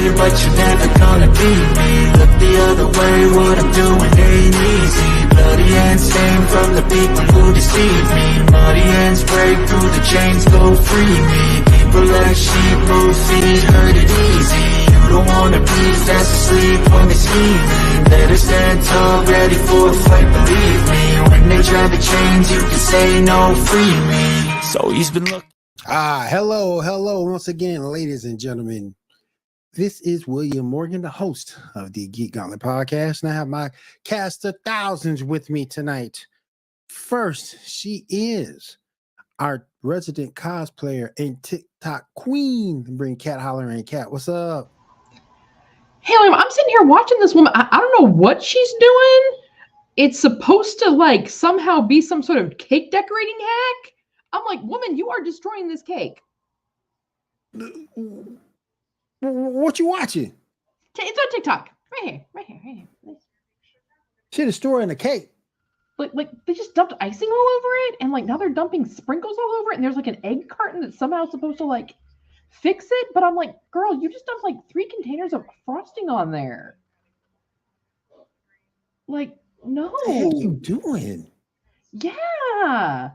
me, but you're never gonna be me. Look the other way, what I'm doing ain't easy. Bloody hands stained from the people who deceive me. Muddy hands break through the chains, go free me. People like sheep move feet, hurt it easy. You don't wanna be fast asleep when they're scheming. Better stand tall, ready for a fight, believe me. When they try to change, you can say no, free me. So he's been looking. Hello once again, ladies and gentlemen. This is William Morgan, the host of the Geek Gauntlet podcast, and I have my cast of thousands with me tonight. First, she is our resident cosplayer and TikTok queen. Bring Cat hollering. Cat, what's up? Hey, I'm sitting here watching this woman. I don't know what she's doing. It's supposed to like somehow be some sort of cake decorating hack. I'm like, woman, you are destroying this cake. What you watching? It's on TikTok. Right here. She destroying the cake. Like they just dumped icing all over it, and like now they're dumping sprinkles all over it, and there's like an egg carton that's somehow supposed to like fix it. But I'm like, girl, you just dumped like 3 containers of frosting on there. Like, no. What the heck you doing? Yeah.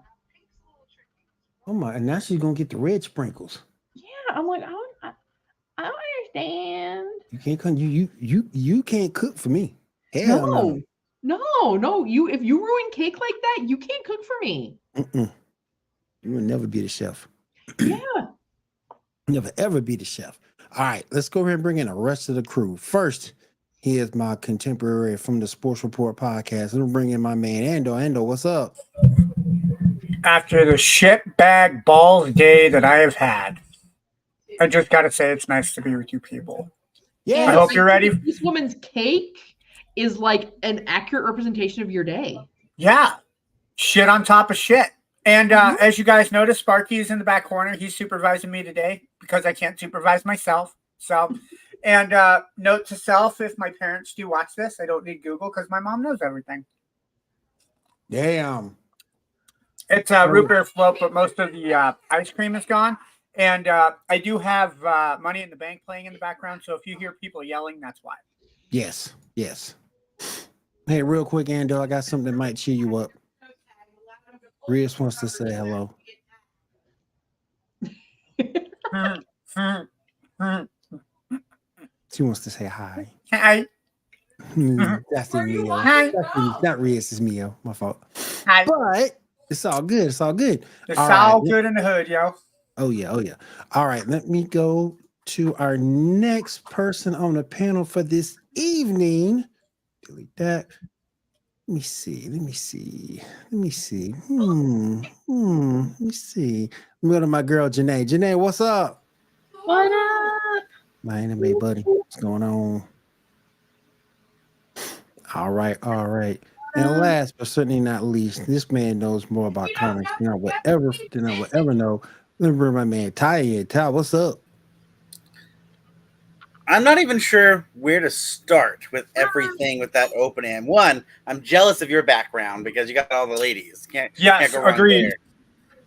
Oh my! And now she's gonna get the red sprinkles. Yeah, I'm like, I don't understand. You can't come. You can't cook for me. Hell no. You if you ruin cake like that, you can't cook for me. You will never be the chef. Yeah. Never ever be the chef. All right, let's go ahead and bring in the rest of the crew. First, here's my contemporary from the Sports Report podcast. Let me bring in my man Ando. Ando, what's up? After the shitbag balls day that I have had, I just got to say it's nice to be with you people. Yeah. I hope you're ready. This woman's cake is like an accurate representation of your day. Yeah. Shit on top of shit. And as you guys notice, Sparky is in the back corner. He's supervising me today because I can't supervise myself. So, and note to self, if my parents do watch this, I don't need Google because my mom knows everything. Damn. It's a root beer float, but most of the ice cream is gone. And I do have Money in the Bank playing in the background. So if you hear people yelling, that's why. Yes. Hey, real quick, Ando, I got something that might cheer you up. Riz wants to say hello. She wants to say hi. Hi. That's the Mio. Hi. Not Riz, it's Mio. My fault. Hi. But it's all good. It's all good in the hood, yo. Oh yeah. All right, let me go to our next person on the panel for this evening. Delete that. Let me see. Let me see. Let me see. I'm going to my girl Janae. Janae, what's up? What up? My anime buddy. What's going on? All right. And last but certainly not least, this man knows more about comics than I will ever know. Let me bring my man Ty in. Ty, what's up? I'm not even sure where to start with everything with that opening. One, I'm jealous of your background because you got all the ladies. Can't go wrong agreed.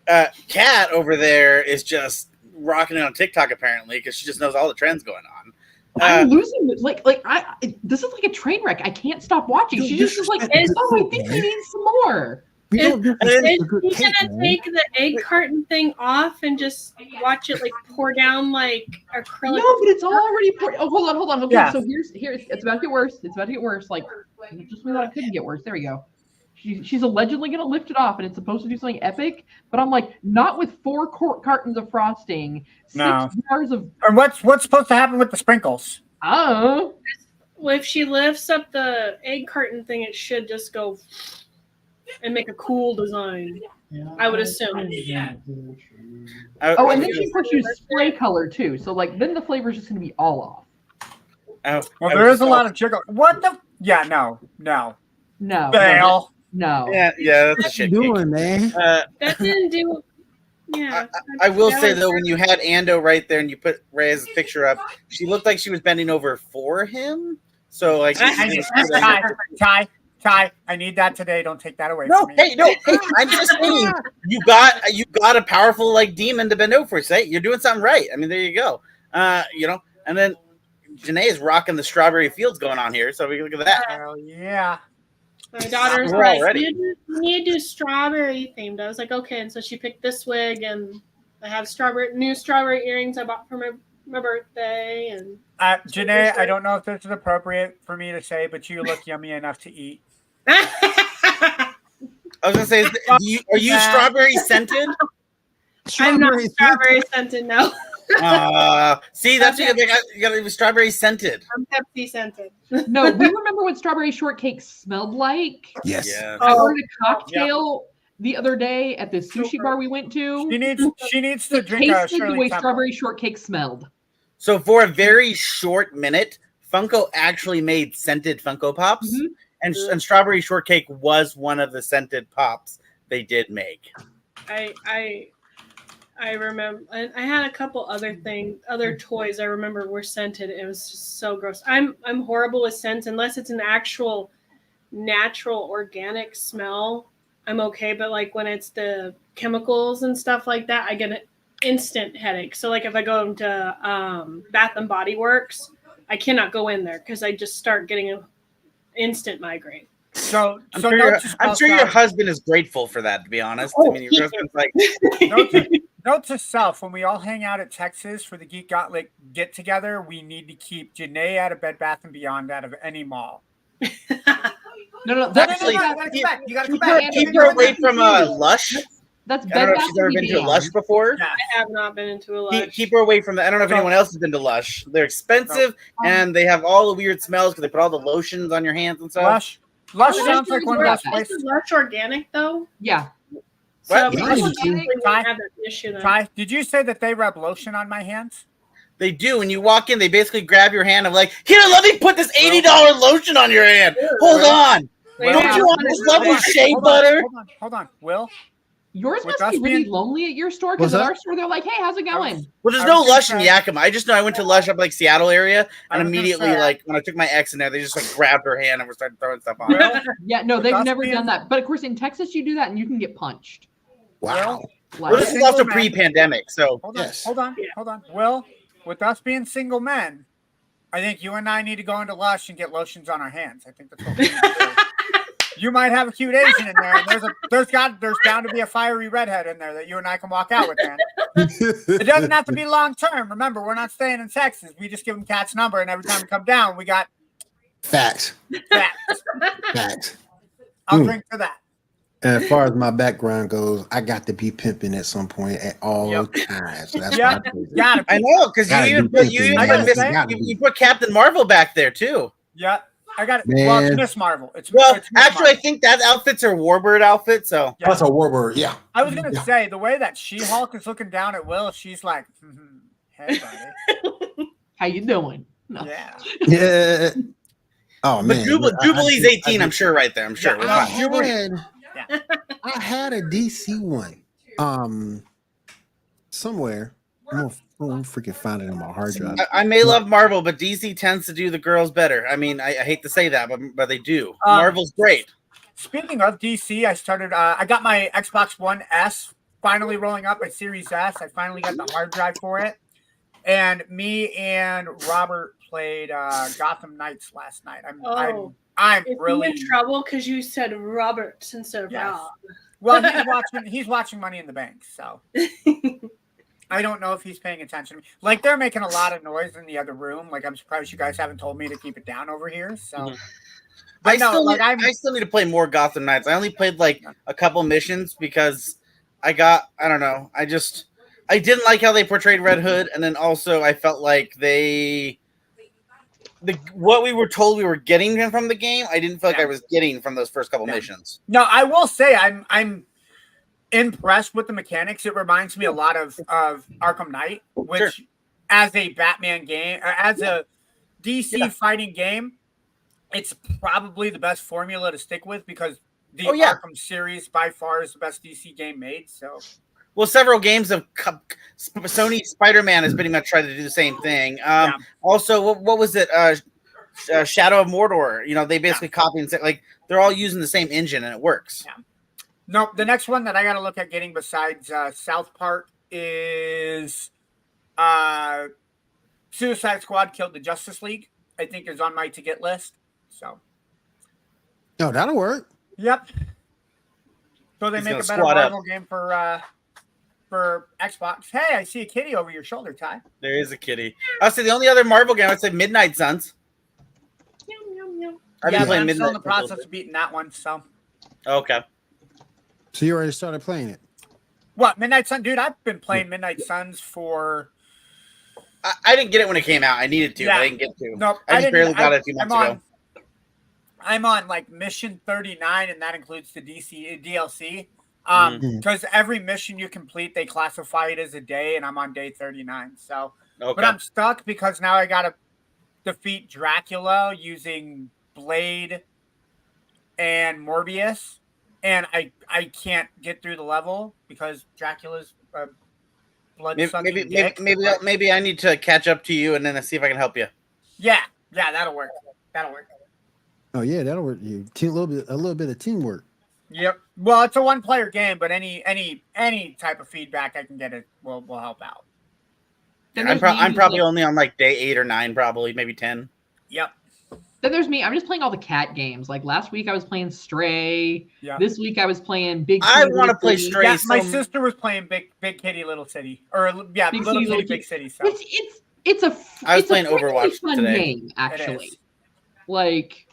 There. Kat over there is just rocking it on TikTok apparently because she just knows all the trends going on. I'm losing this. This is like a train wreck. I can't stop watching. She just is like, oh, I think we need some more. Is she gonna take the egg carton thing off and just watch it like pour down like acrylic? No, but it's already poured. Oh, hold on. Okay, yeah. So here's it's about to get worse. Like just we thought it couldn't get worse. There we go. She's allegedly gonna lift it off, and it's supposed to do something epic. But I'm like, not with 4 cartons of frosting, 6 jars of. And what's supposed to happen with the sprinkles? Oh. Well, if she lifts up the egg carton thing, it should just go and make a cool design. I would assume. And then she pushes spray color too. So like then the flavor is just gonna be all off. Well, there is a lot of jiggle. What the? Yeah, no. Fail. No. Yeah, that's a shit doing, cake. Man. That didn't do. Yeah. I will say though, when you had Ando right there and you put Reyes' picture up, she looked like she was bending over for him. So like, Ty, I need that today. Don't take that away no, from me. Hey, I'm just saying you got a powerful like demon to bend over for. Say you're doing something right. I mean, there you go. And then Janae is rocking the strawberry fields going on here. So we can look at that. Hell yeah. My daughter's We're like, all ready. you need to do strawberry themed. I was like, okay. And so she picked this wig, and I have new strawberry earrings I bought for my birthday. And Janae, I don't know if this is appropriate for me to say, but you look yummy enough to eat. I was gonna say, are you strawberry scented? I'm not strawberry scented, no. See, that's what you gotta be strawberry scented. I'm Pepsi scented. No, we remember what strawberry shortcake smelled like. Yes. Yeah. I ordered a cocktail the other day at the sushi bar we went to. She needs to It drink a tasted the Shirley way Temple. strawberry shortcake smelled. So for a very short minute, Funko actually made scented Funko Pops, and strawberry shortcake was one of the scented pops they did make. I remember I had a couple other toys I remember were scented. It was just so gross. I'm horrible with scents unless it's an actual natural organic smell. I'm okay, but like when it's the chemicals and stuff like that, I get an instant headache. So like if I go into Bath and Body Works, I cannot go in there because I just start getting an instant migraine. So I'm sure your husband is grateful for that, to be honest. I mean, your husband's like Note to self, when we all hang out at Texas for the Geek Gauntlet get together, we need to keep Janae out of Bed Bath & Beyond out of any mall. No, actually, you gotta come back. keep her away from Lush. That's I Bed don't know if Bath she's ever & been to Beyond. Lush before. Yeah. I have not been into a Lush. Keep her away from that. I don't know if anyone else has been to Lush. They're expensive and they have all the weird smells because they put all the lotions on your hands and stuff. Lush sounds like one of those places. Is Lush organic though? Yeah. So What? Lush Yeah, organic wouldn't have that issue then. Ty, did you say that they rub lotion on my hands? They do. When you walk in, they basically grab your hand and like, here, let me put this $80 lotion on your hand. Hold on. Wait, Don't you want this lovely shea butter? Hold on. Will? Yours With must be us really being- lonely at your store because What's at that? our store they're like, hey, how's it going? Well, there's I no was gonna Lush in say- Yakima. I just know I went to Lush up like Seattle area, I and was gonna immediately, say- like when I took my ex in there, they just like grabbed her hand and were starting throwing stuff on. Will? Yeah, no, they've us never being- done that. But of course, in Texas, you do that and you can get punched. Wow. Well, this Like, is also Single man. pre-pandemic, so Hold on. Yes. Hold on. Will, with us being single men, I think you and I need to go into Lush and get lotions on our hands. I think that's what we need to do. You might have a cute Asian in there, and there's bound to be a fiery redhead in there that you and I can walk out with. Man, it doesn't have to be long term. Remember, we're not staying in Texas. We just give them Cat's number, and every time we come down, we got Facts. Facts. I'll drink to that. And as far as my background goes, I got to be pimping at some point at all times. That's Yep. why I do it. Got I it. know because Gotta you be even thinking, put, man. you put Captain Marvel back there too. Yeah, I got it. Man. Well, it's Miss Marvel. Well, it's Miss actually, I Marvel. think that outfit's her Warbird outfit. So Yeah. That's a word. Yeah. I was gonna Yeah. say the way that She-Hulk is looking down at Will, she's like, "Hey, buddy, how you doing? No. yeah." Yeah. Oh but man. Jubilee's I 18. I'm sure right there. I'm sure. Yeah. We're fine. I had a DC one. Somewhere. I'm gonna freaking find it on my hard drive. I may love Marvel, but DC tends to do the girls better. I mean, I hate to say that, but they do. Marvel's great. Speaking of DC, I started. I got my Xbox One S finally rolling up, my Series S. I finally got the hard drive for it, and me and Robert played Gotham Knights last night. I'm Is really he in trouble because you said Robert instead of Yes. Rob? well. He's watching Money in the Bank, so I don't know if he's paying attention to me. Like they're making a lot of noise in the other room. Like I'm surprised you guys haven't told me to keep it down over here. So. But I no, still, like, I still need to play more Gotham Knights. I only played like a couple missions because I don't know. I didn't like how they portrayed Red Hood, and then also I felt like what we were told we were getting from the game, I didn't feel like I was getting from those first couple missions. No, I will say I'm impressed with the mechanics. It reminds me a lot of Arkham Knight, which Sure. as a Batman game or as a DC fighting game, it's probably the best formula to stick with because the Arkham series by far is the best DC game made. So, well, several games of Sony Spider-Man has pretty much tried to do the same thing. Also, what was it? Shadow of Mordor. You know, they basically copy and say like they're all using the same engine and it works. Yeah. No, the next one that I got to look at getting besides South Park is Suicide Squad killed the Justice League, I think is on my to get list. So. Oh, that'll work. Yep. So they He's make gonna a better squat up. Marvel game for Xbox. Hey, I see a kitty over your shoulder, Ty. There is a kitty. I'll say the only other Marvel game I'd say Midnight Suns. I've been Yeah, playing I'm still in Midnight the for a little process of beating that one. So. Okay. So you already started playing it? What, Midnight Sun? Dude, I've been playing Midnight Suns for... I didn't get it when it came out. I needed to, Yeah. but I didn't get to. Nope. I just barely got it a few months ago. I'm on like mission 39, and that includes the DLC. Mm-hmm. Because every mission you complete, they classify it as a day, and I'm on day 39. So, Okay. but I'm stuck because now I gotta defeat Dracula using Blade and Morbius, and I can't get through the level because Dracula's blood-sucking dick. Maybe I need to catch up to you and then see if I can help you. Yeah, that'll work. That'll work. Oh yeah, that'll work. A little bit of teamwork. Yep. Well, it's a one-player game, but any type of feedback I can get it will help out. Then I'm there's me, probably like- only on like day 8 or 9, probably maybe 10. Yep. Then there's me. I'm just playing all the cat games. Like last week I was playing Stray. Yeah. This week I was playing Big. I City, want to Little play City. Stray. Yeah, my so- sister was playing Big Kitty Little City, or yeah, Big Little City, Kitty Little Big City. So It's a. I was it's playing a pretty Overwatch fun today. game, actually. is. Like,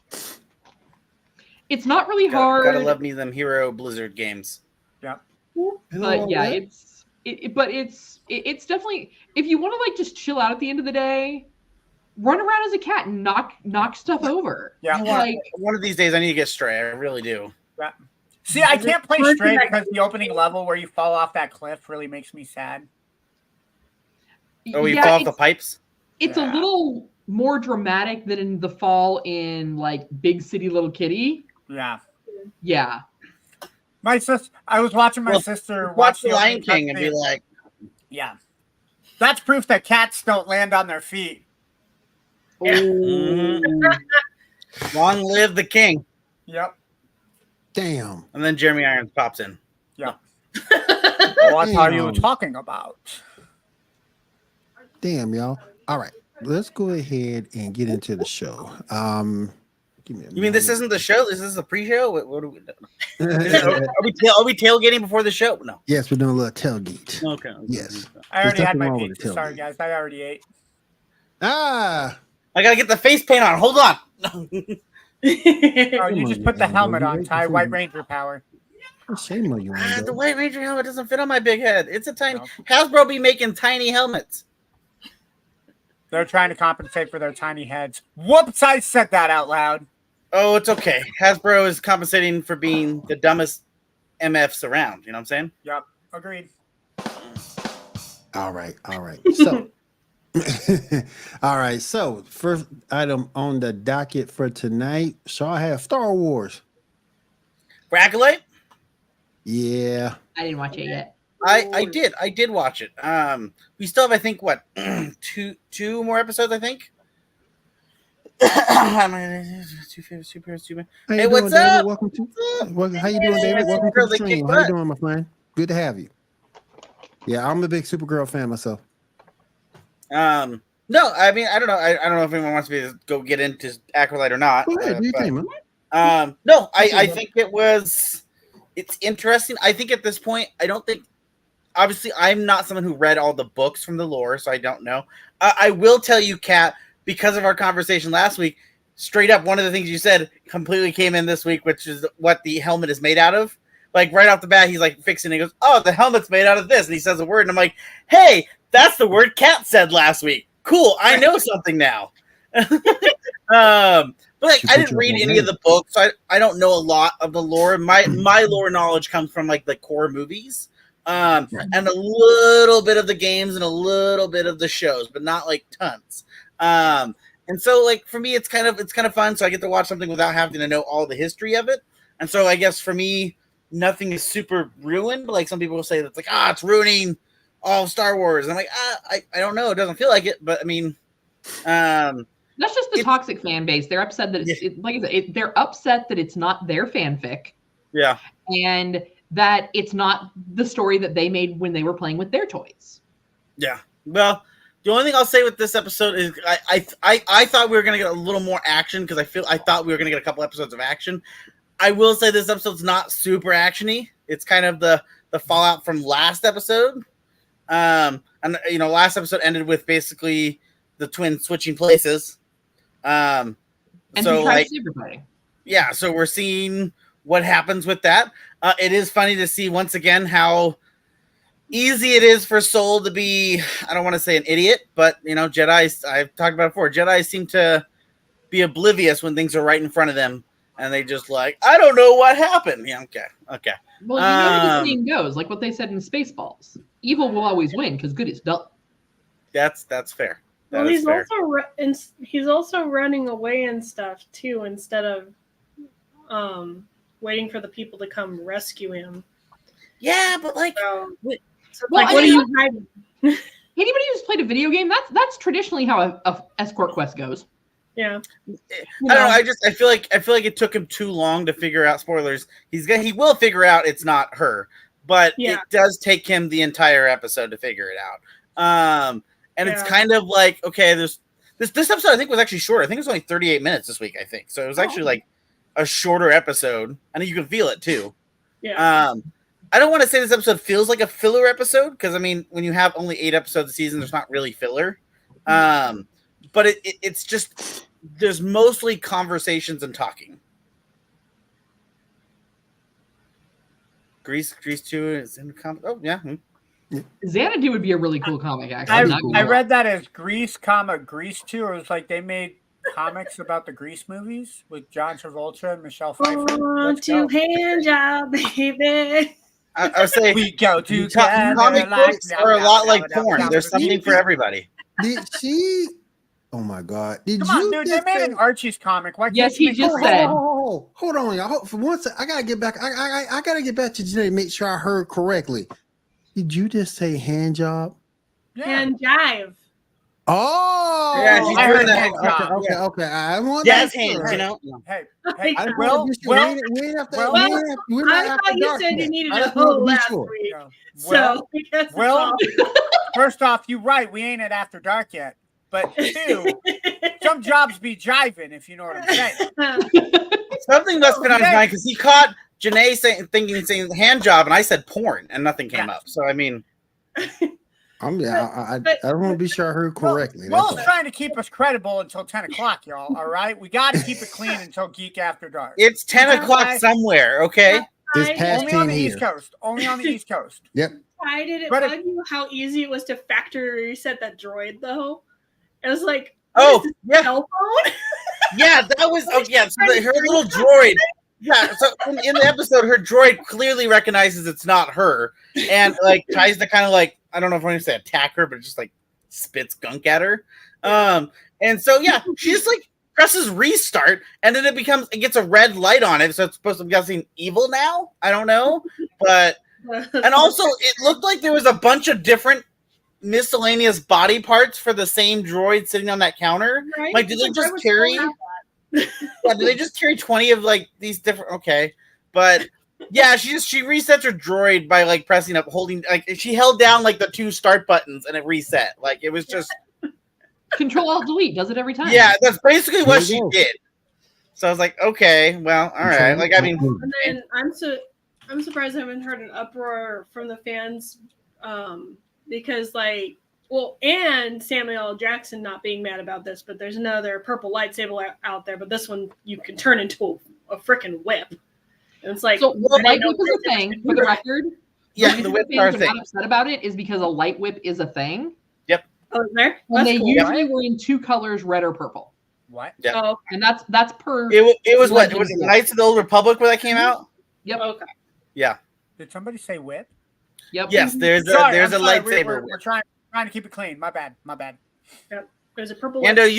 it's not really Gotta hard. love me them Hero Blizzard games. But yeah, it's definitely, if you want to like just chill out at the end of the day, run around as a cat and knock stuff over. Yeah. Like, One of these days I need to get Stray. I really do. Yeah. See, I can't play Stray because the opening level where you fall off that cliff really makes me sad. Oh, you yeah, fall off the pipes? It's Yeah. a little more dramatic than in the fall in like Big City Little Kitty. Yeah. Yeah. My sister, I was watching my sister Watch The Lion opening King and be cutscene. like, Yeah. That's proof that cats don't land on their feet. long live the king. Yep. Damn. And then Jeremy Irons pops in. Yep. What are you Damn. talking about? Damn, y'all. All right. Let's go ahead and get into the show. Give me a You mean this moment. isn't the show? This is the pre-show? What are we doing? Are we tailgating before the show? No. Yes, we're doing a little tailgate. Okay. Yes. I already There's had nothing my wrong with pizza. the Sorry, tailgate. guys. I already ate. Ah. I gotta get the face paint on. Hold on. Oh, you just put the on, helmet you on, wait Ty. before White you- Ranger power. Shame on you, The Wando. White Ranger helmet doesn't fit on my big head. It's a tiny. No. Hasbro be making tiny helmets. They're trying to compensate for their tiny heads. Whoops, I said that out loud. Oh, it's okay. Hasbro is compensating for being the dumbest MFs around. You know what I'm saying? Yep, agreed. All right. So, all right. So, first item on the docket for tonight. So I have Star Wars. Braccolite? Yeah. I didn't watch it yet. I did watch it. We still have, I think, what, two more episodes, I think. How Hey, you what's doing, David? up? Welcome to. How you doing, David? Welcome to Supergirl, the they stream. kick How you butt. doing, my friend? Good to have you. Yeah, I'm a big Supergirl fan myself. No, I mean, I don't know. I don't know if anyone wants me to go get into Acolyte or not. Go ahead, do your but- thing, man. No, I think it's interesting. I think at this point, I don't think, obviously, I'm not someone who read all the books from the lore, so I don't know. I will tell you, Kat, because of our conversation last week, straight up, one of the things you said completely came in this week, which is what the helmet is made out of. Like, right off the bat, he's like fixing it. He goes, oh, the helmet's made out of this. And he says a word, and I'm like, hey, that's the word Kat said last week. Cool, I know something now. But like, She I put didn't you read up on any game. of the books, so I don't know a lot of the lore. My lore knowledge comes from like the core movies, and a little bit of the games and a little bit of the shows, but not like tons. And so like for me, it's kind of fun. So I get to watch something without having to know all the history of it. And so I guess for me, nothing is super ruined. But like some people will say that's like it's ruining all of Star Wars. And I'm like I don't know. It doesn't feel like it, but I mean. That's just the It's- toxic fan base. They're upset that it's like I said, they're upset that it's not their fanfic Yeah. and that it's not the story that they made when they were playing with their toys. Yeah. Well, The only thing I'll say with this episode is I thought we were gonna get a little more action because I thought we were gonna get a couple episodes of action. I will say this episode's not super actiony. It's kind of the fallout from last episode. And last episode ended with basically the twins switching places. And so like everybody. Yeah, so we're seeing what happens with that. It is funny to see once again how easy it is for Soul to be, I don't want to say an idiot, but Jedi, I've talked about it before, Jedi seem to be oblivious when things are right in front of them, and they just like, I don't know what happened. Yeah, okay. Well, how the saying goes, like what they said in Spaceballs. Evil will always win because good is dull. That's fair. Well, he's also running away and stuff too, instead of waiting for the people to come rescue him. Yeah, but like, what are you hiding? Anybody who's played a video game, that's traditionally how a escort quest goes. Yeah. I don't know. I feel like it took him too long to figure out. Spoilers. He will figure out it's not her, but it does take him the entire episode to figure it out. And it's kind of like, okay, this episode I think was actually short. I think it was only 38 minutes this week. I think so. It was actually like a shorter episode, and you can feel it too. Yeah. I don't want to say this episode feels like a filler episode because I mean, when you have only 8 episodes a season, there's not really filler. But it's just there's mostly conversations and talking. Grease 2 is in the comic. Oh yeah. Xanadu would be a really cool comic. Actually, I read that as Grease, Grease 2. It was like they made comics about the Grease movies with John Travolta and Michelle Pfeiffer. To hand job, baby. I was saying we go to comic books are a lot like porn. There's something for everybody. Did she? Oh my God! Did Come you? on, dude, they made an Archie's comic. Why yes, he just said. Hold on, y'all. For once, I gotta get back. I gotta get back to Janae. Make sure I heard correctly. Did you just say hand job? Yeah. Hand jive. Oh, yeah, she's doing that. Okay. I want jazz hands, Hey, I thought you said you needed a hoe last week. So, first off, you're right. We ain't at After Dark yet. But 2, some jobs be jiving, if you know what I'm saying. Something must have been on his mind because he caught Janae saying hand job, and I said porn, and nothing came up. So I mean, I don't want to be sure I heard correctly. Will's trying to keep us credible until 10 o'clock, y'all. All right, we got to keep it clean until Geek After Dark. It's 10 o'clock somewhere. Okay, it's past only 10 on the here. East Coast. Only on the East Coast. Yep. Why did it bug you how easy it was to factory reset that droid though? It was like, oh yeah, cell phone. Yeah, that was her little droid. Yeah, so in the episode, her droid clearly recognizes it's not her, and like tries to kind of like, I don't know if I'm going to say attack her, but just like spits gunk at her. And so yeah, she just like presses restart, and then it gets a red light on it, so it's supposed to be guessing evil now. I don't know, but and also it looked like there was a bunch of different miscellaneous body parts for the same droid sitting on that counter. Right? Like, did they just carry? Did they just carry 20 of like these different? Okay, but yeah, she resets her droid by like holding, like she held down like the 2 start buttons and it reset. Like it was just Control Alt Delete does it every time. Yeah, that's basically what she did. So I was like, okay, well, all right. Like I mean, and then I'm surprised I haven't heard an uproar from the fans. Because and Samuel L. Jackson not being mad about this, but there's another purple lightsaber out there, but this one you can turn into a freaking whip. And it's like, so light whip is a thing for the record. Yeah, the whip are a thing. Not upset about it is because a light whip is a thing. Yep. Oh, is there? And they usually were in 2 colors, red or purple. What? Yeah. Oh, okay. And that's per. It was what? Was it Knights of the Old Republic where that came out? Yep. Okay. Yeah. Did somebody say whip? Yep. Yes, there's a lightsaber. We're trying to keep it clean. My bad. Yep. There's a purple. Ando,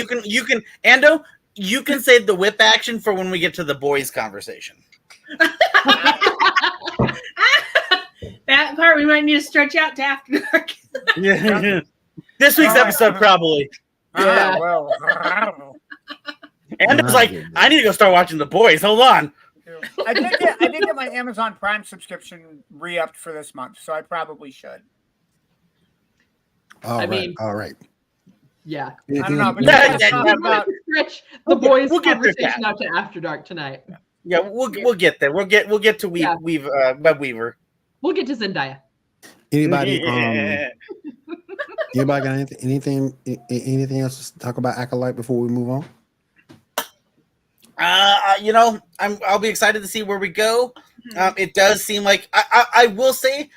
you can save the whip action for when we get to the boys' conversation. That part we might need to stretch out to After Dark. Yeah. This week's episode probably. Yeah. Well, I don't know. Ando's like, I need to go start watching the boys. Hold on. I did get my Amazon Prime subscription re-upped for this month, so I probably should. All right. Yeah. I don't know, but Yeah, you guys yeah, talk yeah. about Stretch the boys' we'll get to conversation that. out to After Dark tonight. Yeah, we'll get there. We'll get to Web Weaver. We'll get to Zendaya. Anybody Yeah. anybody got anything else to talk about Acolyte before we move on? I'll be excited to see where we go. It does seem like I will say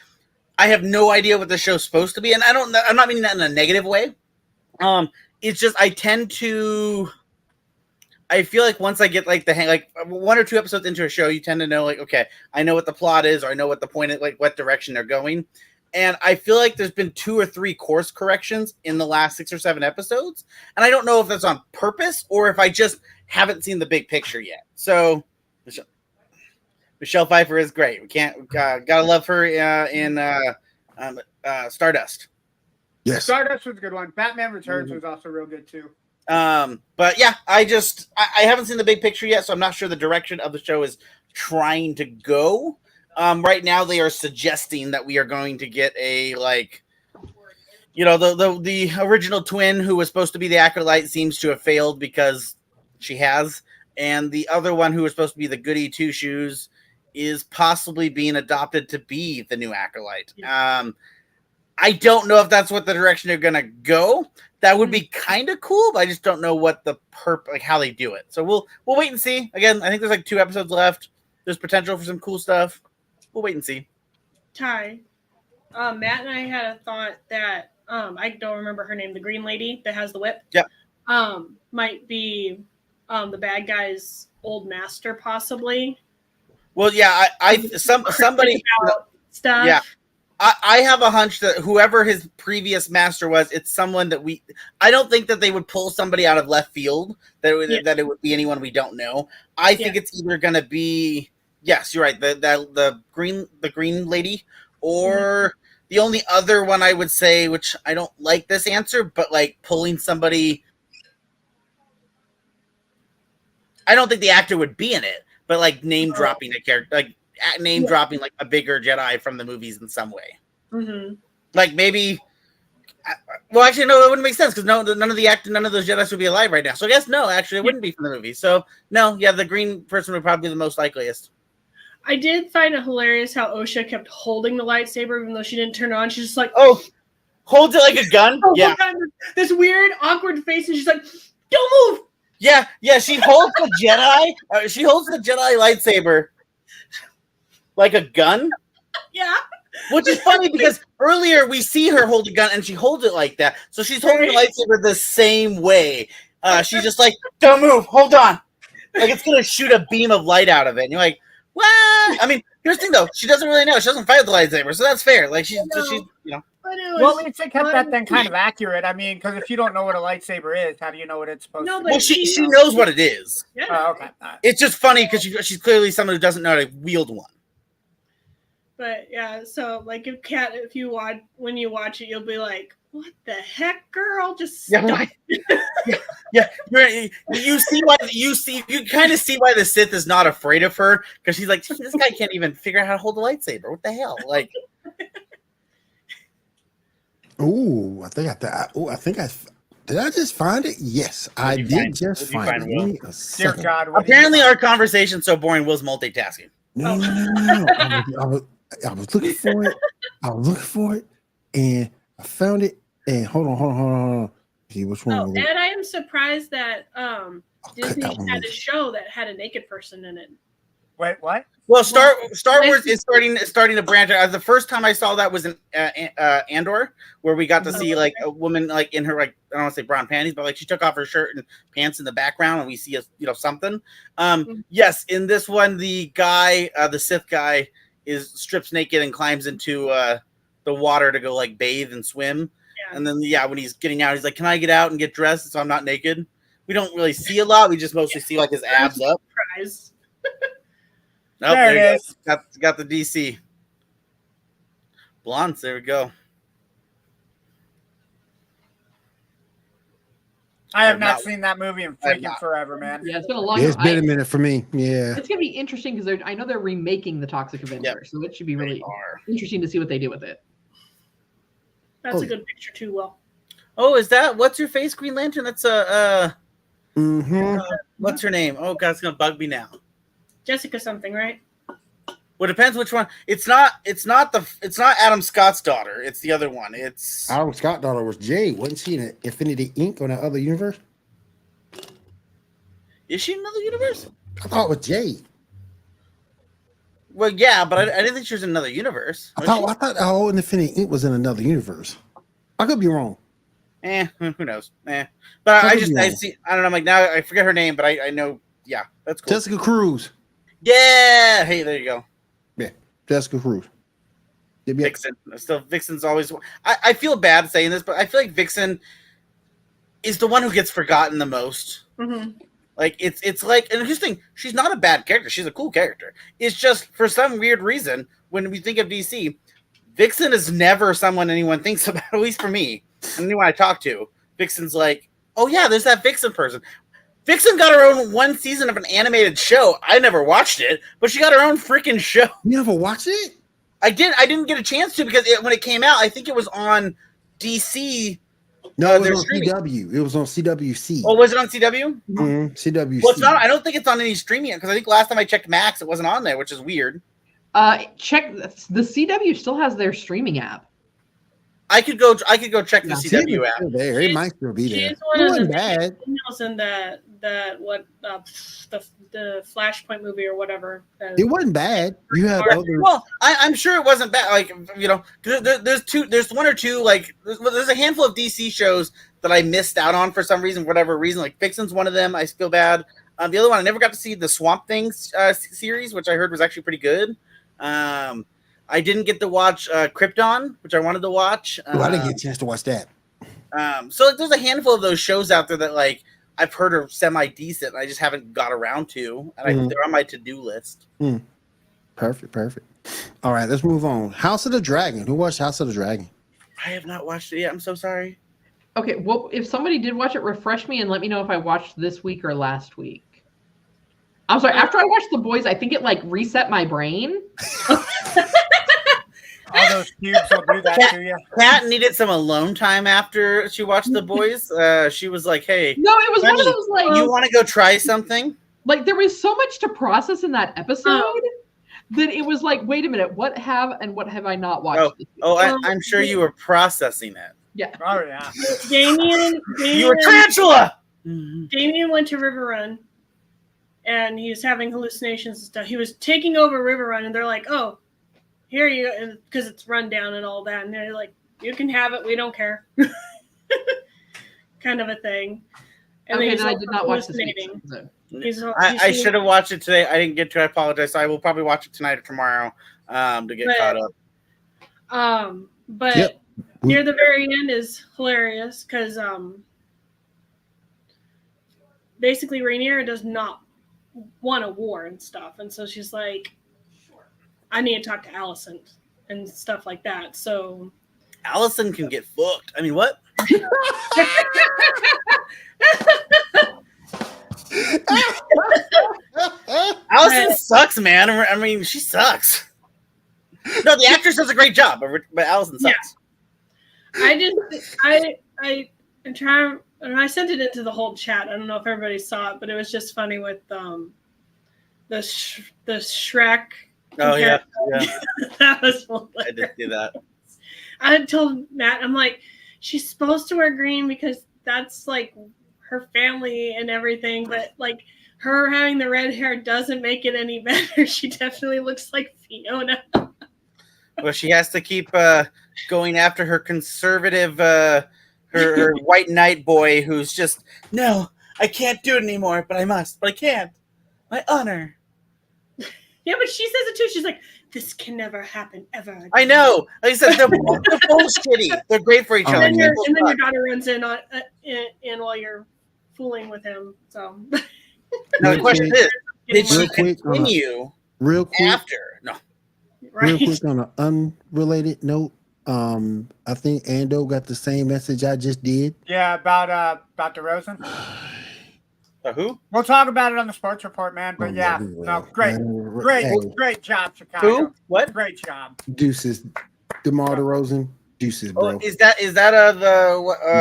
I have no idea what the show's supposed to be, and I'm not meaning that in a negative way. It's just I feel like once I get like the hang, like 1 or 2 episodes into a show, you tend to know like, okay, I know what the plot is, or I know what the point is, like what direction they're going. And I feel like there's been 2 or 3 course corrections in the last 6 or 7 episodes, and I don't know if that's on purpose or if I just haven't seen the big picture yet. So Michelle Pfeiffer is great. We can't gotta love her in Stardust. Yes. Stardust was a good one. Batman Returns was also real good too. But yeah, I haven't seen the big picture yet, so I'm not sure the direction of the show is trying to go. Right now they are suggesting that we are going to get a the original twin who was supposed to be the Acolyte seems to have failed because she has, and the other one who was supposed to be the goody two shoes is possibly being adopted to be the new Acolyte. I don't know if that's what the direction they're gonna go. That would be kind of cool, but I just don't know what the how they do it. So we'll wait and see. Again, I think there's like 2 episodes left. There's potential for some cool stuff. We'll wait and see. Ty, Matt and I had a thought that I don't remember her name, the green lady that has the whip. Yep. Might be the bad guy's old master, possibly. Well, yeah, somebody stuff. Yeah. I have a hunch that whoever his previous master was, it's someone that I don't think that they would pull somebody out of left field, that it would be anyone we don't know. I think it's either going to be, yes, you're right, the green lady, or the only other one I would say, which I don't like this answer, but like pulling somebody, I don't think the actor would be in it, but like name dropping a character, like name dropping like a bigger Jedi from the movies in some way. Like maybe, well, actually, no, that wouldn't make sense because none of those Jedi would be alive right now. So I guess no, actually, it wouldn't be from the movie. So no, yeah, the green person would probably be the most likeliest. I did find it hilarious how Osha kept holding the lightsaber even though she didn't turn it on. She's just like, oh, holds it like a gun. Yeah, this weird, awkward face, and she's like, "Don't move." Yeah, she holds the Jedi. She holds the Jedi lightsaber like a gun. Yeah. Which is funny because earlier we see her hold a gun and she holds it like that. So she's holding the lightsaber the same way. She's just like, don't move, hold on. Like it's going to shoot a beam of light out of it. And you're like, what? I mean, here's the thing though. She doesn't really know. She doesn't fight with the lightsaber. So that's fair. Like she's Well, at least they kept that thing kind of accurate. I mean, because if you don't know what a lightsaber is, how do you know what it's supposed to be? Well, she knows what it is. Yeah. Oh, okay. It's just funny because she's clearly someone who doesn't know how to wield one. But yeah, so like if you watch when you watch it, you'll be like, "What the heck, girl? Just stop." Yeah. You kind of see why the Sith is not afraid of her because she's like, this guy can't even figure out how to hold a lightsaber. What the hell? Like, oh, I think did I just find it? Yes, I did just find it. Dear God, Apparently, our conversation's so boring. Will's multitasking. No. I was looking for it. And I found it. And hold on. See which one. And I am surprised that Disney had a show that had a naked person in it. Wait, what? Well, Star Wars is starting to branch out. The first time I saw that was in Andor, where we got to see like a woman like in her like I don't want to say brown panties, but like she took off her shirt and pants in the background, and we see something. Yes, in this one, the guy, the Sith guy, strips naked and climbs into the water to go like bathe and swim. Yeah. And then when he's getting out, he's like, "Can I get out and get dressed so I'm not naked?" We don't really see a lot. We just mostly see like his abs up. Surprise. Nope, there it is. Got the DC. Blondes, there we go. I have not seen that movie in freaking forever, man. Yeah, it's been a long time. It's been a minute for me. Yeah. It's going to be interesting because I know they're remaking The Toxic Avenger, so it should be really interesting to see what they do with it. That's a good picture too, Will. Oh, is that what's her face? Green Lantern. That's Mm-hmm. what's her name? Oh God, it's gonna bug me now. Jessica something, right? Well, it depends which one. It's not Adam Scott's daughter. It's the other one. It's Adam Scott's daughter was Jade. Wasn't she in Infinity Inc. on that other universe? Is she in another universe? I thought it was Jade. Well, yeah, but I didn't think she was in another universe. I thought the whole Infinity Inc. was in another universe. I could be wrong. Who knows? But I see. I don't know. I'm like now I forget her name, but I know. Yeah, that's cool. Jessica Cruz. Yeah. Hey, there you go. Yeah, Jessica Cruz. Yep. Vixen. Still, Vixen's always. I feel bad saying this, but I feel like Vixen is the one who gets forgotten the most. Mm-hmm. Like it's like, and interesting. She's not a bad character. She's a cool character. It's just for some weird reason when we think of DC, Vixen is never someone anyone thinks about. At least for me, and anyone I talk to, Vixen's like, oh yeah, there's that Vixen person. Vixen got her own one season of an animated show. I never watched it, but she got her own freaking show. You never watched it? I didn't get a chance to because when it came out, I think it was on DC. No, it was on CW. It was on CWC. Oh, was it on CW? Mm-hmm. CWC. Well, it's not. I don't think it's on any streaming because I think last time I checked Max, it wasn't on there, which is weird. Check the CW still has their streaming app. I could go check the CW app. There. It might still be there. She's It one of wasn't the bad. females in the Flashpoint movie or whatever. It wasn't bad. You have other. Well, I'm sure it wasn't bad. Like there's one or two. Like there's a handful of DC shows that I missed out on for some reason, whatever reason. Like Vixen's one of them. I feel bad. The other one, I never got to see the Swamp Thing series, which I heard was actually pretty good. I didn't get to watch Krypton, which I wanted to watch. I didn't get a chance to watch that. So like, there's a handful of those shows out there that like I've heard are semi decent, and I just haven't got around to, and they're on my to-do list. Perfect. All right, let's move on. House of the Dragon. Who watched House of the Dragon? I have not watched it yet. I'm so sorry. Okay, well, if somebody did watch it, refresh me and let me know if I watched this week or last week. I'm sorry. After I watched The Boys, I think it like reset my brain. All those cubes will do that to you. Kat needed some alone time after she watched The Boys. She was like, "Hey, no, it was one of those like you want to go try something." Like there was so much to process in that episode that it was like, wait a minute, what have I not watched? I'm sure you were processing it. Yeah. Oh yeah. Damien, You were tarantula. Damien went to River Run, and he was having hallucinations and stuff. He was taking over River Run, and they're like, "Oh, here you go," because it's run down and all that. And they're like, "You can have it. We don't care." Kind of a thing. And Okay, then I did not watch this week's episode. I should have watched it today. I didn't get to. I apologize. I will probably watch it tonight or tomorrow to get caught up. But near the very end is hilarious because basically Rhaenyra does not want a war and stuff, and so she's like, I need to talk to Allison and stuff like that. So Allison can get fucked. I mean, what? Allison sucks, man. I mean, she sucks. No, the actress does a great job, but Allison sucks. Yeah. I'm trying, and I sent it into the whole chat. I don't know if everybody saw it, but it was just funny with the Shrek. Oh yeah. That was hilarious. I did see that. I had told Matt, I'm like, she's supposed to wear green because that's like her family and everything, but like her having the red hair doesn't make it any better. She definitely looks like Fiona. Well, she has to keep going after her conservative, her white knight boy, who's just, no, I can't do it anymore, but I must, but I can't. My honor. Yeah, but she says it too. She's like, this can never happen ever again. I know. Like I said, they're both shitty. They're great for each other. And then your daughter runs in while you're fooling with him. So now the question is, did she continue real quick after? No. Right. Real quick on an unrelated note, I think Ando got the same message I just did. Yeah, about DeRozan. Who? We'll talk about it on the sports report, man. But great job, Chicago. Who? What? Great job. Deuces, DeMar DeRozan. Juices, bro. is that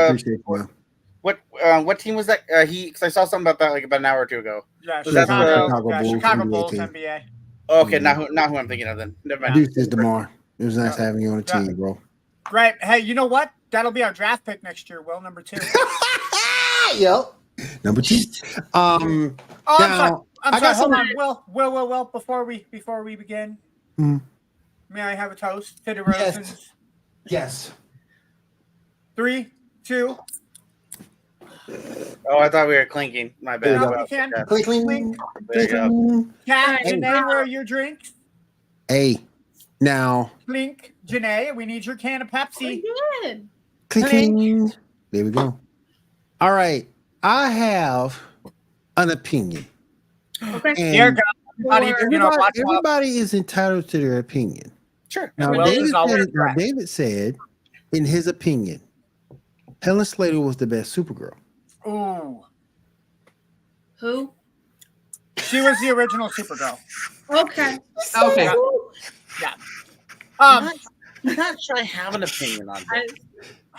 Appreciate you, man. what team was that? Because I saw something about that like about an hour or two ago. Yeah, So that's Chicago the Bulls, NBA team. NBA. Okay, not who I'm thinking of then. Never mind. Deuces, DeMar. It was nice having you on the team, bro. Right. Hey, you know what? That'll be our draft pick next year. Will number 2. Yep. Number 2. I'm Now, sorry. Hold on, Will. Before we begin, may I have a toast to the Rosens? Yes. 3, 2. Oh, I thought we were clinking. My bad. No, we can. Clink. There you go. Cat, Janae, where are your drinks? Hey, now. Clink, Janae, we need your can of Pepsi. Good. Clink. There we go. All right. I have an opinion. Okay. And Dear God, everybody is entitled to their opinion. Sure. Now, Will is always correct. David said, in his opinion, Helen Slater was the best Supergirl. Ooh. Who? She was the original Supergirl. Okay. Okay. Yeah. I'm not sure I have an opinion on that.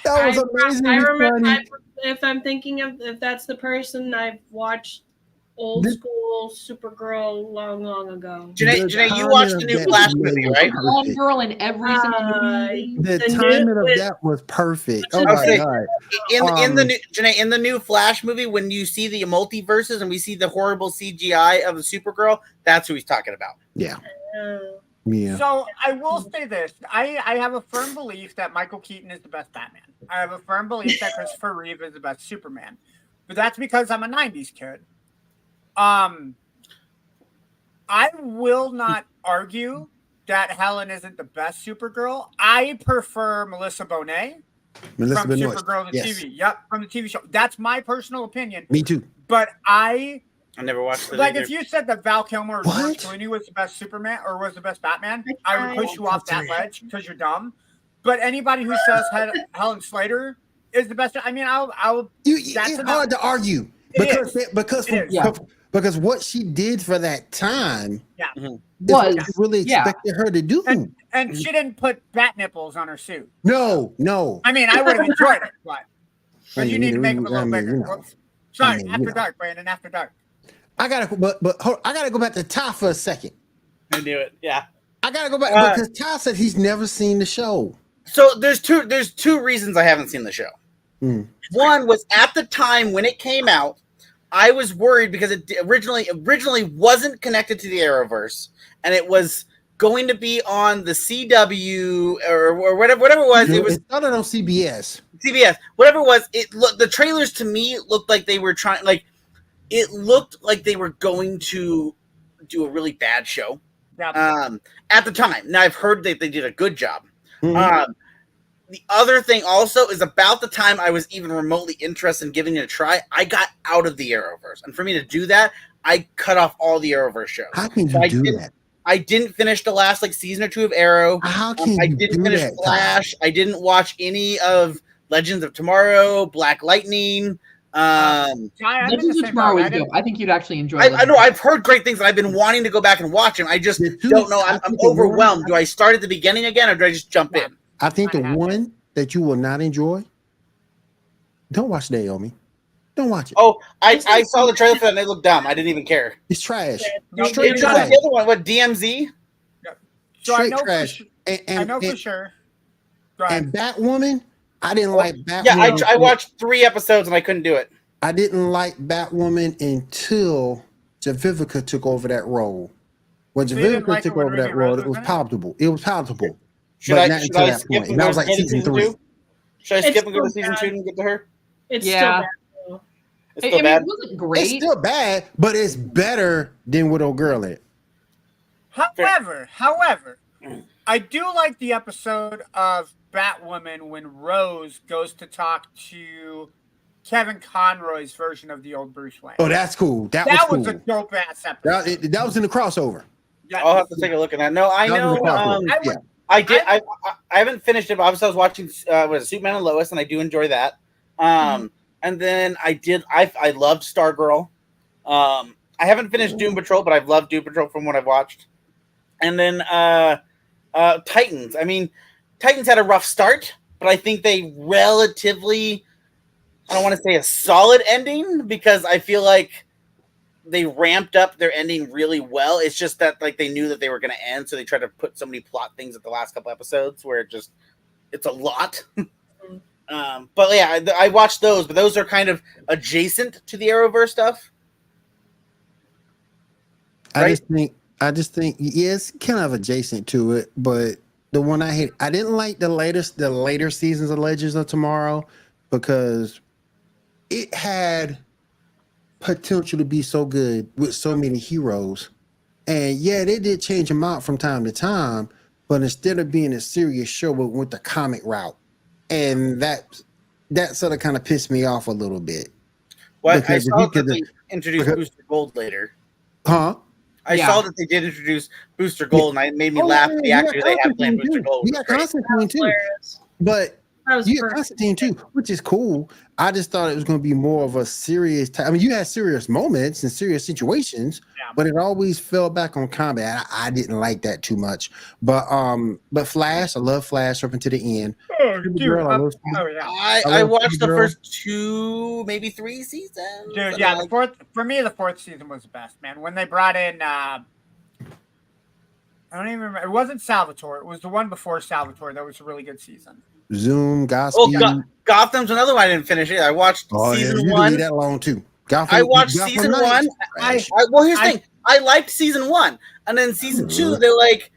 That was amazing. I remember. funny. If I'm thinking of if that's the person, I've watched old school Supergirl long ago. Janae, you watched the new Flash movie, right? Blonde girl in every single movie. The timing of that was perfect. Oh my god! In the new Flash movie, when you see the multiverses and we see the horrible CGI of the Supergirl, that's who he's talking about. Yeah. Yeah. So I will say this: I have a firm belief that Michael Keaton is the best Batman. I have a firm belief that Christopher Reeve is the best Superman, but that's because I'm a '90s kid. I will not argue that Helen isn't the best Supergirl. I prefer Melissa Bonet from Supergirl, the TV. Yep, from the TV show. That's my personal opinion. Me too. But I never watched it. Like either. if you said that Val Kilmer or George Clooney was the best Superman or was the best Batman, I would push you off that ledge because you're dumb. But anybody who says Helen Slater is the best, I mean, It's hard to argue because what she did for that time, was really expected her to do. And she didn't put bat nipples on her suit. No. I mean, I would have enjoyed it, but you need to make them a little bigger. Sorry, after dark, Brandon. After dark. I gotta go back to Ty for a second. I knew it. Yeah. I gotta go back because Ty said he's never seen the show. So there's two reasons I haven't seen the show. One was at the time when it came out, I was worried because it originally wasn't connected to the Arrowverse, and it was going to be on the CW or whatever it was. It started on CBS. Whatever it was. The trailers to me looked like they were trying. Like it looked like they were going to do a really bad show. At the time. Now I've heard that they did a good job. The other thing also is about the time I was even remotely interested in giving it a try, I got out of the Arrowverse. And for me to do that, I cut off all the Arrowverse shows. How can you do that? I didn't finish the last season or two of Arrow. How can I didn't finish Flash. I didn't watch any of Legends of Tomorrow, Black Lightning. Legends of Tomorrow is dope. I think you'd actually enjoy it. I know I've heard great things and I've been wanting to go back and watch them. I just don't know. I'm overwhelmed. Do I start at the beginning again or do I just jump in? I think the one that you will not enjoy, don't watch Naomi. Don't watch it. Oh, I saw the trailer for that and it looked dumb. I didn't even care. It's trash. Straight trash. The other one, what, DMZ? So straight trash. I know for sure. And Batwoman, I didn't like Batwoman. Yeah, I watched 3 episodes and I couldn't do it. I didn't like Batwoman until Javivica took over that role. When Javivica took over that role, it was palatable. It was palatable. Should I skip and that was like season 3. Should I skip and go to season 2 and get to her? It's still bad. It's still bad. It wasn't great. It's still bad, but it's better than Widow Girl in. However, I do like the episode of Batwoman when Rose goes to talk to Kevin Conroy's version of the old Bruce Wayne. Oh, that's cool. That was a dope ass episode. That was in the crossover. Yeah. I'll have to take a look at that. No, I know. I haven't finished it, but obviously I was watching Superman and Lois, and I do enjoy that. And then I loved Stargirl. I haven't finished Doom Patrol, but I've loved Doom Patrol from what I've watched. And then Titans. I mean, Titans had a rough start, but I think they relatively, I don't want to say a solid ending because I feel like they ramped up their ending really well. It's just that like they knew that they were going to end, so they tried to put so many plot things at the last couple episodes where it's a lot. But yeah, I watched those, but those are kind of adjacent to the Arrowverse stuff. Right? I just think yes, kind of adjacent to it, but the one I hate, I didn't like the later seasons of Legends of Tomorrow because it had potential to be so good with so many heroes. And yeah, they did change them out from time to time, but instead of being a serious show, it went the comic route. And that sort of kind of pissed me off a little bit. Well, I saw that they introduced Booster Gold later. Huh? I saw that they did introduce Booster Gold, and it made me laugh at the actor they had playing Booster Gold. Yeah, Constantine too. But you had Constantine too, which is cool. I just thought it was going to be more of a serious time. I mean, you had serious moments and serious situations, but it always fell back on combat. I didn't like that too much. But Flash, I love Flash up until the end. I watched the first 2, maybe 3 seasons. Dude, yeah, the fourth season was the best, man. When they brought in I don't even remember. It wasn't Salvatore. It was the one before Salvatore. That was a really good season. Zoom, Gotham. Gotham's another one I didn't finish it. I watched season 1. That long too. I watched season 1. Well, here's the thing. I liked season 1, and then season 2, they're like,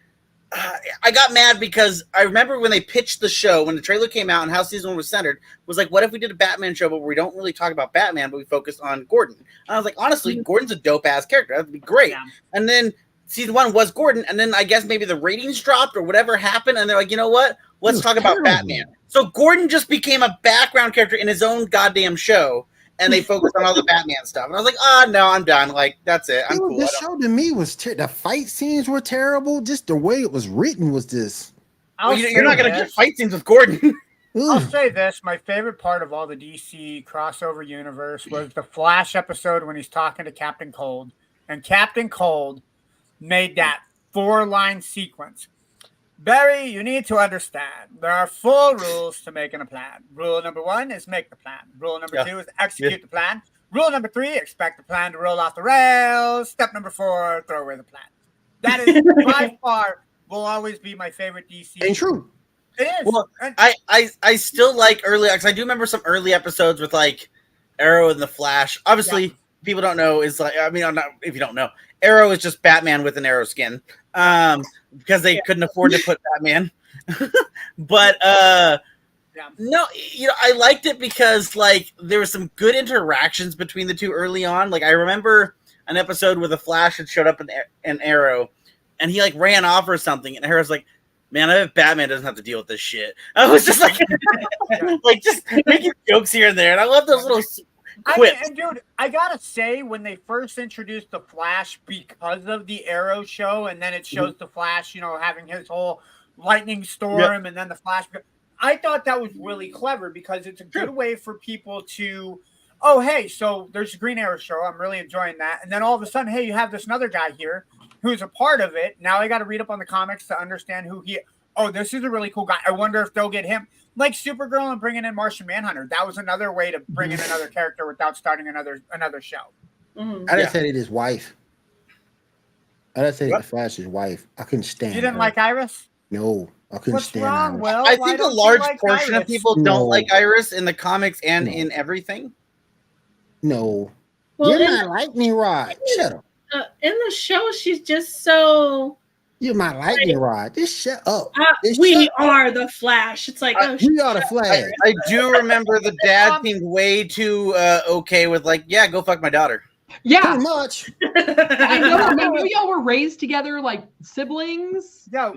I got mad because I remember when they pitched the show, when the trailer came out and how season 1 was centered, was like, what if we did a Batman show, but we don't really talk about Batman, but we focus on Gordon? And I was like, honestly, Gordon's a dope ass character. That'd be great. Yeah. And then season 1 was Gordon, and then I guess maybe the ratings dropped or whatever happened, and they're like, you know what? Let's talk about Batman. So Gordon just became a background character in his own goddamn show, and they focused on all the Batman stuff. And I was like, no, I'm done. Like, that's it. I'm cool. This show to me was the fight scenes were terrible. Just the way it was written was this. You're not going to get fight scenes with Gordon. I'll say this. My favorite part of all the DC crossover universe was the Flash episode when he's talking to Captain Cold. And Captain Cold made that 4-line sequence. Barry, you need to understand. There are 4 rules to making a plan. Rule number 1 is make the plan. Rule number 2 is execute the plan. Rule number 3, expect the plan to roll off the rails. Step number 4, throw away the plan. That is by far will always be my favorite DC. Ain't true. It is. Well, I still like early, because I do remember some early episodes with like Arrow and the Flash. Obviously, people don't know is like, I mean, if you don't know, Arrow is just Batman with an Arrow skin. Because they couldn't afford to put Batman. But no, I liked it because like there was some good interactions between the two early on. Like I remember an episode where the Flash had showed up in Arrow, and he like ran off or something, and Arrow's like, man, I bet Batman doesn't have to deal with this shit. I was just like, like just making jokes here and there, and I love those little quips. And dude, I gotta say, when they first introduced the Flash because of the Arrow show, and then it shows the Flash, having his whole lightning storm, and then the Flash, I thought that was really clever because it's a good way for people to, oh, hey, so there's a Green Arrow show. I'm really enjoying that. And then all of a sudden, hey, you have this other guy here who's a part of it. Now I got to read up on the comics to understand who this is a really cool guy. I wonder if they'll get him. Like Supergirl and bringing in Martian Manhunter. That was another way to bring in another character without starting another show. Mm-hmm. I just said it his wife. I just said the Flash's wife. I couldn't stand You didn't her. like Iris? No, I couldn't stand wrong, Iris. Will? I think a large portion of people don't like Iris in the comics and in everything. No. Well, You're not lightning rod. Shut up. In the show, she's just so... You're my lightning rod. Just shut up. We are the Flash. It's like, we are the Flash. I do remember the dad seemed way too okay with like, yeah, go fuck my daughter. Yeah, pretty much. I know y'all were raised together like siblings. Yo,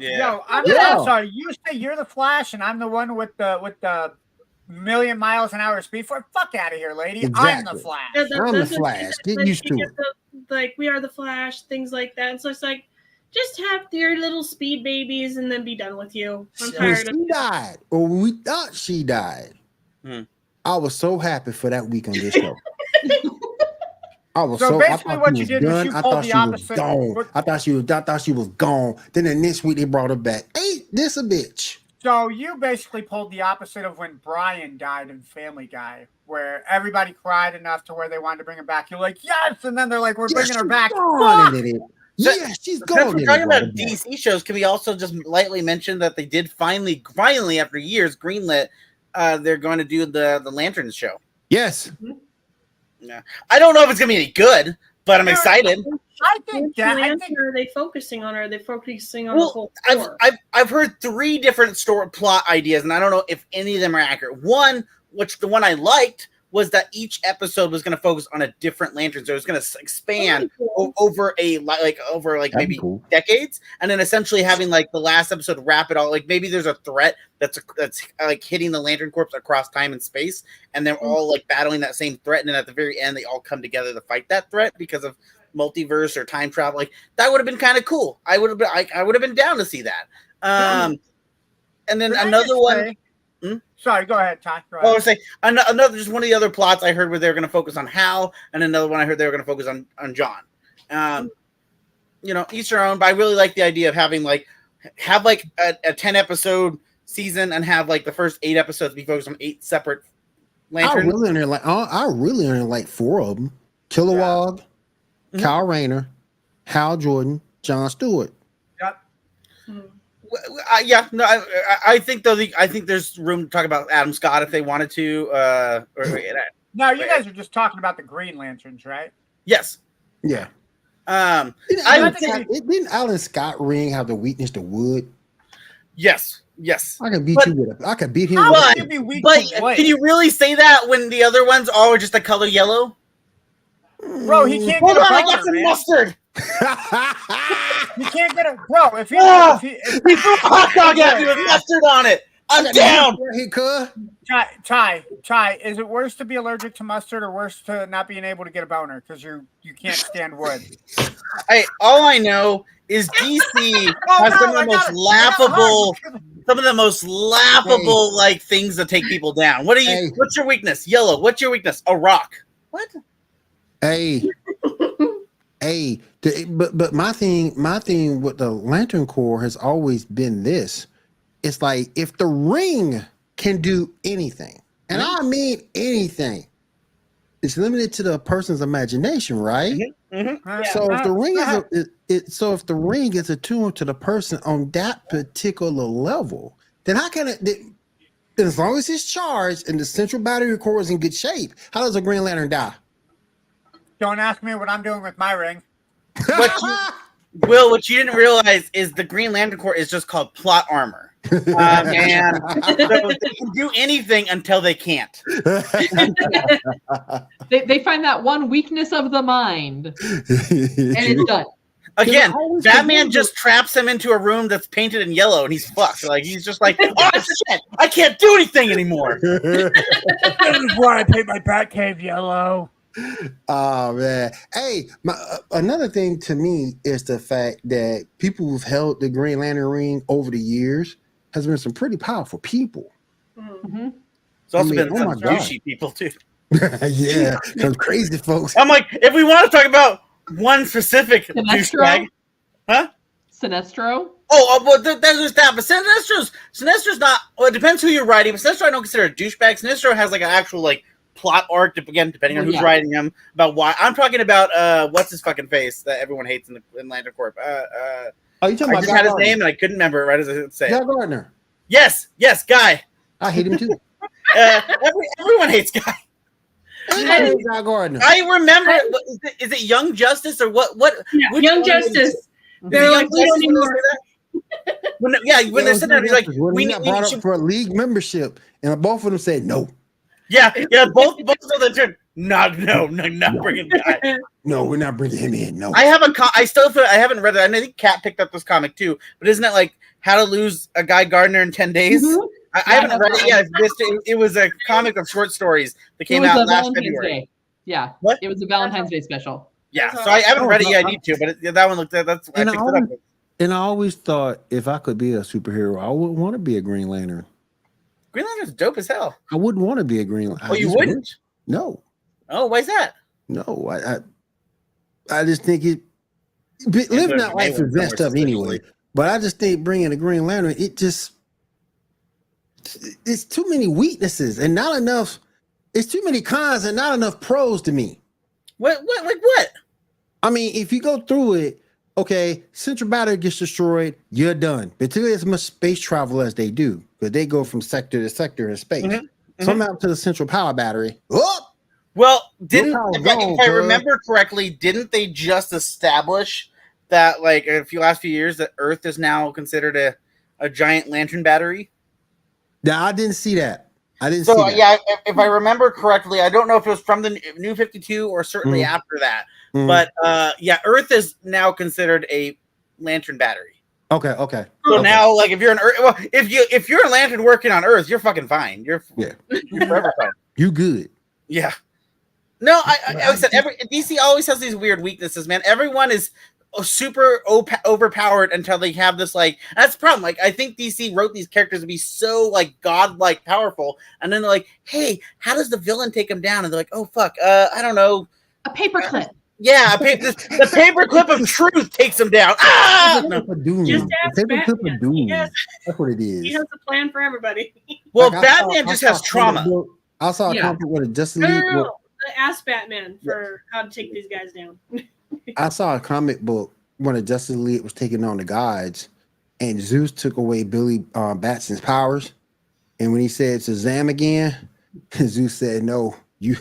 I'm sorry. You say you're the Flash, and I'm the one with the million miles an hour speed. Fuck out of here, lady. Exactly. I'm the Flash. I'm the Flash. Get used to it. Like, we are the Flash, things like that. And so it's like, just have your little speed babies and then be done with you. I'm tired of it. She died, or we thought she died. I was so happy for that week on this show. I was so basically what you did was you pulled the opposite. I thought she was gone. Then the next week they brought her back. Ain't this a bitch? So you basically pulled the opposite of when Brian died in Family Guy, where everybody cried enough to where they wanted to bring him back. You're like, yes, and then they're like, we're bringing her back. Yeah, she's Since gone. we're talking about DC shows, can we also just lightly mention that they did finally after years greenlit? They're going to do the Lanterns show. Yes. Yeah, I don't know if it's gonna be any good, but I'm excited. I think are they focusing on? Or are they focusing on the whole tour? I've heard 3 different story plot ideas, and I don't know if any of them are accurate. One, which the one I liked, was that each episode was going to focus on a different lantern, so it was going to expand over maybe decades, and then essentially having like the last episode wrap it all. Like maybe there's a threat that's like hitting the Lantern Corps across time and space, and they're all like battling that same threat, and then at the very end they all come together to fight that threat because of multiverse or time travel. Like that would have been kind of cool. I would have been down to see that. And then another one. Sorry, go ahead, Ty. I was saying another, just one of the other plots I heard where they were going to focus on Hal, and another one I heard they were going to focus on John. Each their own. But I really like the idea of having a 10-episode season and have like the first 8 episodes be focused on 8 separate lanterns. I really only like 4 of them: Kilowog, Kyle Rayner, Hal Jordan, John Stewart. Yep. I think there's room to talk about Adam Scott if they wanted to. No, you guys are just talking about the Green Lanterns, right? Yes. Yeah. Didn't Alan Scott ring have the weakness to wood? Yes. I can beat I can beat him. But can you really say that when the other ones all are just the color yellow? Bro, he can't Hold get on, a I got some mustard. He can't get a bro. If he threw a hot dog at me with mustard on it, I'm down. Ty, is it worse to be allergic to mustard or worse to not being able to get a boner because you can't stand wood? All I know is DC has some of the most laughable like things that take people down. What's your weakness? Yellow. What's your weakness? A rock. What? But my thing with the Lantern Corps has always been this. It's like if the ring can do anything, and I mean anything, it's limited to the person's imagination, right? Yeah. So if the ring is attuned to the person on that particular level, then how can it? As long as it's charged and the central battery core is in good shape, how does a Green Lantern die? Don't ask me what I'm doing with my ring. What you didn't realize is the Green Lantern Corps is just called plot armor. And so they can do anything until they can't. They find that one weakness of the mind, and it's done. Again, Batman just traps him into a room that's painted in yellow, and he's fucked. Like he's just like, oh shit, I can't do anything anymore. This is why I paint my Batcave yellow. Oh man! Hey, another thing to me is the fact that people who've held the Green Lantern ring over the years has been some pretty powerful people. Mm-hmm. It's also been some douchey people too. Yeah, some crazy folks. I'm like, if we want to talk about one specific douchebag, huh? Sinestro. Well, there's that, but Sinestro's not. Well, it depends who you're writing. But Sinestro, I don't consider a douchebag. Sinestro has like an actual like plot arc, again, depending on who's writing him, about why. I'm talking about what's his fucking face that everyone hates in Lantern Corp. You talking about? I just had his name and I couldn't remember it right as I say. Guy Gardner. Yes, Guy. I hate him too. Everyone hates Guy. Guy Gardner. I remember. Is it Young Justice or what? Yeah, Young Justice. They're like, we don't anymore. When they said that, he's like, we got brought up for a league membership, and both of them said no. Yeah, both of them turned. Not bringing Guy. No, we're not bringing him in. No, I have I still feel I haven't read it. I think Kat picked up this comic too, but isn't it like How to Lose a Guy Gardner in 10 Days? Mm-hmm. I haven't read it yet. It was a comic of short stories that came out last February. Day. Yeah, what? It was a Valentine's Day special. Yeah, so I haven't read it yet. I need to, but that one looked. That's I picked it up. And I always thought if I could be a superhero, I wouldn't want to be a Green Lantern. Green Lantern's dope as hell. I wouldn't want to be a Green Lantern. Oh, you wouldn't? No. Oh, why is that? No, I just think living that life is messed up anyway. But I just think bringing a Green Lantern, it just it's too many weaknesses and not enough. It's too many cons and not enough pros to me. What? Like what? I mean, if you go through it, okay, central battery gets destroyed, you're done. Particularly as much space travel as they do, because they go from sector to sector in space. Somehow to the central power battery. Oh! Well, if I remember correctly, didn't they just establish that, like, a last few years, that Earth is now considered a giant lantern battery? Yeah, I didn't see that. I didn't see So that. yeah, if I remember correctly, I don't know if it was from the New 52 or certainly after that, but yeah, Earth is now considered a lantern battery. Okay. So now, like, if you're an Earth, well, if you're a lantern working on Earth, you're fucking fine. You're forever fine. You good. Yeah. No, I said DC always has these weird weaknesses, man. Everyone is super overpowered until they have this, like, that's the problem. Like, I think DC wrote these characters to be so, like, godlike powerful, and then they're like, hey, how does the villain take them down? And they're like, oh fuck, I don't know, a paperclip. Yeah, the paperclip of truth takes him down. No. Just ask Batman. That's what it is. He has a plan for everybody. Well, like, Batman just has trauma. I saw a comic with a Justice League. Ask Batman for how to take these guys down. I saw a comic book when the Justice League was taking on the gods, and Zeus took away Billy Batson's powers. And when he said Shazam again, Zeus said, "No, you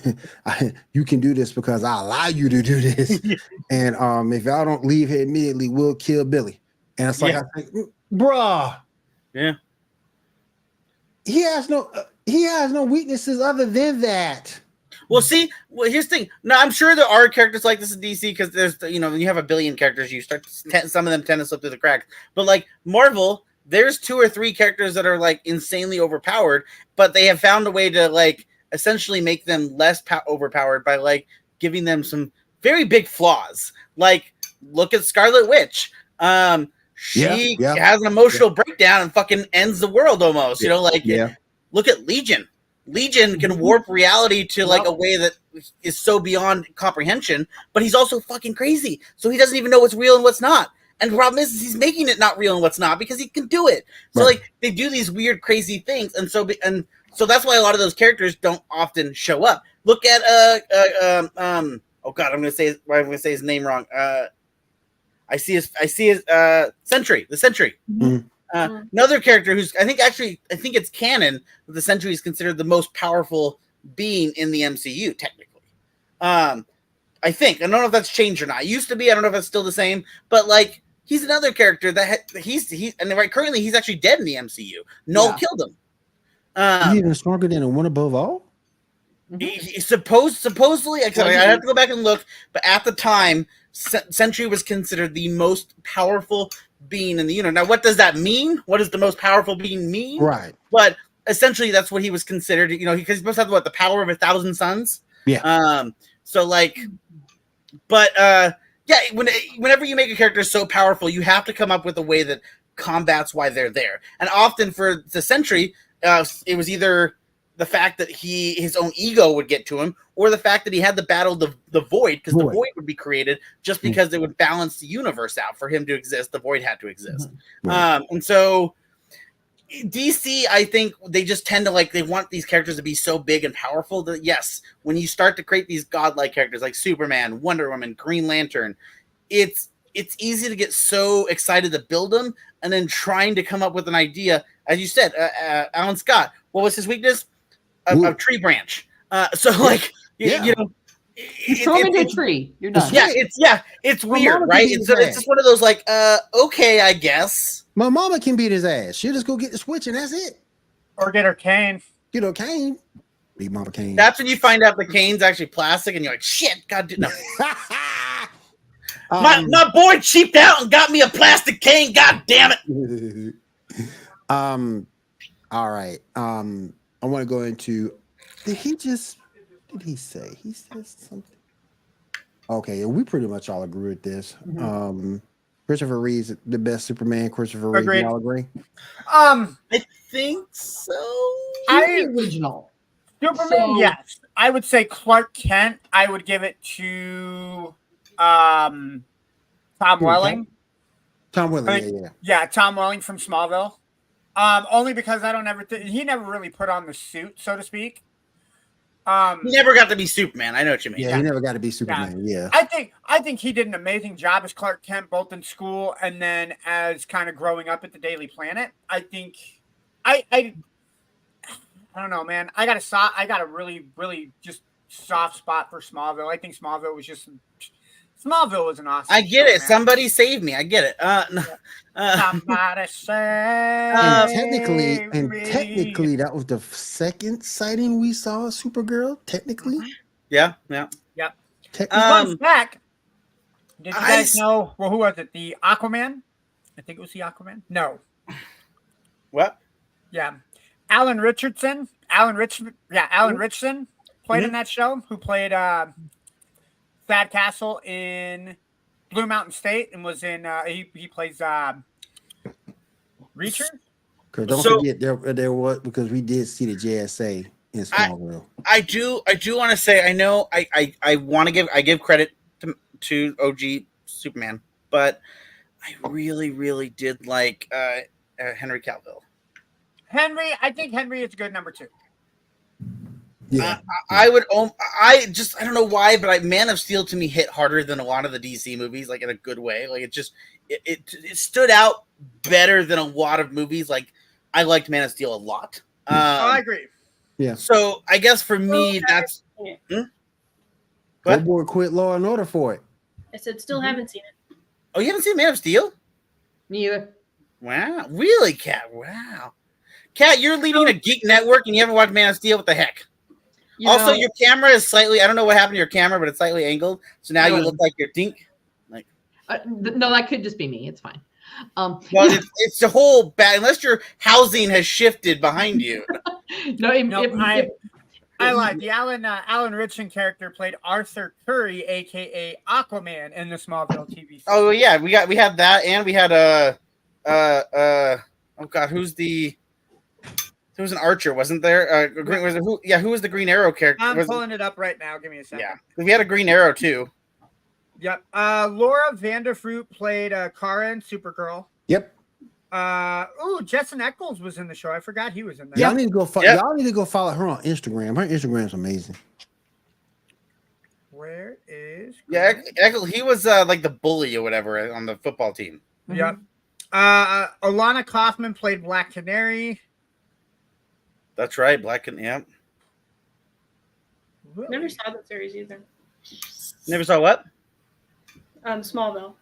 can do this because I allow you to do this. And if y'all don't leave here immediately, we'll kill Billy." And it's like, I think, bruh, he has no weaknesses other than that. Well, see, here's the thing. No, I'm sure there are characters like this in DC because there's, when you have a billion characters, you start some of them tend to slip through the cracks. But like Marvel, there's 2 or 3 characters that are like insanely overpowered, but they have found a way to like essentially make them less overpowered by like giving them some very big flaws. Like, look at Scarlet Witch. She has an emotional breakdown and fucking ends the world almost. Look at Legion. Legion can warp reality to like a way that is so beyond comprehension, but he's also fucking crazy. So he doesn't even know what's real and what's not. And the problem is he's making it not real and what's not because he can do it. So like they do these weird, crazy things. And so that's why a lot of those characters don't often show up. Look at oh god, I'm gonna say his name wrong. I see his Sentry, the Sentry. Mm-hmm. Another character who's I think it's canon that the Sentry is considered the most powerful being in the MCU technically. I don't know if that's changed or not. It used to be. I don't know if it's still the same. But like he's another character that currently he's actually dead in the MCU. Null killed him. He's even stronger than a One Above All. He supposedly, I have to go back and look, but at the time, Sentry was considered the most powerful being in the universe. Now, what does that mean? What does the most powerful being mean? Right. But essentially, that's what he was considered. Because he's supposed to have the power of 1,000 suns. Yeah. So like, but whenever you make a character so powerful, you have to come up with a way that combats why they're there. And often for the Sentry, it was either the fact that his own ego would get to him, or the fact that he had to battle the void, because the void would be created just because it would balance the universe out. For him to exist, the void had to exist. And so DC, I think they just tend to they want these characters to be so big and powerful that yes, when you start to create these godlike characters like Superman, Wonder Woman, Green Lantern, it's easy to get so excited to build them, and then trying to come up with an idea. As you said, Alan Scott, what was his weakness? A tree branch. You throw him into a tree. You're done. It's weird, right? It's just one of those okay, I guess. My mama can beat his ass. She'll just go get the switch and that's it. Or get her cane. Get her cane. Beat Mama Cane. That's when you find out the cane's actually plastic, and you're like, shit, God, no. My boy cheaped out and got me a plastic cane. God damn it. All right. I want to go into. Did he say? He said something. Okay, we pretty much all agree with this. Mm-hmm. Christopher Reeve's the best Superman. Christopher Reeve, y'all agree? I think so. The original Superman, yes. I would say Clark Kent. I would give it to Tom Welling. Tom Welling, Yeah, Tom Welling from Smallville. Only because I don't ever. He never really put on the suit, so to speak. He never got to be Superman. I know what you mean. Yeah, he never got to be Superman. Yeah. I think he did an amazing job as Clark Kent, both in school and then as kind of growing up at the Daily Planet. I think I don't know, man. I got a really, really just soft spot for Smallville. I think Smallville was an awesome. I get show, it. man. Somebody saved me. I get it. Somebody save And me. technically, that was the second sighting we saw of Supergirl. Technically, yeah. Fun fact. Did you guys I- know? Well, who was it? The Aquaman? I think it was the Aquaman. No. What? Yeah. Alan Richardson played in that show, who played Thad Castle in Blue Mountain State and was in he plays Reacher. because don't forget there was, because we did see the JSA in Smallville. I do want to say, I know I want to give credit to OG Superman, but I really did like Henry Cavill. I think Henry is a good number 2. Yeah, I don't know why, but Man of Steel to me hit harder than a lot of the DC movies, like in a good way. Like it stood out better than a lot of movies. Like I liked Man of Steel a lot. I agree. yeah. So I guess for me, that's Go What? board, quit Law and Order for it. I said, still haven't seen it. Oh, you haven't seen Man of Steel? Me either. Wow, really, Kat? Wow, Kat, you're leading a geek network and you haven't watched Man of Steel? What the heck? You Also, know, your camera is slightly, I don't know what happened to your camera, but it's slightly angled. So now you look like you're dink. no, that could just be me. It's fine. Well, it's the whole bad, unless your housing has shifted behind you. I lied. The Alan Richardson character played Arthur Curry, aka Aquaman, in the Smallville TV series. Oh yeah, we had that, and we had oh god, who's an Archer, wasn't there? Who was the Green Arrow character? I'm pulling it up right now. Give me a second. Yeah, we had a Green Arrow too. Yep. Laura Vanderfruit played Kara in Supergirl. Yep. Jensen Ackles was in the show. I forgot he was in there. Y'all need to go. Y'all need to go follow her on Instagram. Her Instagram's amazing. Where is? Eccles, he was like the bully or whatever on the football team. Yep. Alana Kaufman played Black Canary. That's right, Black and yeah. Never saw that series either. Never saw what? Smallville.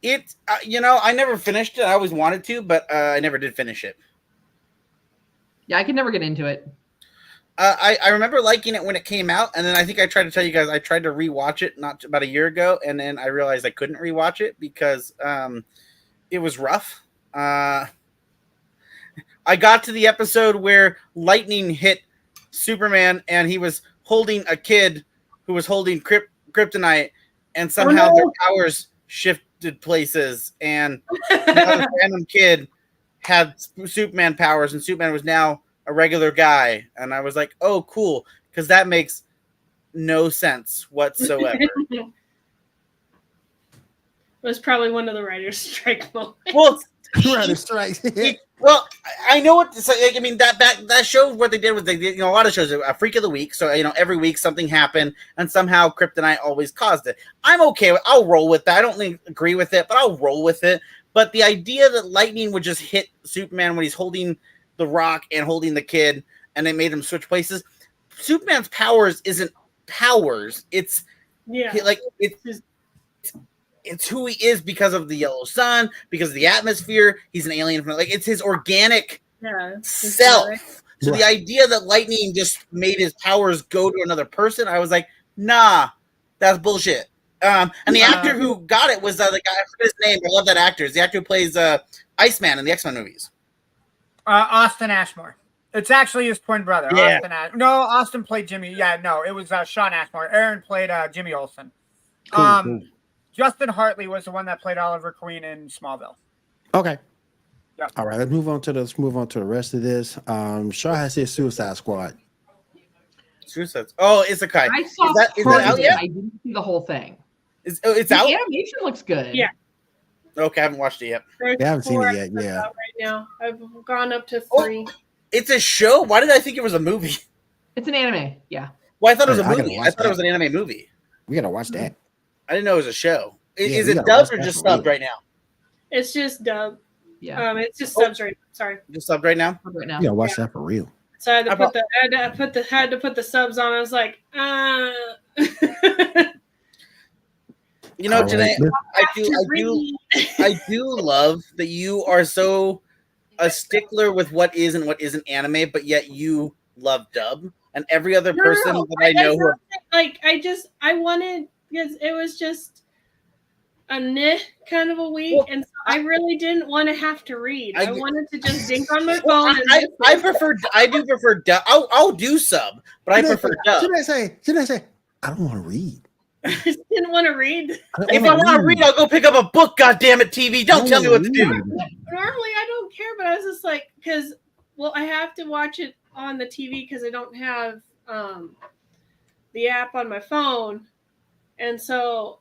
It, I never finished it. I always wanted to, but I never did finish it. Yeah, I could never get into it. I remember liking it when it came out, and then I think I tried to tell you guys I tried to rewatch it not about a year ago, and then I realized I couldn't rewatch it because it was rough. I got to the episode where lightning hit Superman, and he was holding a kid who was holding kryptonite, and somehow their powers shifted places, and another random kid had Superman powers, and Superman was now a regular guy. And I was like, oh, cool, because that makes no sense whatsoever. It was probably one of the writers' strike moments. Well, Writer's strike. Well, I know what. So, I mean, that show, what they did was they did, a lot of shows, a Freak of the Week. So, every week something happened, and somehow kryptonite always caused it. I'm okay with. I'll roll with that. I don't agree with it, but I'll roll with it. But the idea that lightning would just hit Superman when he's holding the rock and holding the kid, and they made him switch places. Superman's powers isn't powers. It's it's who he is because of the yellow sun, because of the atmosphere. He's an alien from it's his organic self. So the idea that lightning just made his powers go to another person, I was like, nah, that's bullshit. And the actor who got it was the guy, I forget his name, I love that actor. It's the actor who plays Iceman in the X-Men movies. Austin Ashmore. It's actually his twin brother. Yeah. Austin played Jimmy. Yeah, no, it was Sean Ashmore. Aaron played Jimmy Olsen. Cool. Justin Hartley was the one that played Oliver Queen in Smallville. Okay. Yep. All right. Let's move on to the rest of this. Shaw has his Suicide Squad. Suicide. Oh, Isekai. I saw is that out yet? I didn't see the whole thing. It's The out. animation looks good. Yeah. Okay, I haven't watched it yet. There's I haven't seen 4 it yet, episodes yeah. out right now. I've gone up to Oh. 3. It's a show? Why did I think it was a movie? It's an anime. Yeah. Well, I thought it was a I gotta movie. I watch thought it that. was an anime movie. We gotta watch that. I didn't know it was a show. Yeah, Is we it gotta dubbed watch or that just for real. subbed right now? It's just dub. Yeah. It's just Oh. subs right now. Sorry. Just subbed right now? Right now. We gotta watch that for real. So I had to How put the subs on. I was like, You know, All right, Janae, I do love that you are so a stickler with what is and what isn't anime, but yet you love dub. And every other person that I know who I wanted, because it was just a kind of a week, and so I really didn't want to have to read. I wanted to just dink on my phone. I do prefer dub. I'll do sub, but I prefer dub. Should I say I don't want to read. I just didn't want to read. If I want to read, I'll go pick up a book. God damn it, TV! Don't tell me what to do. Normally, I don't care, but I was just like, I have to watch it on the TV because I don't have the app on my phone, and so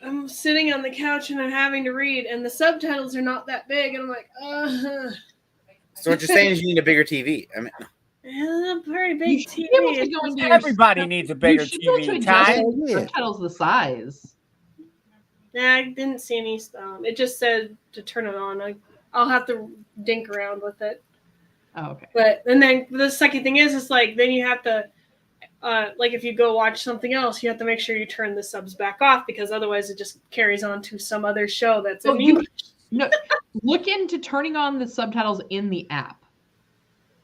I'm sitting on the couch and I'm having to read, and the subtitles are not that big, and I'm like, So what you're saying is you need a bigger TV. I mean, a pretty You big should TV. be able to go into your Everybody needs a bigger you should be able to TV. adjust Ty? the subtitles the size. Nah, I didn't see any. It just said to turn it on. I'll have to dink around with it. Oh, okay. But and then the second thing is like then you have to like if you go watch something else, you have to make sure you turn the subs back off because otherwise it just carries on to some other show that's in English. No, look into turning on the subtitles in the app,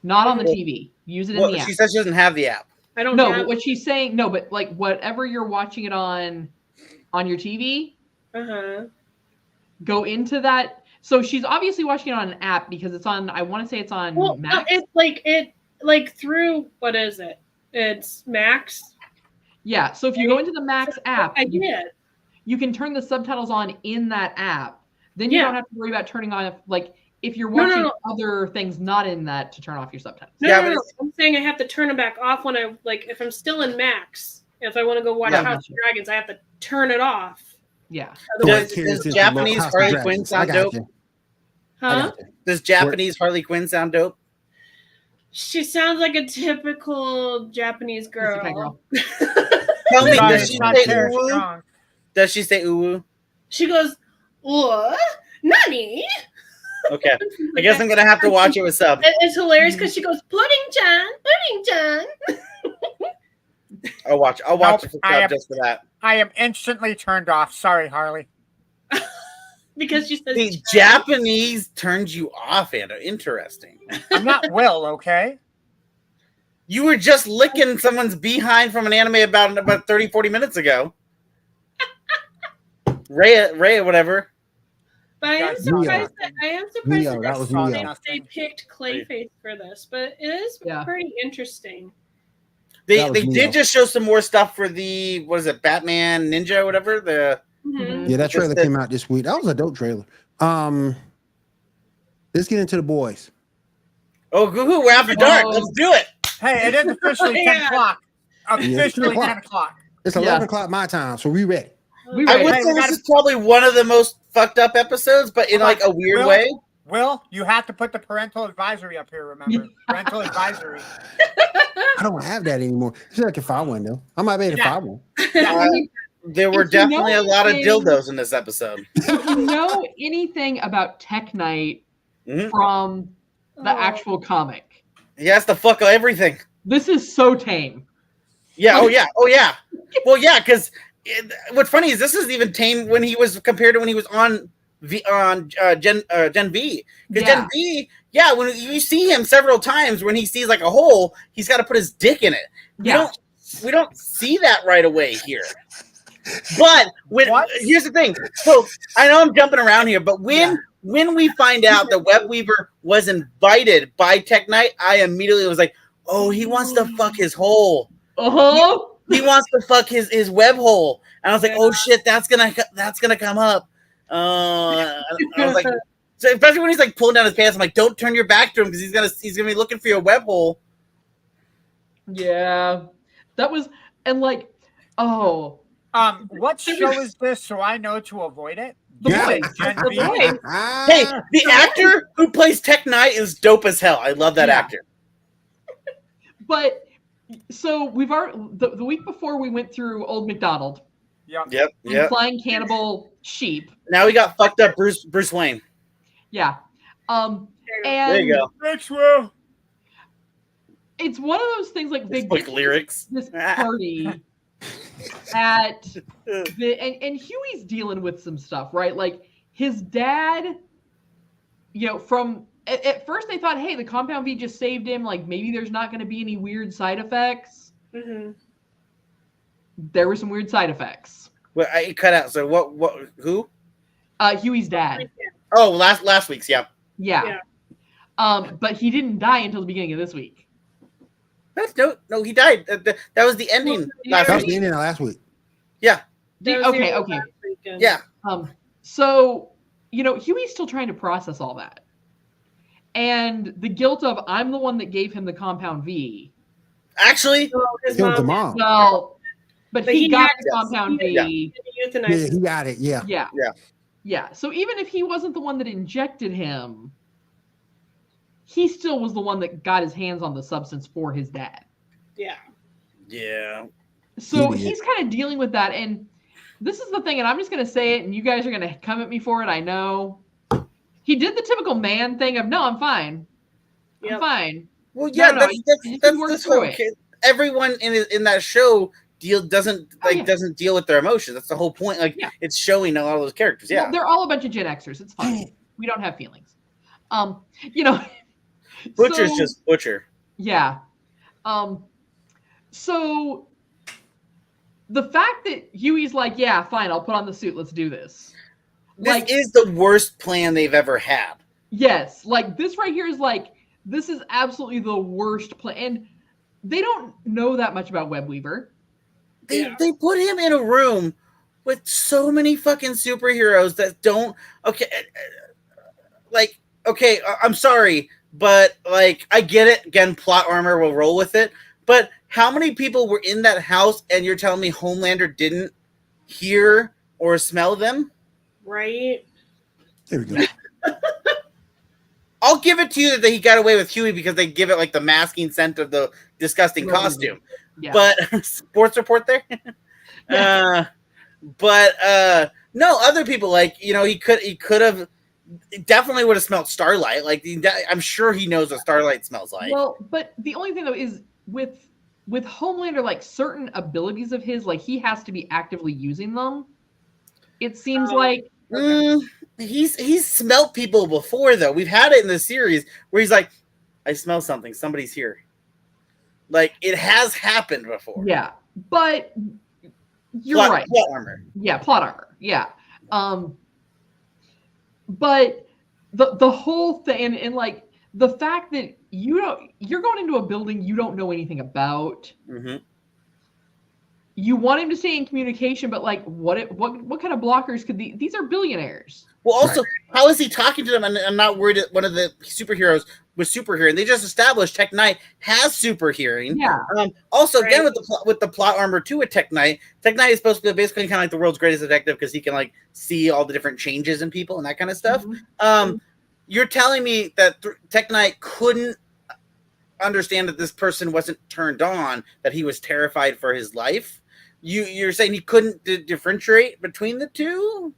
not on the TV. Use it in the app. she says she doesn't have the app. I don't No, have but what she's saying, no, but like whatever you're watching it on your TV, go into that. So she's obviously watching it on an app because it's on. I want to say it's on Max. It's like through what is it? It's Max. Yeah. So if you go into the Max app, you can turn the subtitles on in that app. Then you don't have to worry about turning on if you're watching other things not in that to turn off your subtitles. No. I'm saying I have to turn them back off when I if I'm still in Max. If I want to go watch House of Dragons, I have to turn it off. Yeah. Does Japanese Harley Quinn sound dope? Huh? Does Japanese Harley Quinn sound dope? She sounds like a typical Japanese girl. Tell me, does she say uwu? Does she say uwu? She goes, what? Nani? Okay. I guess I'm going to have to watch it with sub. It's hilarious because she goes, Pudding-chan. I'll watch it for sub just for that. I am instantly turned off. Sorry, Harley. Because she says the Japanese turns you off, Anna. Interesting. I'm not Will, okay? You were just licking someone's behind from an anime about 30, 40 minutes ago. Rhea, whatever. But I am surprised that they picked Clayface for this, but it is pretty interesting. They did just show some more stuff for the Batman Ninja or whatever Yeah, that trailer came out this week. That was a dope trailer. Let's get into the boys. Oh, Google, we're after dark. Let's do it. Hey, it is officially 10 o'clock. Officially 10 o'clock. It's 11 o'clock my time, so we ready. I would say this is probably one of the most fucked up episodes, but in a weird way. Will, you have to put the parental advisory up here, remember? Parental advisory. I don't have that anymore. It's like if I won, though. I might be able to find one. There were definitely a lot of dildos in this episode. If you know anything about Tech Knight from the actual comic, he has to fuck everything. This is so tame. Yeah. Oh yeah. Well, yeah. Because what's funny is this is even tame when he was compared to when he was on Gen V. Because Gen V, when you see him several times when he sees like a hole, he's got to put his dick in it. We don't see that right away here. But here's the thing. So I know I'm jumping around here, but when we find out that Webweaver was invited by Tech Knight, I immediately was like, oh, he wants to fuck his hole. He wants to fuck his web hole. And I was like, oh shit, that's gonna come up. I was like, so especially when he's like pulling down his pants, I'm like, don't turn your back to him because he's gonna be looking for your web hole. Yeah, that was what show is this so I know to avoid it? The Yeah. voice. Gen The V. voice. Hey, the actor who plays Tech Knight is dope as hell. I love that Yeah. actor. But so we've already the week before we went through Old McDonald Yep. and flying cannibal sheep. Now we got fucked up Bruce Wayne. Yeah. And There you go. Maxwell. it's one of those things like they It's like get lyrics. this party at and Huey's dealing with some stuff, right? Like his dad, from at first they thought, hey, the compound V just saved him. Like maybe there's not going to be any weird side effects. Mm-hmm. There were some weird side effects. Well, I cut out. So what? Who? Huey's dad. Oh, last week's. Yeah. Yeah. But he didn't die until the beginning of this week. That's no. He died. That was the ending last That was week. the ending of last week. Yeah. Okay. Yeah. So Huey's still trying to process all that, and the guilt of I'm the one that gave him the compound V. Actually, His Killed the mom. mom. Well, but he got had the compound V. Yeah. Yeah, Euthanized. he got it. Yeah. Yeah. So even if he wasn't the one that injected him, he still was the one that got his hands on the substance for his dad. Yeah. Yeah. So Idiot. he's kind of dealing with that. And this is the thing, and I'm just going to say it, and you guys are going to come at me for it. I know. He did the typical man thing of, no, I'm fine. I'm Yep. fine. Well, yeah. No, That's work this through whole it. kid. Everyone in that show doesn't yeah. doesn't deal with their emotions. That's the whole point. Like Yeah. it's showing a lot of those characters. Yeah. Well, they're all a bunch of Gen Xers. It's fine. We don't have feelings. Butcher's so- just butcher. Yeah. So the fact that Huey's like, yeah, fine, I'll put on the suit. Let's do this. This is the worst plan they've ever had. Yes, like this right here is like, this is absolutely the worst plan. And they don't know that much about Webweaver. They put him in a room with so many fucking superheroes that don't. I'm sorry, but like I get it. Again, plot armor will roll with it. But how many people were in that house, and you're telling me Homelander didn't hear or smell them? Right. There we go. I'll give it to you that he got away with Huey because they give it like the masking scent of the disgusting costume. Yeah. But sports report there. No, other people he could have definitely would have smelled Starlight. Like I'm sure he knows what Starlight smells like. Well, but the only thing though is with Homelander, like certain abilities of his, like he has to be actively using them. It seems like He's smelt people before though. We've had it in the series where he's like, I smell something. Somebody's here. Like it has happened before. yeah, but you're right. Plot armor. Yeah, plot armor. Yeah. But the whole thing and like the fact that you're going into a building you don't know anything about. Mm-hmm. You want him to stay in communication, but like what kind of blockers could these are billionaires. Well, also, how is he talking to them? And I'm not worried that one of the superheroes was super hearing. They just established Tech Knight has super hearing. Yeah. Also, again, with the plot armor too with Tech Knight is supposed to be basically kind of like the world's greatest detective because he can like see all the different changes in people and that kind of stuff. Mm-hmm. You're telling me that Tech Knight couldn't understand that this person wasn't turned on, that he was terrified for his life. You're saying he couldn't differentiate between the two?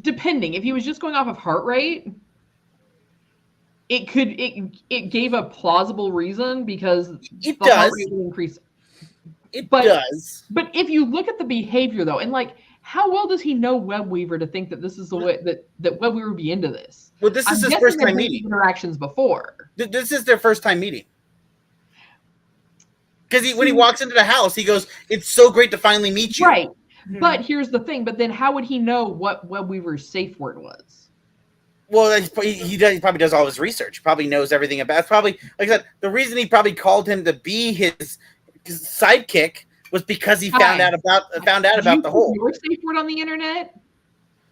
Depending. If he was just going off of heart rate, it gave a plausible reason because It the heart does. rate will increase. It But- does. But if you look at the behavior though, and like how well does he know Webweaver to think that this is the way that Webweaver would be into this? Well, this is I'm his guessing first they've time had meeting. interactions before. This is their first time meeting. Because when he walks into the house, he goes, "It's so great to finally meet you." Right. But here's the thing. But then how would he know what Webweaver's safe word was? Well, he probably does all his research. He probably knows everything about. It's probably, like I said, the reason he probably called him to be his sidekick was because he found out about the whole. Your safe word on the internet?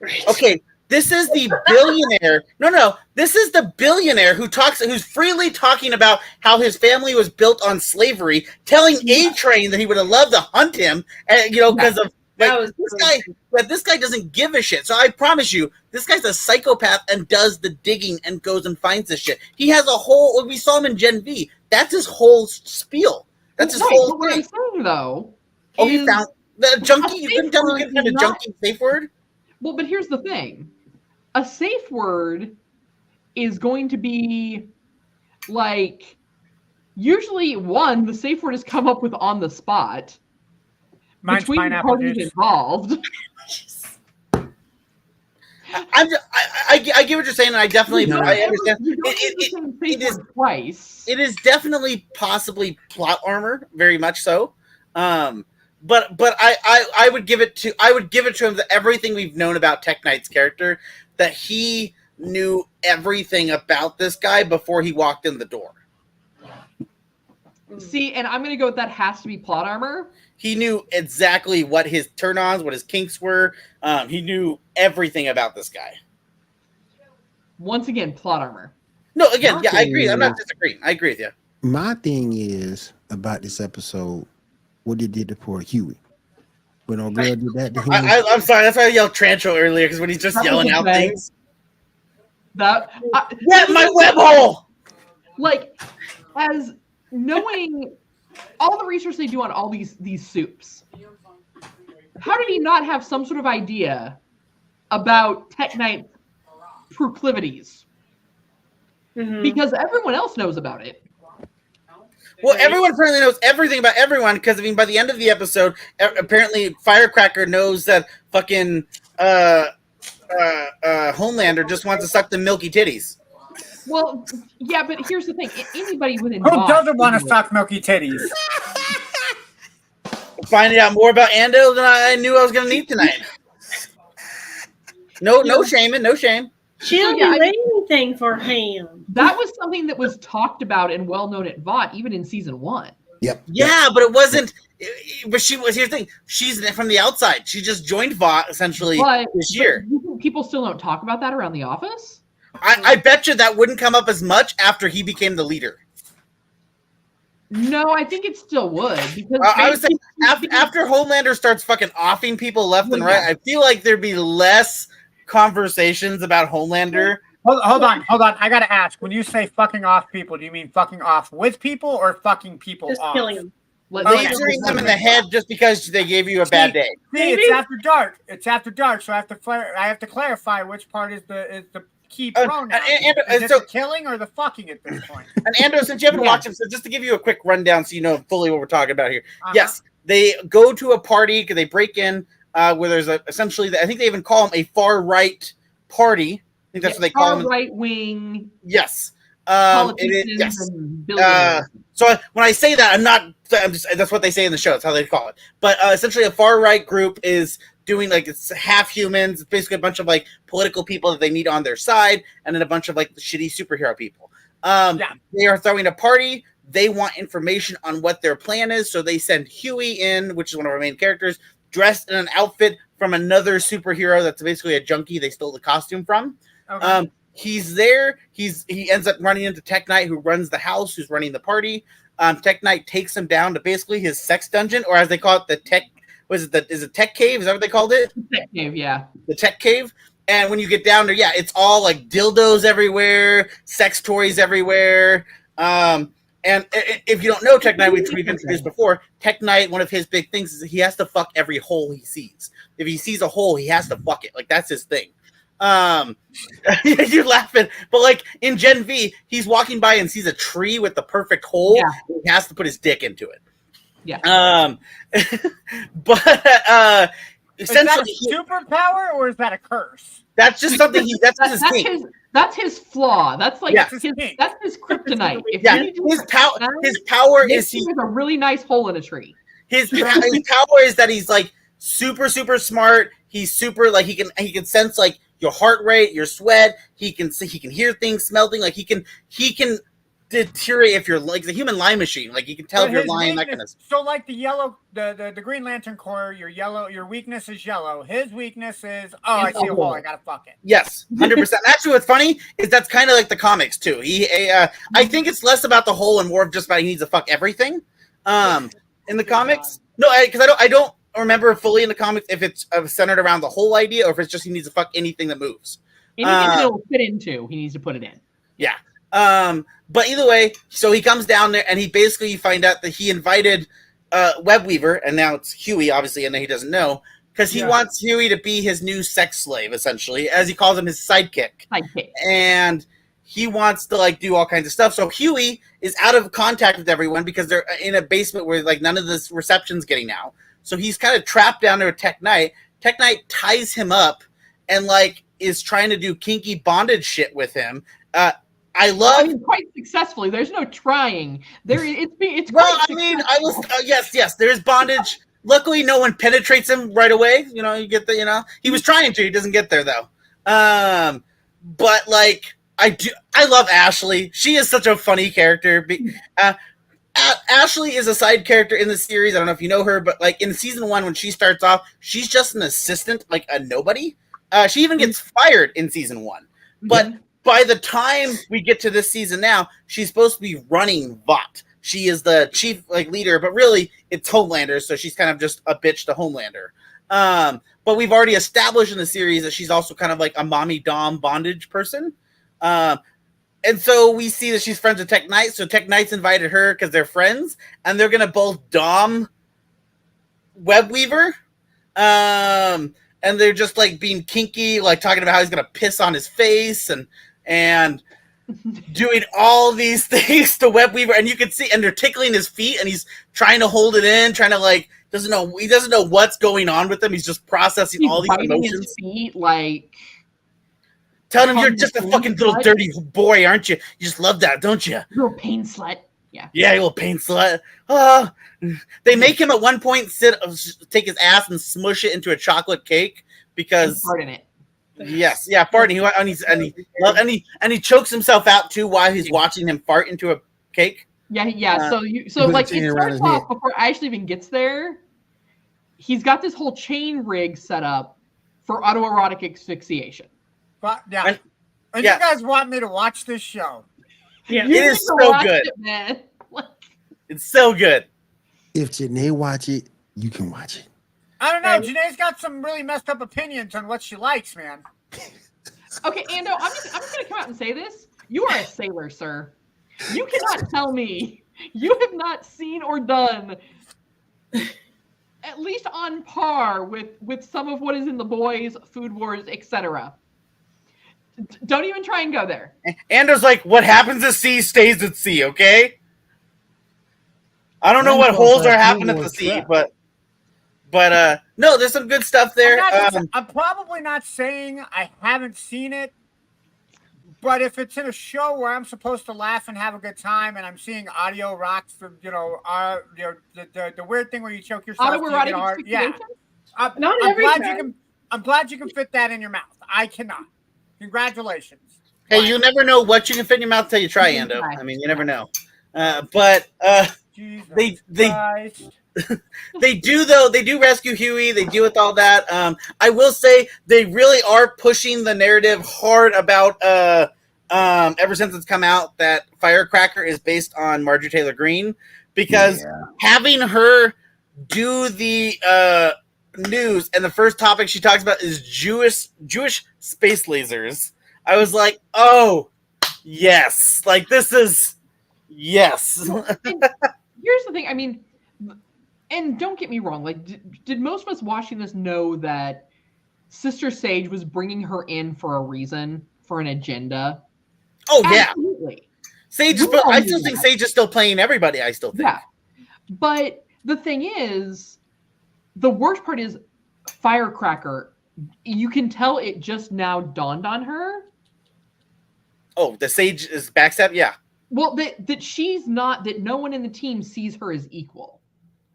Right. Okay, this is the billionaire. No, this is the billionaire who's freely talking about how his family was built on slavery, telling A-Train that he would have loved to hunt him, and because of That Like was this guy doesn't give a shit. So I promise you, this guy's a psychopath and does the digging and goes and finds this shit. He has a whole. We saw him in Gen V. That's his whole spiel. That's his Right, whole but what I'm thing. saying though, Oh, he is found the junkie. You safe couldn't tell me word you couldn't find is a not- junkie safe word. well, but here's the thing: a safe word is going to be like usually one. The safe word is come up with on the spot Mine's between the pineapple parties juice. involved. I get what you're saying, and I definitely No, no. I understand. You don't use the same safe it is- word twice. It is definitely possibly plot armor, very much so. But I would give it to him that everything we've known about Tech Knight's character, that he knew everything about this guy before he walked in the door. See, and I'm going to go with that has to be plot armor. He knew exactly what his turn-ons, what his kinks were. He knew everything about this guy. Once again, plot armar. No, again, My yeah, I agree. thing I'm not is- disagreeing. I agree with you. My thing is about this episode, what they did to poor Huey. When old girl did that to him. I'm sorry. That's why I yelled Trancho earlier, because when he's just That was yelling out okay. things. Get my web hole! Like, as knowing all the research they do on all these soups, how did he not have some sort of idea about Tech Knight's proclivities? Mhm. Because everyone else knows about it. Well, everyone apparently knows everything about everyone, because I mean, by the end of the episode, apparently Firecracker knows that fucking Homelander just wants to suck the milky titties. Well, yeah, but here's the thing: anybody within Who Vought doesn't want to knows. suck milky titties? Finding out more about Ando than I knew I was going to need tonight. No shaming, no shame. She'll yeah, do anything for him. That was something that was talked about and well known at Vought, even in season 1. Yep. Yeah, but it wasn't. But she was. Here's the thing: she's from the outside. She just joined Vought essentially this year. you think people still don't talk about that around the office? I bet you that wouldn't come up as much after he became the leader. No, I think it still would, because I would say after Homelander starts fucking offing people left and right, I feel like there'd be less conversations about Homelander. Hold on. I gotta ask. When you say fucking off people, do you mean fucking off with people or fucking people Just off? killing him. Lasering them in the head just because they gave you a bad day. See, it's after dark. It's after dark, so I have to clarify which part is the key pronoun. Is it so- the killing or the fucking at this point? And Andrew, since you haven't watched him, so just to give you a quick rundown so you know fully what we're talking about here. Uh-huh. Yes, they go to a party because they break in where there's essentially, I think they even call them a far right party. I think that's what they call them. Right wing Yes. politicians Yes. and billionaires. So when I say that, that's what they say in the show. It's how they call it. But essentially, a far right group is doing like it's half humans. It's basically a bunch of like political people that they need on their side, and then a bunch of like shitty superhero people. They are throwing a party. They want information on what their plan is, so they send Huey in, which is one of our main characters, dressed in an outfit from another superhero that's basically a junkie they stole the costume from. Okay. He's there. He ends up running into Tech Knight, who runs the house, who's running the party. Tech Knight takes him down to basically his sex dungeon, or as they call it, the tech. Is it Tech Cave? Is that what they called it? Tech cave, yeah. The Tech Cave. And when you get down there, yeah, it's all like dildos everywhere, sex toys everywhere. And if you don't know Tech Knight, which we've introduced before, Tech Knight, one of his big things is he has to fuck every hole he sees. If he sees a hole, he has to fuck it. Like that's his thing. You're laughing, but like in Gen V, he's walking by and sees a tree with the perfect hole. Yeah. And he has to put his dick into it. Yeah. But Is that essentially, a superpower or is that a curse? that's just something that's his That's thing. that's his flaw. That's like Yeah. that's his kryptonite. If Yeah, you do his that, power is he has a really nice hole in a tree. his power is that he's like super smart. He's super like he can sense like your heart rate, your sweat. He can hear things, smell things. Like he can deteriorate if you're like the human lie machine. Like you can tell if you're His lying. That weakness- kind of stuff. So like the yellow, the Green Lantern Corps, your weakness is yellow. His weakness is I see a hole, I gotta fuck it. Yes, 100%. Actually, what's funny is that's kind of like the comics too. I think it's less about the hole and more of just about he needs to fuck everything. In the comics, no, because remember fully in the comics if it's centered around the whole idea or if it's just he needs to fuck anything that moves. Anything that it'll fit into, he needs to put it in. Yeah. But either way, so he comes down there and he basically, you find out that he invited Webweaver, and now it's Huey, obviously, and then he doesn't know, because he wants Huey to be his new sex slave, essentially, as he calls him, his sidekick. And he wants to like do all kinds of stuff. So Huey is out of contact with everyone because they're in a basement where like none of this reception's getting out. So he's kind of trapped down there with Tech Knight. Tech Knight ties him up and like is trying to do kinky bondage shit with him. I mean, quite successfully. There's no trying. It's well, I mean, I was yes. There's bondage. Luckily, no one penetrates him right away. You know, you get the he was trying to. He doesn't get there though. But like I love Ashley. She is such a funny character. Ashley is a side character in the series. I don't know if you know her, but like in season 1, when she starts off, she's just an assistant, like a nobody. She even gets fired in season 1, but by the time we get to this season now, she's supposed to be running VOT. She is the chief leader, but really it's Homelander, so she's kind of just a bitch to Homelander. But we've already established in the series that she's also kind of like a mommy dom bondage person. And so we see that she's friends with Tech Knight, so Tech Knight's invited her because they're friends, and they're gonna both dom Webweaver. And they're just like being kinky, like talking about how he's gonna piss on his face and doing all these things to Webweaver, and you can see, and they're tickling his feet, and he's trying to hold it in, trying to he doesn't know what's going on with him. He's just processing all these emotions. His feet, like telling him you're just a fucking little dirty boy, aren't you? You just love that, don't you? Little pain slut. Yeah, you little pain slut. They make him at one point take his ass and smush it into a chocolate cake because fart in it. Yes, yeah, farting. And he chokes himself out too while he's watching him fart into a cake. Yeah. So it starts off before Ashley even gets there. He's got this whole chain rig set up for autoerotic asphyxiation. But and you guys want me to watch this show? Yeah, it is so good, man. It's so good. If Janae watch it, you can watch it. I don't know. Janae's got some really messed up opinions on what she likes, man. Okay, Ando, I'm just going to come out and say this. You are a sailor, sir. You cannot tell me you have not seen or done, at least on par with some of what is in The Boys, Food Wars, etc. Don't even try and go there. Ando's like, what happens at sea stays at sea, okay? I don't know what holes are happening at the sea, but no, there's some good stuff there. I'm probably not saying I haven't seen it, but if it's in a show where I'm supposed to laugh and have a good time, and I'm seeing audio rocks from the weird thing where you choke yourself, I'm glad you can fit that in your mouth. I cannot. Congratulations. Hey, you never know what you can fit in your mouth till you try, Ando. I mean, you never know. They do rescue Huey. They deal with all that. I will say they really are pushing the narrative hard about ever since it's come out that Firecracker is based on Marjorie Taylor Greene, because having her do the news and the first topic she talks about is Jewish space lasers. I was like, oh yes, like this is yes. Here's the thing. I mean, and don't get me wrong. Like, did most of us watching this know that Sister Sage was bringing her in for a reason, for an agenda? Oh absolutely. Sage. I still think Sage is still playing everybody. I still think. Yeah, but the thing is, the worst part is Firecracker. You can tell it just now dawned on her. Oh, the Sage is backstab. Yeah. Well, that she's not, that no one in the team sees her as equal.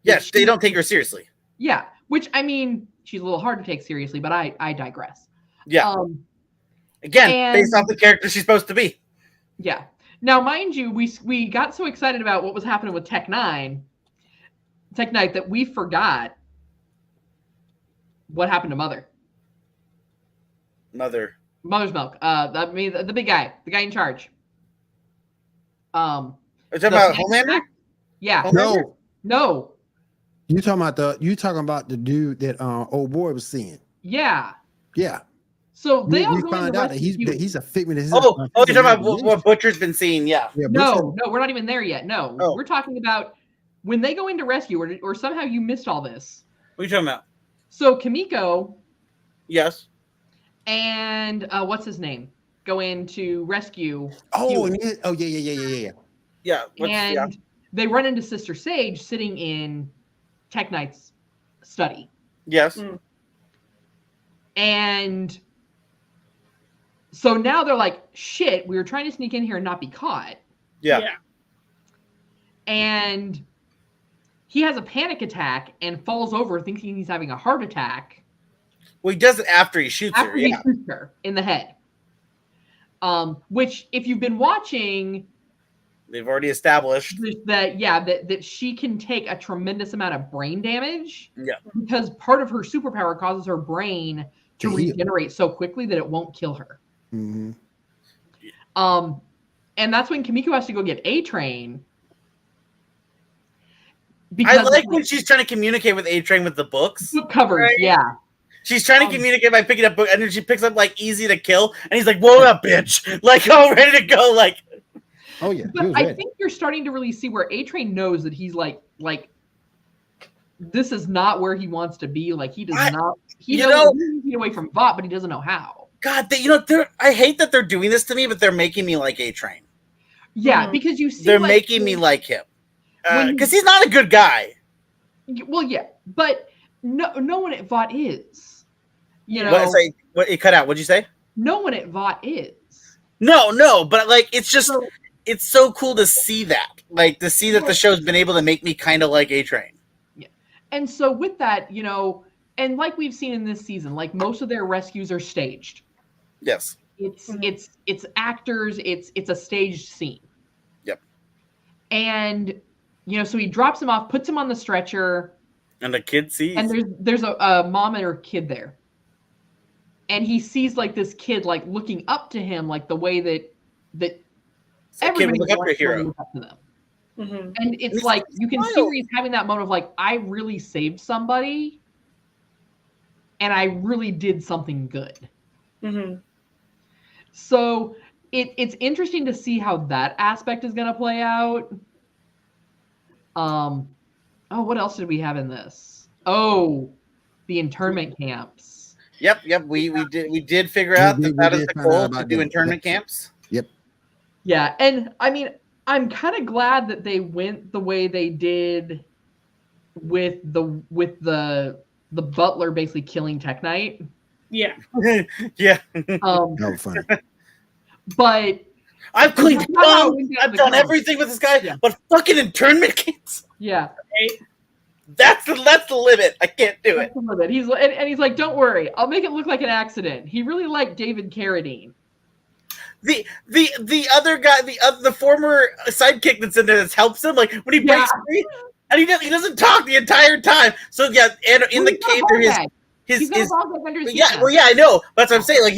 Yes, they don't take her seriously. Yeah, which, I mean, she's a little hard to take seriously, but I digress. Yeah. Again, based off the character she's supposed to be. Yeah. Now, mind you, we got so excited about what was happening with Tech Knight that we forgot what happened to Mother's Milk. The big guy, the guy in charge. Are you talking about Homelander? Yeah. Homelander? No. You talking about the dude that old boy was seeing? Yeah. Yeah. So they all we go find into out that rescue. he's a figment of his. you're talking about what Butcher's been seeing, yeah. No, we're not even there yet. No, Oh. we're talking about when they go into rescue, or somehow you missed all this. What are you talking about? So Kimiko Yes. and what's his name go in to rescue. Oh, Hugh. yeah. And they run into Sister Sage sitting in Tech Knight's study. Yes. And so now they're like, shit, we were trying to sneak in here and not be caught. Yeah. And he has a panic attack and falls over thinking he's having a heart attack. Well, he does it after he shoots her. He shoots her in the head. Which, if you've been watching, they've already established that she can take a tremendous amount of brain damage. Yeah. Because part of her superpower causes her brain to regenerate so quickly that it won't kill her. Mm-hmm. And that's when Kimiko has to go get A-Train. I like when she's trying to communicate with A-Train with the books. Book covers, right? Yeah. She's trying to communicate by picking up book, and then she picks up like Easy to Kill, and he's like, "Whoa up, bitch!" Like all ready to go. Like, oh yeah. But I think you're starting to really see where A-Train knows that he's like this is not where he wants to be. Like he does not. He knows he needs to get away from Vought, but he doesn't know how. God, I hate that they're doing this to me, but they're making me like A-Train. Yeah, because you see, they're making me like him because he's not a good guy. Well, yeah, but no one at Vought is. You know, what it cut out? What'd you say? No one at Vought is. No, but like it's just it's so cool to see that, like to see that the show's been able to make me kind of like A-Train. Yeah, and so with that, and like we've seen in this season, like most of their rescues are staged. Yes, it's actors. It's a staged scene. Yep. And so he drops him off, puts him on the stretcher, and the kid sees, and there's a mom and her kid there. And he sees like this kid like looking up to him, like the way that everybody look up to a hero. Look up to them. Mm-hmm. And it's like you can see where he's having that moment of like, I really saved somebody, and I really did something good. Mm-hmm. So it's interesting to see how that aspect is going to play out. What else did we have in this? Oh, the internment camps. Yep. We did figure out that is the goal to do internment camps. Yep. Yeah, and I mean, I'm kind of glad that they went the way they did with the butler basically killing Tech Knight. Yeah. Yeah. That was funny. But I've cleaned I've done everything with this guy, but fucking internment camps. Yeah. That's the limit. I can't do it. He's like, don't worry, I'll make it look like an accident. He really liked David Carradine. The other guy, the former sidekick that's in there that helps him, like when he breaks free, and he doesn't talk the entire time. So yeah, and in the cave I know. That's what I'm saying. Like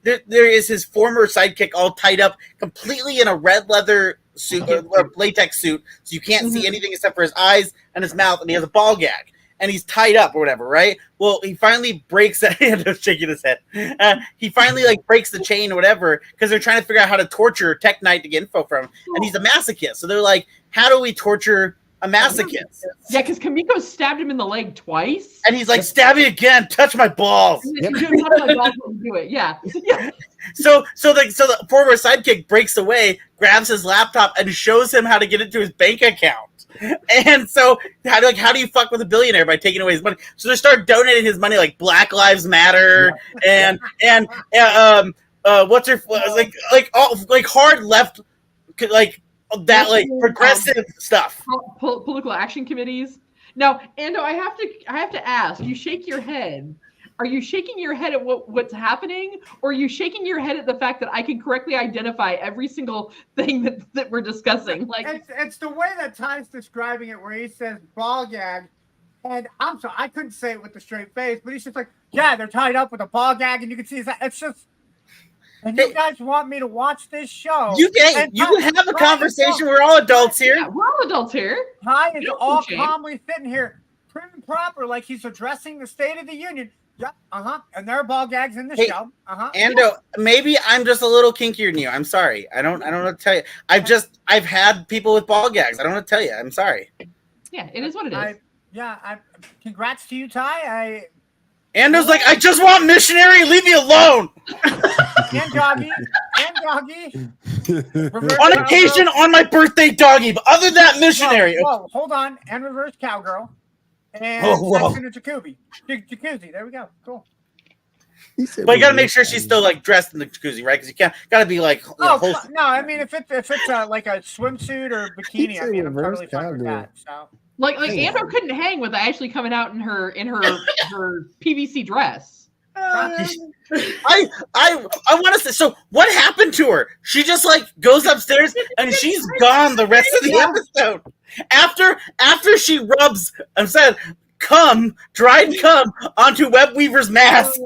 there is his former sidekick all tied up completely in a red leather suit, or latex suit, so you can't see anything except for his eyes and his mouth, and he has a ball gag, and he's tied up or whatever, right? Well, he finally breaks that. He's shaking his head. He finally breaks the chain or whatever because they're trying to figure out how to torture Tech Knight to get info from him, and he's a masochist. So they're like, how do we torture a masochist? Yeah, because Kimiko stabbed him in the leg twice, and he's like, "Stab me again, touch my balls." Yep. Do it. Yeah. So the former sidekick breaks away, grabs his laptop, and shows him how to get into his bank account. And so, how do you fuck with a billionaire by taking away his money? So they start donating his money, like Black Lives Matter, and what's her like hard left, like that, like progressive stuff. Political action committees. Now, Ando, I have to ask. You shake your head. Are you shaking your head at what's happening, or are you shaking your head at the fact that I can correctly identify every single thing that we're discussing? Like it's the way that Ty's describing it, where he says ball gag, and I'm sorry, I couldn't say it with a straight face, but he's just like, yeah, they're tied up with a ball gag, and you can see it's just. And you guys want me to watch this show? You can have a conversation. We're all adults here. Yeah, we're all adults here. Ty is all calmly sitting here. prim and proper, like he's addressing the State of the Union. Yep, and there are ball gags in the Hey, show. Ando, maybe I'm just a little kinkier than you. I'm sorry. I don't know what to tell you. I've had people with ball gags. I don't know what to tell you. I'm sorry. Yeah, it is what it is. Congrats to you, Ty. Ando's like, I just want missionary. Leave me alone. And doggy. On occasion, on my birthday, doggy. But other than that, missionary. Whoa, hold on. And reverse cowgirl. And sex in a jacuzzi. Jacuzzi. There we go. Cool. But you got to make sure she's still like dressed in the jacuzzi, right? Because you can't. Got to be like. No. I mean, if it's like a swimsuit or bikini, I mean, I'm totally fine with that. So. Like Ando couldn't hang with Ashley coming out in her PVC dress. I want to say. So what happened to her? She just like goes upstairs and she's gone the rest of the episode. After she rubs, dried cum onto Web Weaver's mask,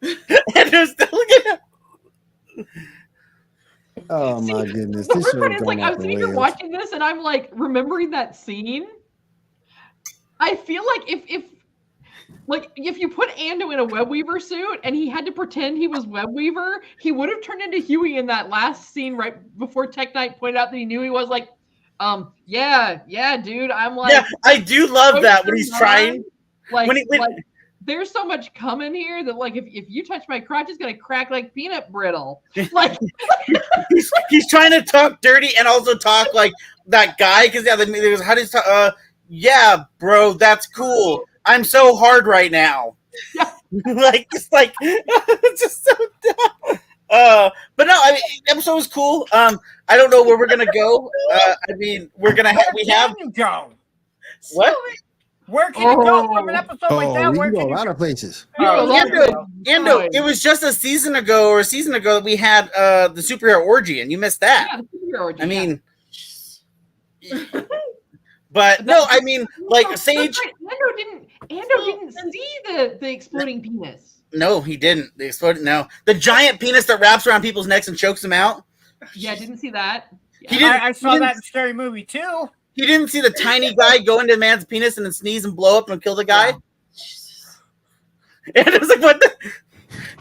and they're still looking at. Oh my goodness! The worst part is, like, I'm sitting here watching this, and I'm like remembering that scene. I feel like if you put Ando in a Web Weaver suit and he had to pretend he was Web Weaver, he would have turned into Huey in that last scene right before Tech Knight pointed out that he knew he was like, yeah, dude. I'm like, yeah, I do love that when he's trying. Like, there's so much coming here that, like, if you touch my crotch, it's gonna crack like peanut brittle. Like, he's trying to talk dirty and also talk like that guy because how does yeah, bro, that's cool. I'm so hard right now. Yeah. It's just so dumb. But no, I mean, the episode was cool. I don't know where we're gonna go. I mean, we have go. What? Where can you go from an episode like that? We Where can can go a you lot of places. Ando, it was just a season ago that we had the superhero orgy, and you missed that. Yeah, the superhero orgy, I mean, but no, I mean, like Sage. Ando didn't see the exploding penis. No, he didn't. They exploded. No, the giant penis that wraps around people's necks and chokes them out. Yeah, didn't see that. Yeah. He didn't. I saw that in Scary Movie too. He didn't see the tiny guy go into a man's penis and then sneeze and blow up and kill the guy. Yeah. And it was like, what?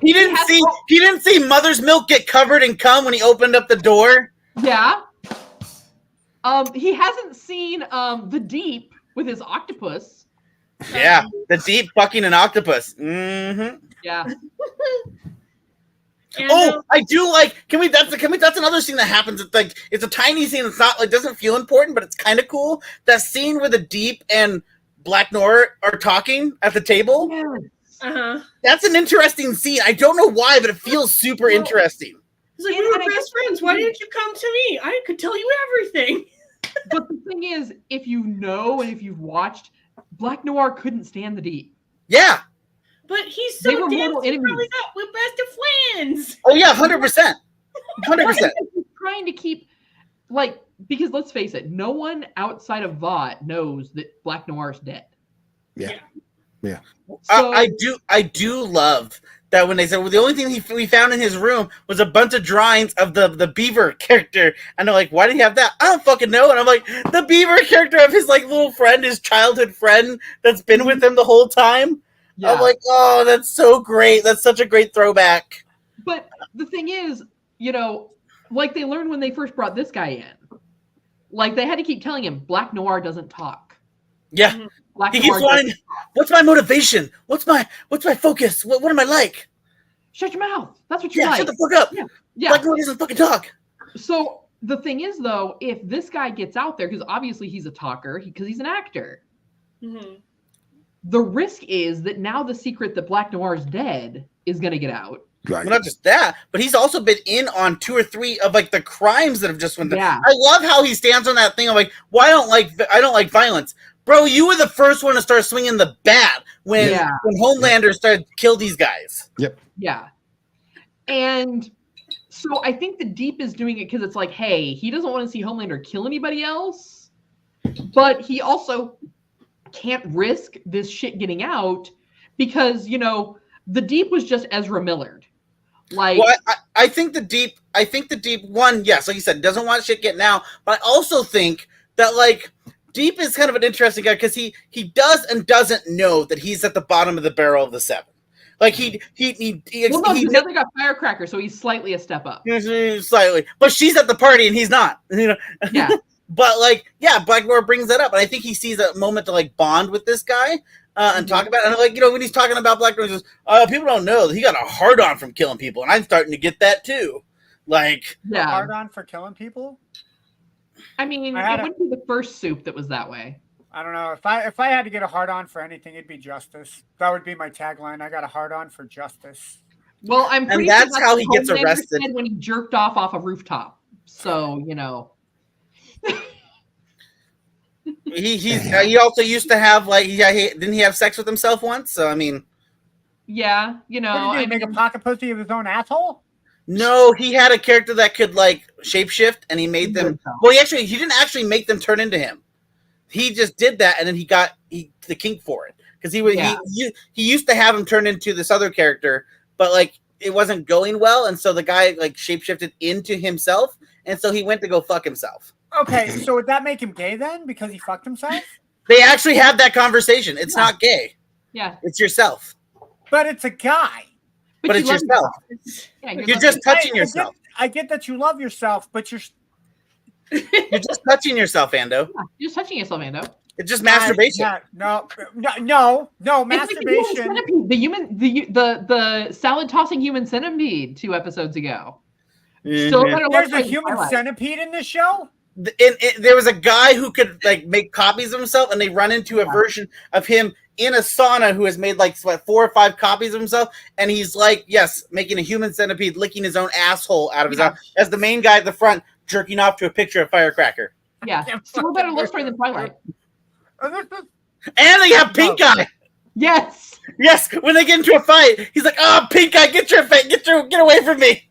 He didn't see mother's milk get covered in cum when he opened up the door. Yeah. He hasn't seen the Deep with his octopus. Yeah, the Deep fucking an octopus. Mm-hmm. Yeah. I do like. That's another scene that happens. It's like it's a tiny scene. It's not like doesn't feel important, but it's kind of cool. That scene where the Deep and Black Noir are talking at the table. Yes. That's an interesting scene. I don't know why, but it feels super interesting. He's like, we were best friends. Why didn't you come to me? I could tell you everything. But the thing is, if you know and if you've watched, Black Noir couldn't stand the Deep. Yeah. But he's so damn mortal enemies. We're best of friends. Oh yeah, 100%. 100%. He's trying to keep, like, because let's face it, no one outside of Vought knows that Black Noir's dead. Yeah. So, I do love that when they said, well, the only thing we found in his room was a bunch of drawings of the Beaver character. And they're like, why did he have that? I don't fucking know. And I'm like, the Beaver character of his like little friend, his childhood friend that's been with him the whole time. Yeah. I'm like, oh, that's so great. That's such a great throwback. But the thing is, like they learned when they first brought this guy in. Like they had to keep telling him, Black Noir doesn't talk. Yeah. Black he keeps wanting, what's my motivation? What's my focus? What am I like? Shut your mouth. That's what you're like. Shut the fuck up. Yeah. Black Noir doesn't fucking talk. So the thing is, though, if this guy gets out there, because obviously he's a talker, because he's an actor. Mm-hmm. The risk is that now the secret that Black Noir is dead is going to get out. Right. Well, not just that, but he's also been in on 2 or 3 of like the crimes that have just went down. Yeah. I love how he stands on that thing of like, well, I don't like violence. Bro, you were the first one to start swinging the bat when Homelander started to kill these guys. Yep. Yeah. And so I think the Deep is doing it because it's like, hey, he doesn't want to see Homelander kill anybody else, but he also can't risk this shit getting out because, the Deep was just Ezra Millard. Like, well, I think the Deep one, yes, like you said, doesn't want shit getting out, but I also think that like Deep is kind of an interesting guy because he does and doesn't know that he's at the bottom of the barrel of the 7. Like he Well, no, he's got Firecracker, so he's slightly a step up. Slightly, but she's at the party and he's not. You know. Yeah. But like, yeah, Blackmore brings that up, and I think he sees a moment to like bond with this guy and talk about it. And like, you know, when he's talking about Blackmore, he says, people don't know that he got a hard on from killing people, and I'm starting to get that too. Like, yeah, hard on for killing people. I mean, it wouldn't be the first soup that was that way. I don't know. If I had to get a hard on for anything, it'd be justice. That would be my tagline. I got a hard on for justice. Well, I'm pretty and that's sure how he gets Homelander arrested said when he jerked off a rooftop. So, you know. He also used to have like didn't he have sex with himself once? So I mean, yeah, you know, what did he make a pocket pussy of his own asshole? No, he had a character that could like shapeshift, and he made them. Well, he didn't actually make them turn into him. He just did that, and then he got the kink for it because he used to have him turn into this other character, but like it wasn't going well, and so the guy like shapeshifted into himself, and so he went to go fuck himself. Okay, so would that make him gay then because he fucked himself? They actually had that conversation. It's not gay. Yeah, it's yourself. But it's a guy. But it's yourself. Yeah, you're just touching yourself. I get that you love yourself, but you're just touching yourself, Ando. Yeah, you're just touching yourself, Ando. It's just masturbation. No, masturbation. Like the salad tossing human centipede 2 episodes ago. Mm-hmm. There's a human centipede in this show. There was a guy who could like make copies of himself, and they run into a version of him in a sauna who has made like 4 or 5 copies of himself, and he's like, yes, making a human centipede, licking his own asshole out of his mouth as the main guy at the front jerking off to a picture of Firecracker. Yeah, still a better love story than Twilight. And they have Pink Eye. Yes. Yes, when they get into a fight, he's like, "Oh, Pink Eye, get away from me."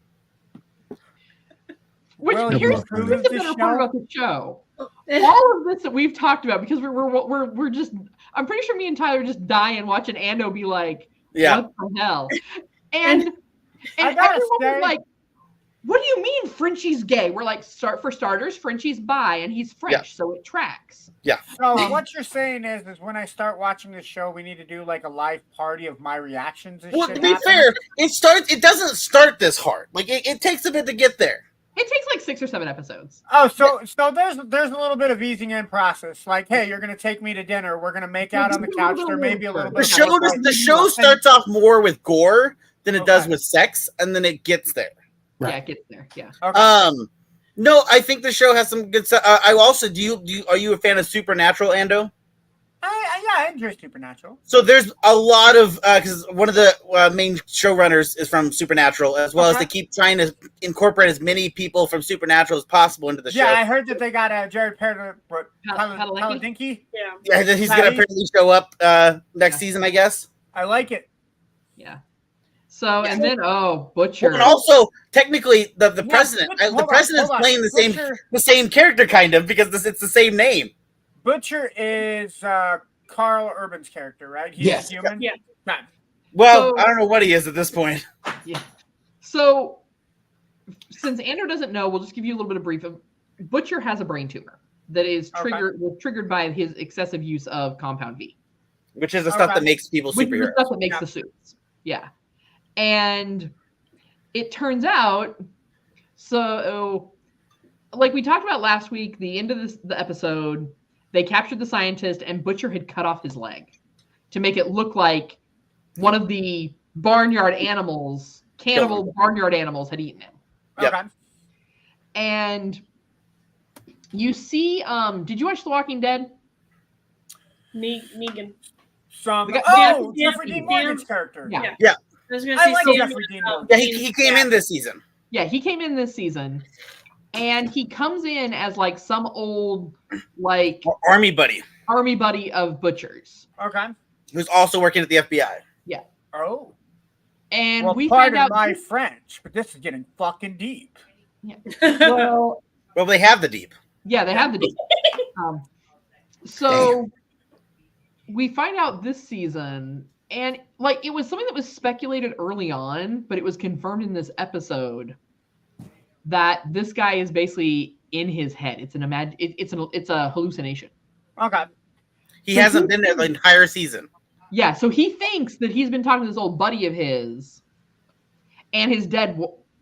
Which here's the better part about the show. All of this that we've talked about, because we're just, I'm pretty sure me and Tyler just die and watch an Ando be like, what the hell? And everyone's like, what do you mean Frenchie's gay? We're like, for starters, Frenchie's bi and he's French, so it tracks. Yeah. So what you're saying is when I start watching this show, we need to do like a live party of my reactions. Well, to be fair, it doesn't start this hard. Like it takes a bit to get there. It takes like 6 or 7 episodes. Oh, so there's a little bit of easing in process. Like, hey, you're gonna take me to dinner. We're gonna make out on the couch. There may be a little bit. The show starts off more with gore than it does with sex, and then it gets there. Right. Yeah, it gets there. Yeah. Okay. No, I think the show has some good stuff. I also are you a fan of Supernatural, Ando? I enjoy Supernatural. So there's a lot of because one of the main showrunners is from Supernatural, as well as they keep trying to incorporate as many people from Supernatural as possible into the show. Yeah, I heard that they got Jared Padalecki. Yeah, he's gonna apparently show up next season, I guess. I like it. Yeah. So and then Butcher. And also, technically, the president, the president's playing the same character, kind of, because it's the same name. Butcher is Carl Urban's character, right? He's human. Yeah. Well, I don't know what he is at this point. Yeah. So, since Andrew doesn't know, we'll just give you a little bit of brief. Butcher has a brain tumor that is triggered by his excessive use of Compound V, which is the stuff that makes people superheroes. Which is the stuff that makes the suits. Yeah. And it turns out, so like we talked about last week, the end of the episode, they captured the scientist and Butcher had cut off his leg to make it look like one of the barnyard animals, barnyard animals, had eaten him. Yep. And you see, did you watch The Walking Dead? Negan. Jeffrey Dean Morgan's character. Yeah. I was gonna say Jeffrey Dean Morgan. Yeah, he came in this season. Yeah, he came in this season. And he comes in as like some old like army buddy of Butcher's. Okay. Who's also working at the FBI. Yeah. Oh. And we find out my French, but this is getting fucking deep. Yeah. Well, they have the deep. Yeah, they have the deep. So we find out this season, and like it was something that was speculated early on, but it was confirmed in this episode that this guy is basically in his head. It's a hallucination. Okay. He hasn't been there the entire season. Yeah, so he thinks that he's been talking to this old buddy of his and his dead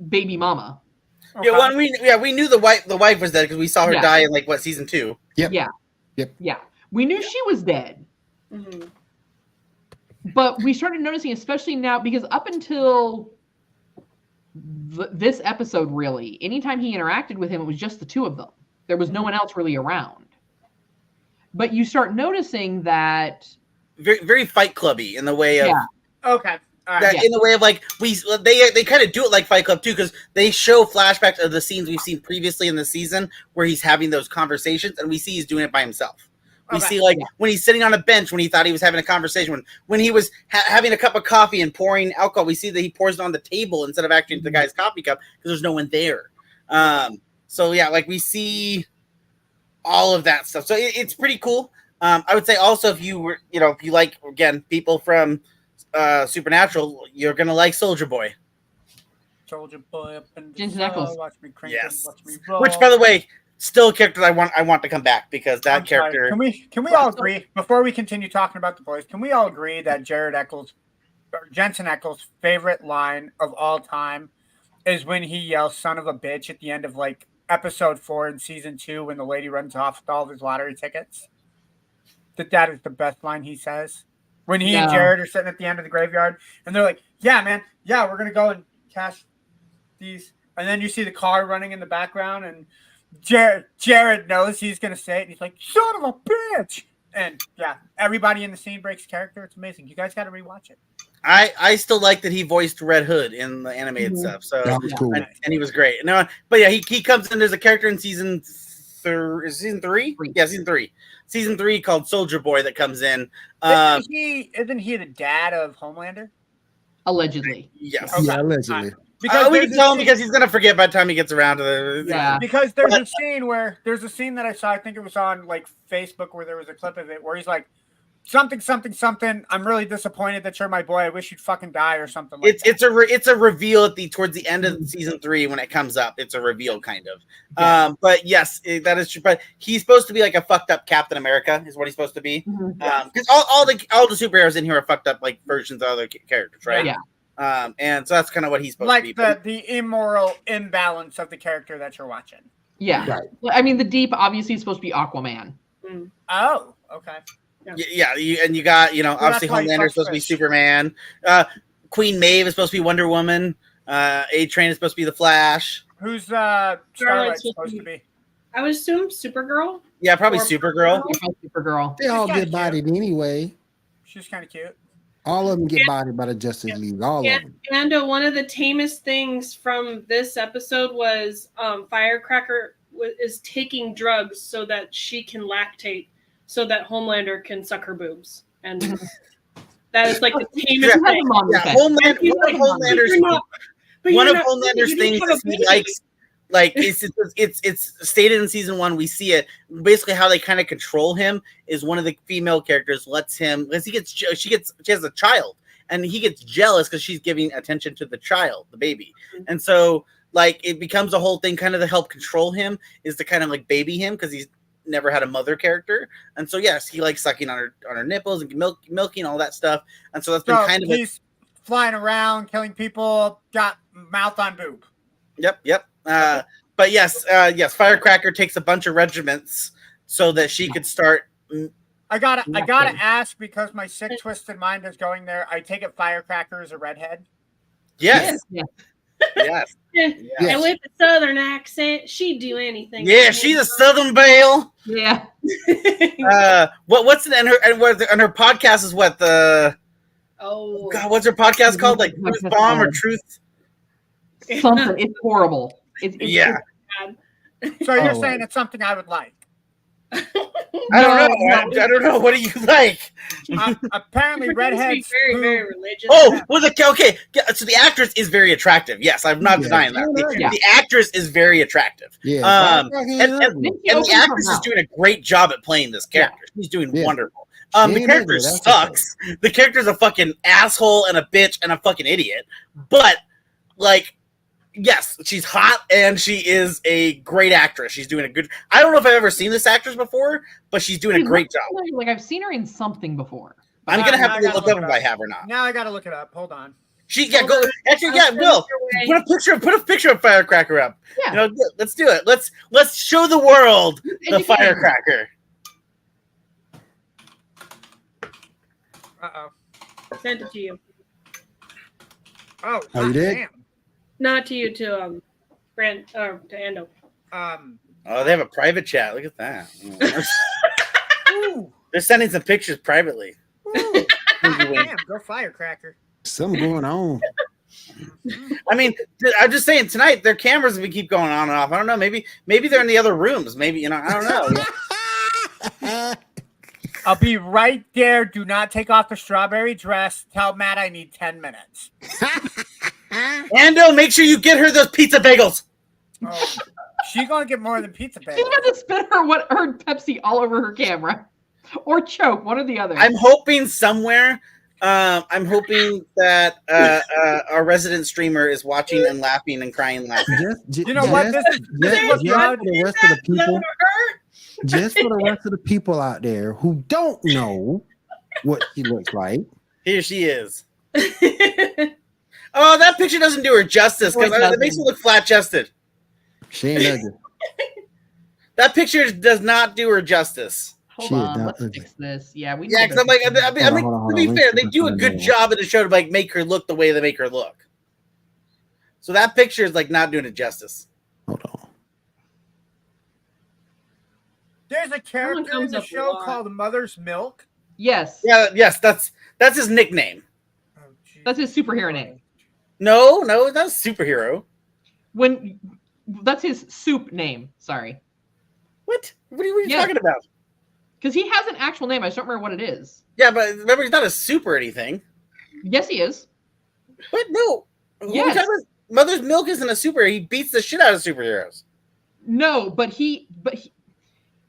baby mama. Okay. Yeah, we knew the wife was dead because we saw her die in like season 2. Yep. Yeah. Yep. Yeah. We knew she was dead. Mhm. But we started noticing, especially now, because up until this episode, really, anytime he interacted with him, it was just the two of them. There was no one else really around. But you start noticing that Very, very Fight Clubby in the way of Okay. All right. that, in the way of like they kind of do it like Fight Club too, because they show flashbacks of the scenes we've seen previously in the season where he's having those conversations, and we see he's doing it by himself. We see like when he's sitting on a bench when he thought he was having a conversation, when he was having a cup of coffee and pouring alcohol, we see that he pours it on the table instead of actually the guy's coffee cup because there's no one there. So yeah, like we see all of that stuff. So it's pretty cool. I would say also if you were, if you like, again, people from Supernatural, you're gonna like Soldier Boy. Soldier Boy up in the Jensen Ackles. watch me crank Yes. watch me roll. Which, by the way, still a character I want to come back because that I'm sorry. character. Can we all agree before we continue talking about the boys? Can we all agree that Jensen Ackles' favorite line of all time is when he yells "son of a bitch" at the end of like episode 4 in season 2 when the lady runs off with all of his lottery tickets? That is the best line he says. When he and Jared are sitting at the end of the graveyard and they're like, "Yeah, man, yeah, we're gonna go and cash these," and then you see the car running in the background and Jared knows he's gonna say it and he's like, "son of a bitch," and yeah, everybody in the scene breaks character. It's amazing. You guys got to rewatch it. I still like that he voiced Red Hood in the animated stuff. So That was cool. and he was great. No, but yeah, he comes in as a character in season 3? Yeah, season 3. Season 3 called Soldier Boy that comes in. Isn't he the dad of Homelander? Allegedly. Yes. Okay. Yeah, allegedly. Because we there's can a tell him scene- because he's gonna forget by the time he gets around to the. Yeah. Because there's a scene that I saw. I think it was on like Facebook where there was a clip of it where he's like, something. I'm really disappointed that you're my boy. I wish you'd fucking die or something. Like It's a reveal at towards the end of season 3 when it comes up. It's a reveal kind of. Yeah. But yes, that is true. But he's supposed to be like a fucked up Captain America, is what he's supposed to be. Mhm. Because all the superheroes in here are fucked up like versions of other characters, right? Yeah. And so that's kind of what he's supposed to be. like the immoral imbalance of the character that you're watching. Yeah. Right. I mean, the Deep obviously is supposed to be Aquaman. Oh, okay. Yeah, you got obviously that's why he Homelander is fucks supposed to be fish. Superman. Queen Maeve is supposed to be Wonder Woman. A-Train is supposed to be the Flash. Who's Starlight Starlight's supposed to be? I would assume Supergirl. Yeah, probably Or- Supergirl. Supergirl. They all kinda get bodied anyway. She's kind of cute. All of them get bodied by the Justice League. All of them. And one of the tamest things from this episode was Firecracker is taking drugs so that she can lactate, so that Homelander can suck her boobs, and that is like the tamest Yeah. thing. Yeah, one of Homelander's things is he likes, like it's stated in season 1. We see it basically how they kind of control him is one of the female characters lets him because she has a child and he gets jealous because she's giving attention to the child, the baby, and so like it becomes a whole thing kind of to help control him is to kind of like baby him because he's never had a mother character, and so yes, he likes sucking on her nipples and milking all that stuff, and so that's been kind of he's flying around, killing people, got mouth on boob. Yep. But yes, Firecracker takes a bunch of regiments so that she could start. I gotta ask because my sick, twisted mind is going there. I take it Firecracker is a redhead. Yes. Yeah. Yes. And with the southern accent, she'd do anything. Yeah, she's a Southern Belle. Yeah. What's it? And her podcast is what the. Oh God, what's her podcast called? Like Truth Bomb or Truth? Something. It's horrible. It's So you're Oh. saying it's something I would like. I don't know. What do you like? Apparently, redheads. very, who- very religious. Oh, well, okay. So the actress is very attractive. Yes, I'm not denying that. Yeah. The actress is very attractive. Yeah. And the actress is doing a great job at playing this character. She's doing wonderful. The character sucks. The character's a fucking asshole and a bitch and a fucking idiot. But like, Yes, she's hot and she is a great actress. She's doing a good. I don't know if I've ever seen this actress before, but she's doing a great job. Like I've seen her in something before. I'm gonna have to Now I look gotta up if I have or not. Now I gotta look it up. Hold on. Go. Actually, yeah, Bill. Put a picture of Firecracker up. Yeah. You know, let's do it. Let's show the world the Firecracker. Uh-oh. Sent it to you. Oh, Oh, you did? damn. Not to you, to Brand or to Ando. Oh, they have a private chat. Look at that. Ooh. They're sending some pictures privately. Ooh. Damn, go Firecracker. Something going on. I mean, I'm just saying tonight their cameras will keep going on and off. I don't know. Maybe they're in the other rooms. Maybe, you know, I don't know. I'll be right there. Do not take off the strawberry dress. Tell Matt I need 10 minutes. Ando, make sure you get her those pizza bagels. Oh, she's gonna get more than pizza She's bagels. about to spit her Pepsi all over her camera, or choke, one or the other. I'm hoping somewhere. I'm hoping that our resident streamer is watching and laughing and crying and laughing. You know what? This is Just what for the rest of the people. Just for the rest of the people out there who don't know what she looks like. Here she is. Oh, that picture doesn't do her justice because it makes her look flat-chested. She ain't ugly. That picture does not do her justice. Hold She is on, not let's ugly. fix this. Yeah, we. Yeah, because I'm like, I mean, Hold to be on. fair, they do a good job in the show to like make her look the way they make her look. So that picture is like not doing it justice. Hold on. There's a character in comes the up a show lot. called Mother's Milk. Yes, Yeah, yes, that's his nickname. Oh, geez. that's his superhero name. No, that's a superhero. When that's his soup name. Sorry, What? What are you Yeah. talking about? because he has an actual name. I just don't remember what it is. Yeah, but remember, he's not a soup or anything. Yes, he is. What? No. What are you Yes. talking about? Mother's Milk isn't a superhero. He beats the shit out of superheroes. No, but he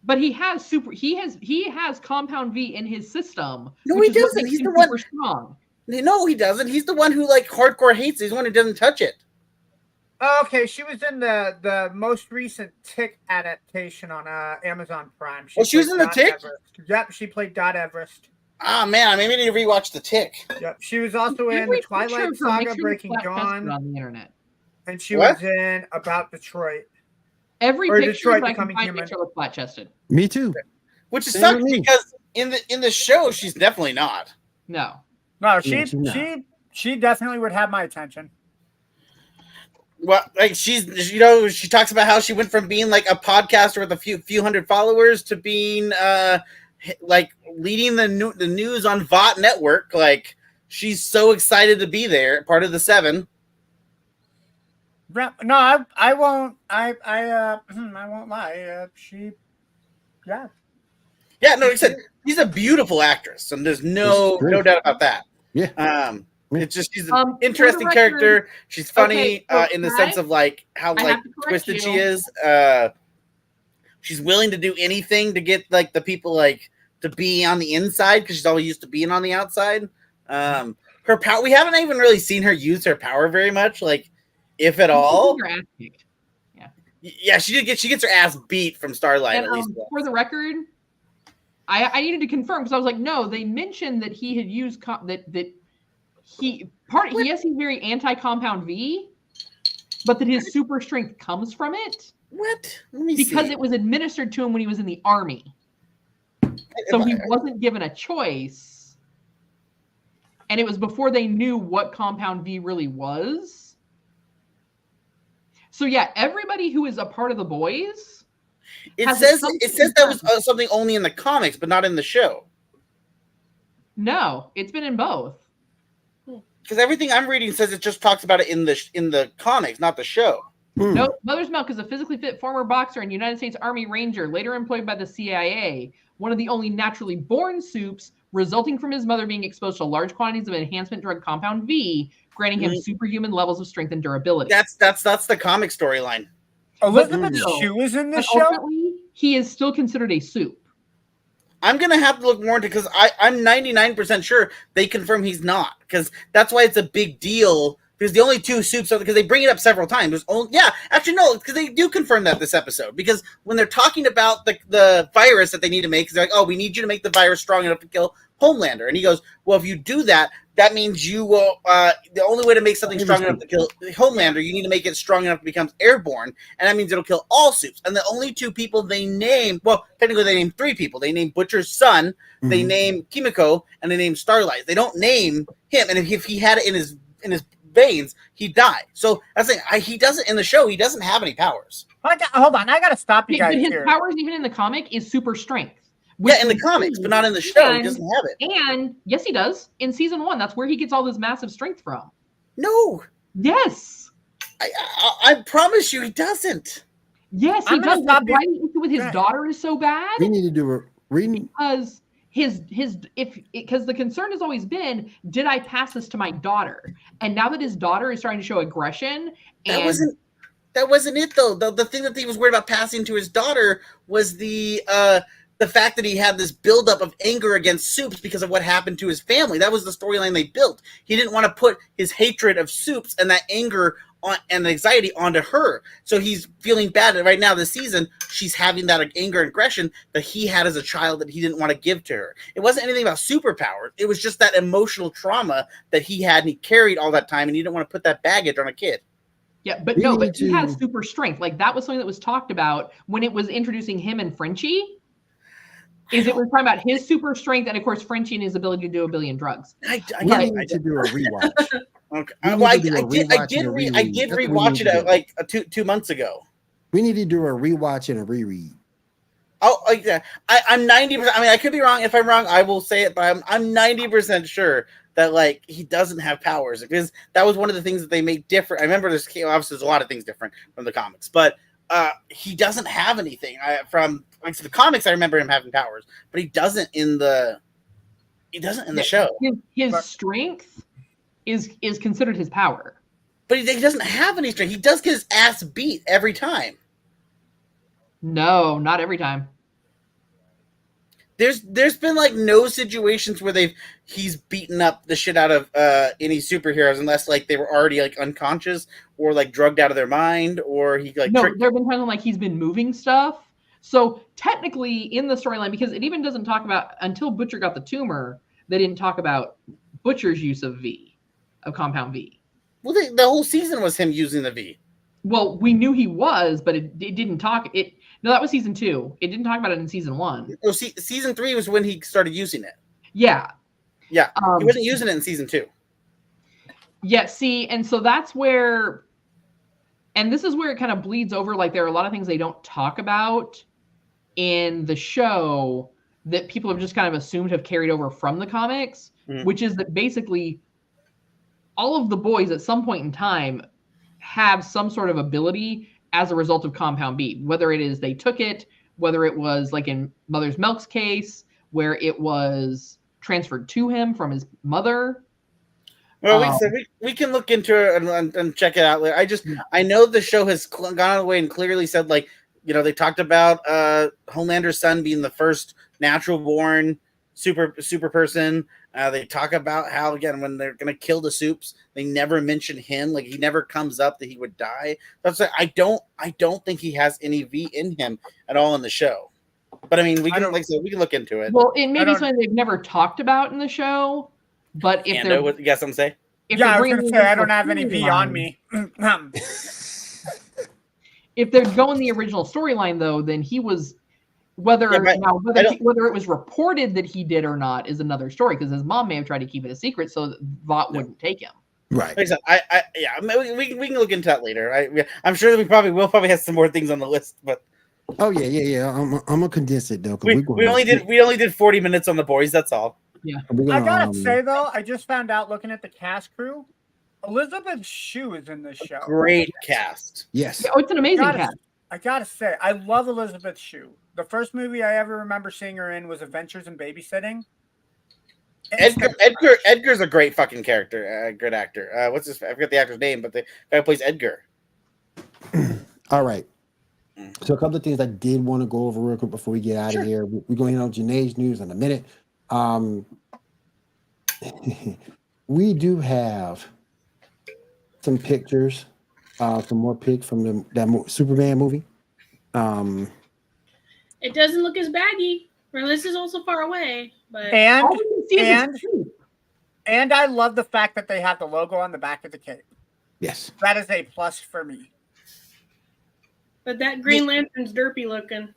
has Compound V in his system. No, which he is what doesn't. makes He's him the one- super strong. No, he doesn't. He's the one who like hardcore hates it. He's the one who doesn't touch it. Oh, okay, she was in the most recent Tick adaptation on Amazon Prime. Oh, she was played in the Dot Tick? Everest. Yep, she played Dot Everest. Ah, man, I maybe need to rewatch The Tick. Yep, she was also in Every the picture Twilight of her Saga, makes her Breaking flat-chested Dawn, on the internet. and she What? was in About Detroit. Every Or picture Detroit that I can Becoming find Human. makes her look flat chested. Me too. Which is Same sucks with me. because in the show she's definitely not. No. No, Yeah, she's not. she definitely would have my attention. Well, like she's, you know, she talks about how she went from being like a podcaster with a few hundred followers to being like leading the news on VOT Network. Like she's so excited to be there, part of the 7. No, I won't. I won't lie. Yeah. Yeah, no, like I said, she's a beautiful actress, and there's no She's great. doubt about that. Yeah. It's just she's For an the interesting record- character. She's funny Okay, so in the can sense I- of like how I like have to correct twisted she you. is. She's willing to do anything to get like the people like to be on the inside because she's always used to being on the outside. Her power, we haven't even really seen her use her power very much, like if at all. Her ass kicked. Yeah, she gets her ass beat from Starlight And at least. for the record, I needed to confirm because I was like, no, they mentioned that he had used he's very anti-compound V, but that his super strength comes from it What? Let me because see. it was administered to him when he was in the army. So he wasn't given a choice. And it was before they knew what compound V really was. So yeah, everybody who is a part of the boys. It has says something that was something only in the comics, but not in the show. No, it's been in both. Because everything I'm reading says it just talks about it in the comics, not the show. No, Mother's Milk is a physically fit former boxer and United States Army Ranger, later employed by the CIA. One of the only naturally born soups, resulting from his mother being exposed to large quantities of enhancement drug compound V, granting him superhuman levels of strength and durability. That's the comic storyline. Elizabeth no. Shue is in But this show. ultimately, he is still considered a soup. I'm gonna have to look more into because I'm 99% sure they confirm he's not, because that's why it's a big deal Because the only two soups are because they bring it up several times. There's only, yeah, actually no, because they do confirm that this episode. Because when they're talking about the virus that they need to make, they're like, oh, we need you to make the virus strong enough to kill Homelander. And he goes, well, if you do that, that means you will. The only way to make something strong enough to kill Homelander, you need to make it strong enough to become airborne, and that means it'll kill all soups. And the only two people they name, well, technically they name three people. They name Butcher's son, they name Kimiko, and they name Starlight. They don't name him. And if he had it in his veins, he'd die. So that's the thing. He doesn't in the show. He doesn't have any powers. Hold on, I gotta stop you guys But his here. powers, even in the comic, is super strength. Yeah, in the comics, but not in the show. He doesn't have it. And yes, he does. In season 1, that's where he gets all this massive strength from. No. Yes. I promise you, he doesn't. Yes, he does. That's why the issue with his daughter is so bad. We need to do a reading Because because the concern has always been, did I pass this to my daughter? And now that his daughter is starting to show aggression, That wasn't it though. The thing that he was worried about passing to his daughter was the fact that he had this buildup of anger against Soups because of what happened to his family. That was the storyline they built. He didn't want to put his hatred of Soups and that anger and anxiety onto her. So he's feeling bad right now this season. She's having that anger and aggression that he had as a child that he didn't want to give to her. It wasn't anything about superpowers. It was just that emotional trauma that he had and he carried all that time, and he didn't want to put that baggage on a kid. Yeah, but he has super strength. Like, that was something that was talked about when it was introducing him and Frenchie. It was talking about his super strength and, of course, Frenchie and his ability to do a billion drugs. I need to do a rewatch. Okay. Well, I did rewatch it like 2 months ago. We need to do a rewatch and a reread. Oh, yeah. I'm 90%. I mean, I could be wrong. If I'm wrong, I will say it. But I'm 90% sure that like he doesn't have powers, because that was one of the things that they made different. I remember obviously there's a lot of things different from the comics, but he doesn't have anything from like the comics. I remember him having powers, but he doesn't in the show. His strength is considered his power, but he doesn't have any strength. He does get his ass beat every time. No, not every time. There's been like no situations where he's beaten up the shit out of any superheroes unless like they were already like unconscious or like drugged out of their mind, or he like there have been times when like he's been moving stuff. So technically in the storyline, because it even doesn't talk about until Butcher got the tumor, they didn't talk about Butcher's use of Compound V. Well, the whole season was him using the V. Well, we knew he was, but it didn't talk. No, that was season 2. It didn't talk about it in season 1. Well, season 3 was when he started using it. Yeah. Yeah. He wasn't using it in season 2. Yeah, see, and so that's where, and this is where it kind of bleeds over. Like, there are a lot of things they don't talk about in the show that people have just kind of assumed have carried over from the comics, which is that basically all of the boys at some point in time have some sort of ability as a result of Compound B, whether it is they took it, whether it was like in Mother's Milk's case, where it was transferred to him from his mother. Well, we can look into it and check it out later. I know the show has gone out of the way and clearly said, like, you know, they talked about Homelander's son being the first natural born super person. They talk about how, again, when they're going to kill the Soups, they never mention him. Like, he never comes up that he would die. That's like, I don't think he has any V in him at all in the show. But I mean, we can look into it. Well, it may be something they've never talked about in the show. But if they're, what you got something to say? Yeah, I was going to say I don't have any V on me. If they're going the original storyline, though, then he was. Whether it was reported that he did or not is another story, because his mom may have tried to keep it a secret so that Vought wouldn't take him. Right. We can look into that later. I'm sure that we probably have some more things on the list, but oh yeah. I'm gonna condense it though. We only did 40 minutes on the boys. That's all. Yeah. I gotta say though, I just found out looking at the cast crew, Elizabeth Shue is in this show. Great cast. Yes. Oh, it's an amazing cast. I gotta say, I love Elizabeth Shue. The first movie I ever remember seeing her in was Adventures in Babysitting. Edgar's a great fucking character, good actor. I forget the actor's name, but the guy who plays Edgar. All right. So a couple of things I did want to go over real quick before we get out of here. We're going to hit on Janae's news in a minute. We do have some pictures, some more pics from Superman movie. It doesn't look as baggy. Well, this is also far away, but All we can see is his feet. And I love the fact that they have the logo on the back of the cape. Yes. That is a plus for me. that Green Lantern's derpy looking.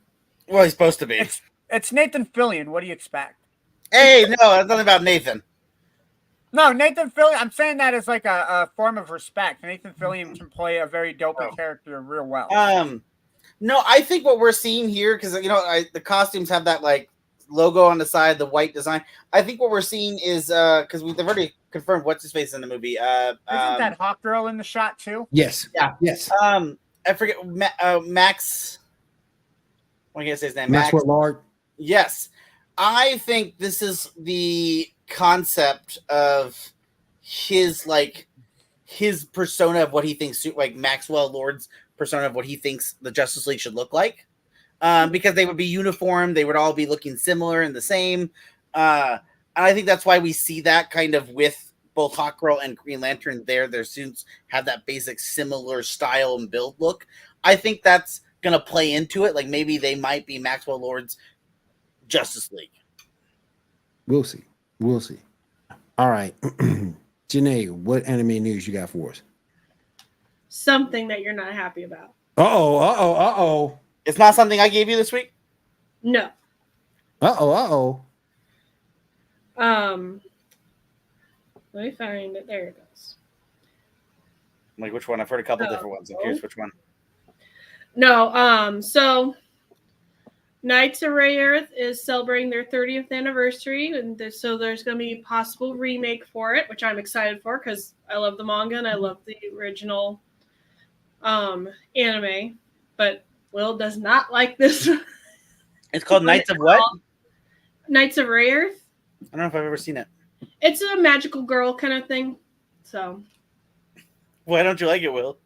Well, he's supposed to be. It's Nathan Fillion. What do you expect? Hey, no, that's nothing about Nathan. No, Nathan Fillion. I'm saying that as like a form of respect. Nathan Fillion can play a very dopey character real well. No, I think what we're seeing here, because the costumes have that like logo on the side, the white design. I think what we're seeing is because they've already confirmed what's his face in the movie. Isn't that Hawk Girl in the shot too? Yes. Yeah. Yes. I forget Max. What can I say his name? Maxwell Lord. Yes, I think this is the concept of his persona of what he thinks, like Maxwell Lord's persona of what he thinks the Justice League should look like, because they would be uniform, they would all be looking similar and the same, and I think that's why we see that kind of with both Hawkgirl and Green Lantern. Their suits have that basic similar style and build look. I think that's gonna play into it. Like maybe they might be Maxwell Lord's Justice League. We'll see. We'll see. All right. Janae, what anime news you got for us? Something that you're not happy about. Uh-oh. It's not something I gave you this week? No. Uh-oh. Let me find it. There it goes. Like which one? I've heard a couple different ones. I'm curious which one. No, so Knights of Ray Earth is celebrating their 30th anniversary, and so there's going to be a possible remake for it, which I'm excited for because I love the manga and I love the original anime. But Will does not like this. It's called Knights of what? Knights of Ray Earth. I don't know if I've ever seen it. It's a magical girl kind of thing. So Why don't you like it, Will?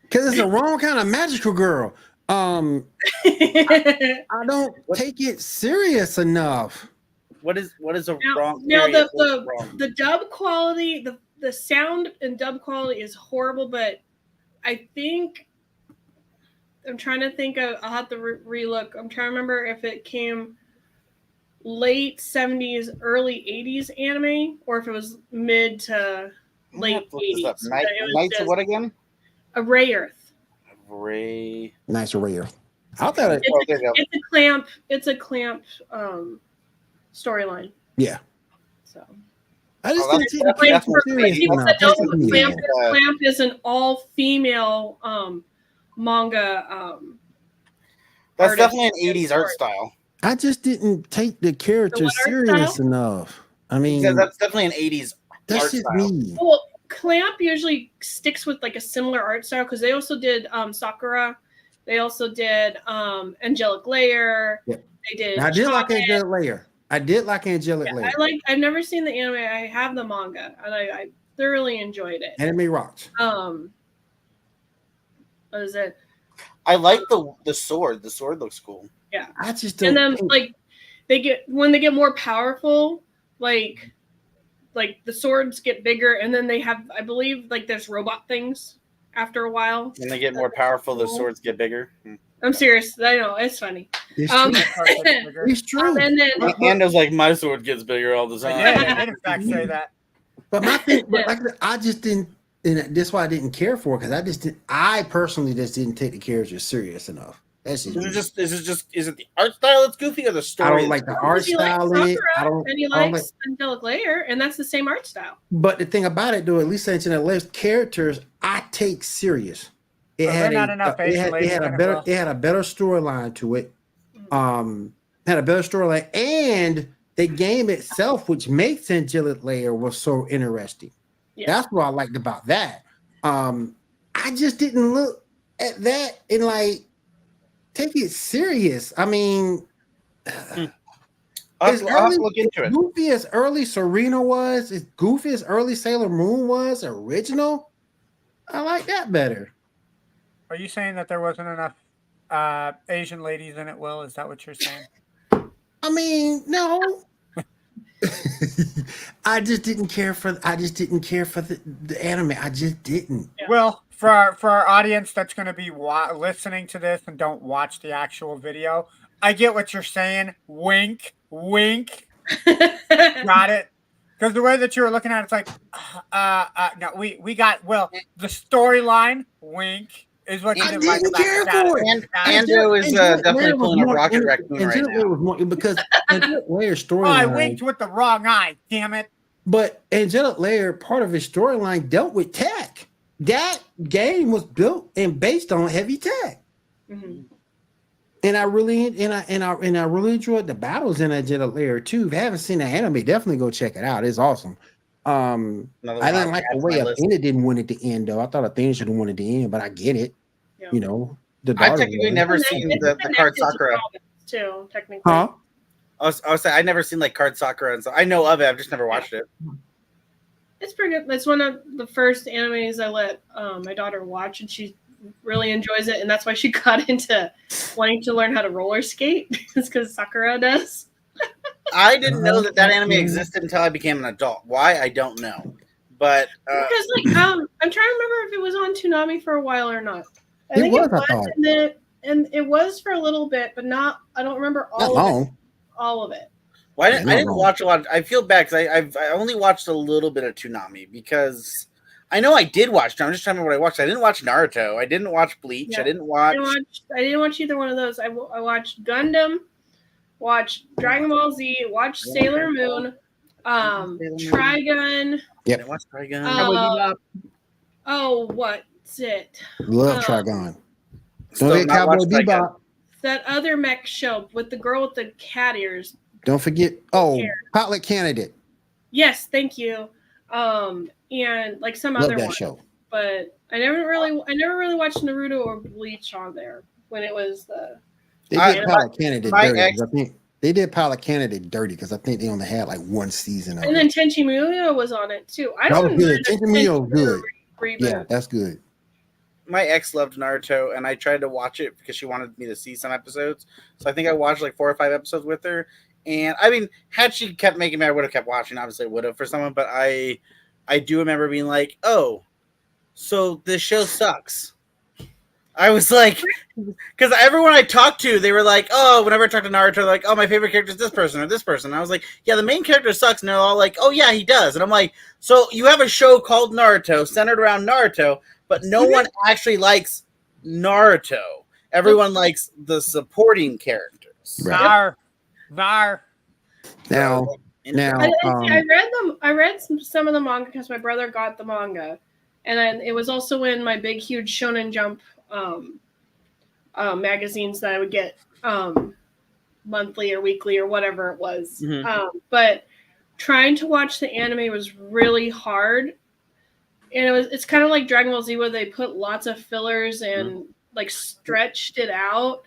Because it's the wrong kind of magical girl. I don't take it serious enough. What is a wrong? Now area? the dub quality, the sound and dub quality is horrible, but I think I'm trying to think of. I'll have to relook. I'm trying to remember if it came late 70s, early 80s anime, or if it was mid to late 80s. Knights of what again? A Ray Earth. Nice array. I thought It's a clamp storyline. Yeah. So I just didn't take Clamp it Clamp is an all-female manga. That's definitely an 80s art style. I just didn't take the character serious enough. I mean, that's definitely an 80s that's art just style. me. Well, Clamp usually sticks with like a similar art style because they also did Sakura. They also did Angelic Layer. Yep. They did. I did like Angelic Layer. Layer. I've never seen the anime. I have the manga, and I thoroughly enjoyed it. Anime rocks. What is it? I like the sword. The sword looks cool. Yeah. I just don't. And then like they get more powerful, like the swords get bigger, and then they have, I believe, like there's robot things after a while. When they get more powerful, the swords get bigger. I'm serious. I know it's funny. It's true. It's true. And then Ando's like, my sword gets bigger all the time. Yeah, I did in fact say that. But my thing, I just didn't, and that's why I didn't care for it because I personally just didn't take the characters serious enough. That's just. Is it the art style that's goofy or the story? I don't like the art style in it. And he likes Angelic Layer, and that's the same art style. But the thing about it, though, at least Angelic Layer's characters, I take serious. It had a better storyline to it. Had a better storyline, and the game itself, which makes Angelic Layer, was so interesting. Yeah. That's what I liked about that. I just didn't look at that and like take it serious. I mean, I'll have to look into it. Goofy as early Serena was, as goofy as early Sailor Moon was, original. I like that better. Are you saying that there wasn't enough Asian ladies in it, Will? Is that what you're saying? I mean, no. I just didn't care for the anime. I just didn't. Yeah. Well, for our audience that's going to be listening to this and don't watch the actual video, I get what you're saying. Wink, wink. Got it. Because the way that you were looking at it, it's like, no, we got the storyline. Wink is what you I didn't like didn't about care it. for it. Ando is definitely pulling a Rocket Raccoon right Angela now. was more because Angelic Lair's Oh, I storyline. winked with the wrong eye. Damn it. But Angelic Lair, part of his storyline dealt with tech. That game was built and based on heavy tech. Mhm. And I really really enjoyed the battles in Angelic Lair too. If you haven't seen the anime, definitely go check it out. It's awesome. I didn't like the way Athena didn't want it to end though. I thought Athena should have wanted to end, but I get it. Yeah. You know, the I've daughter. technically never seen the card Sakura. Too, technically. Huh? I was saying I've never seen like card Sakura, and so I know of it. I've just never watched it. It's pretty good. It's one of the first animes I let my daughter watch, and she really enjoys it, and that's why she got into wanting to learn how to roller skate. It's because Sakura does. I didn't know that anime existed until I became an adult. Why? I don't know. But Because I'm trying to remember if it was on Toonami for a while or not. I think was, it I was, thought. and it was for a little bit, but not. I don't remember all of it. Well, I didn't watch a lot. I feel bad because I only watched a little bit of Toonami because I know I did watch. I'm just trying to remember what I watched. I didn't watch Naruto. I didn't watch Bleach. Yeah. I didn't watch either one of those. I watched Gundam, watched Dragon Ball Z, watched Sailor Moon, Trigun. Yep. I didn't watch Trigun. What's it? Love Trigon. Still Don't not Cowboy watched Trigun. Bebop. That other mech show with the girl with the cat ears. Don't forget. Oh, Pilot Candidate. Yes, thank you. And like some Love other that one. show. But I never really watched Naruto or Bleach on there when it was the. They did Pilot Candidate dirty. I think they did Pilot Candidate dirty because I think they only had like one season of it. And then Tenchi Muyo was on it too. I That don't was good. Tenchi Muyo was good. Reboot. Yeah, that's good. My ex loved Naruto, and I tried to watch it because she wanted me to see some episodes. So I think I watched like 4 or 5 episodes with her. And I mean, had she kept making me, I would have kept watching. Obviously, I would have for someone. But I do remember being like, "Oh, so this show sucks." I was like, because everyone I talked to, they were like, "Oh," whenever I talked to Naruto, they're like, "Oh, my favorite character is this person or this person." And I was like, "Yeah, the main character sucks," and they're all like, "Oh yeah, he does." And I'm like, "So you have a show called Naruto centered around Naruto, but no one actually likes Naruto. Everyone likes the supporting characters." Right. Var. Now, I read some of the manga because my brother got the manga, and then it was also in my big huge Shonen Jump magazines that I would get monthly or weekly or whatever it was. Mm-hmm. But trying to watch the anime was really hard, and it's kind of like Dragon Ball Z where they put lots of fillers and like stretched it out.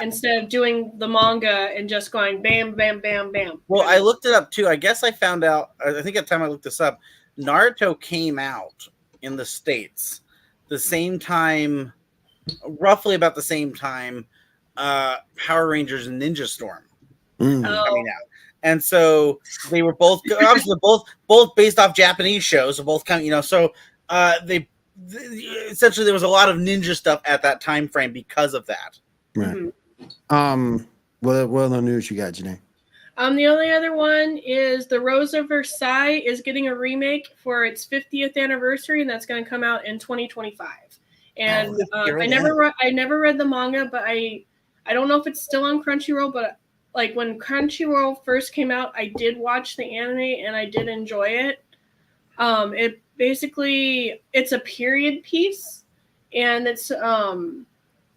Instead of doing the manga and just going bam, bam, bam, bam. Well, I looked it up too. I guess I found out, I think at the time I looked this up, Naruto came out in the States the same time, roughly about the same time, Power Rangers and Ninja Storm coming out. And so they were both, obviously both based off Japanese shows, so both kind of, so they essentially there was a lot of ninja stuff at that time frame because of that. Right. What other news you got, Janae? The only other one is The Rose of Versailles is getting a remake for its 50th anniversary, and that's going to come out in 2025. And I never read the manga, but I don't know if it's still on Crunchyroll, but like when Crunchyroll first came out, I did watch the anime and I did enjoy it. It basically, it's a period piece, and it's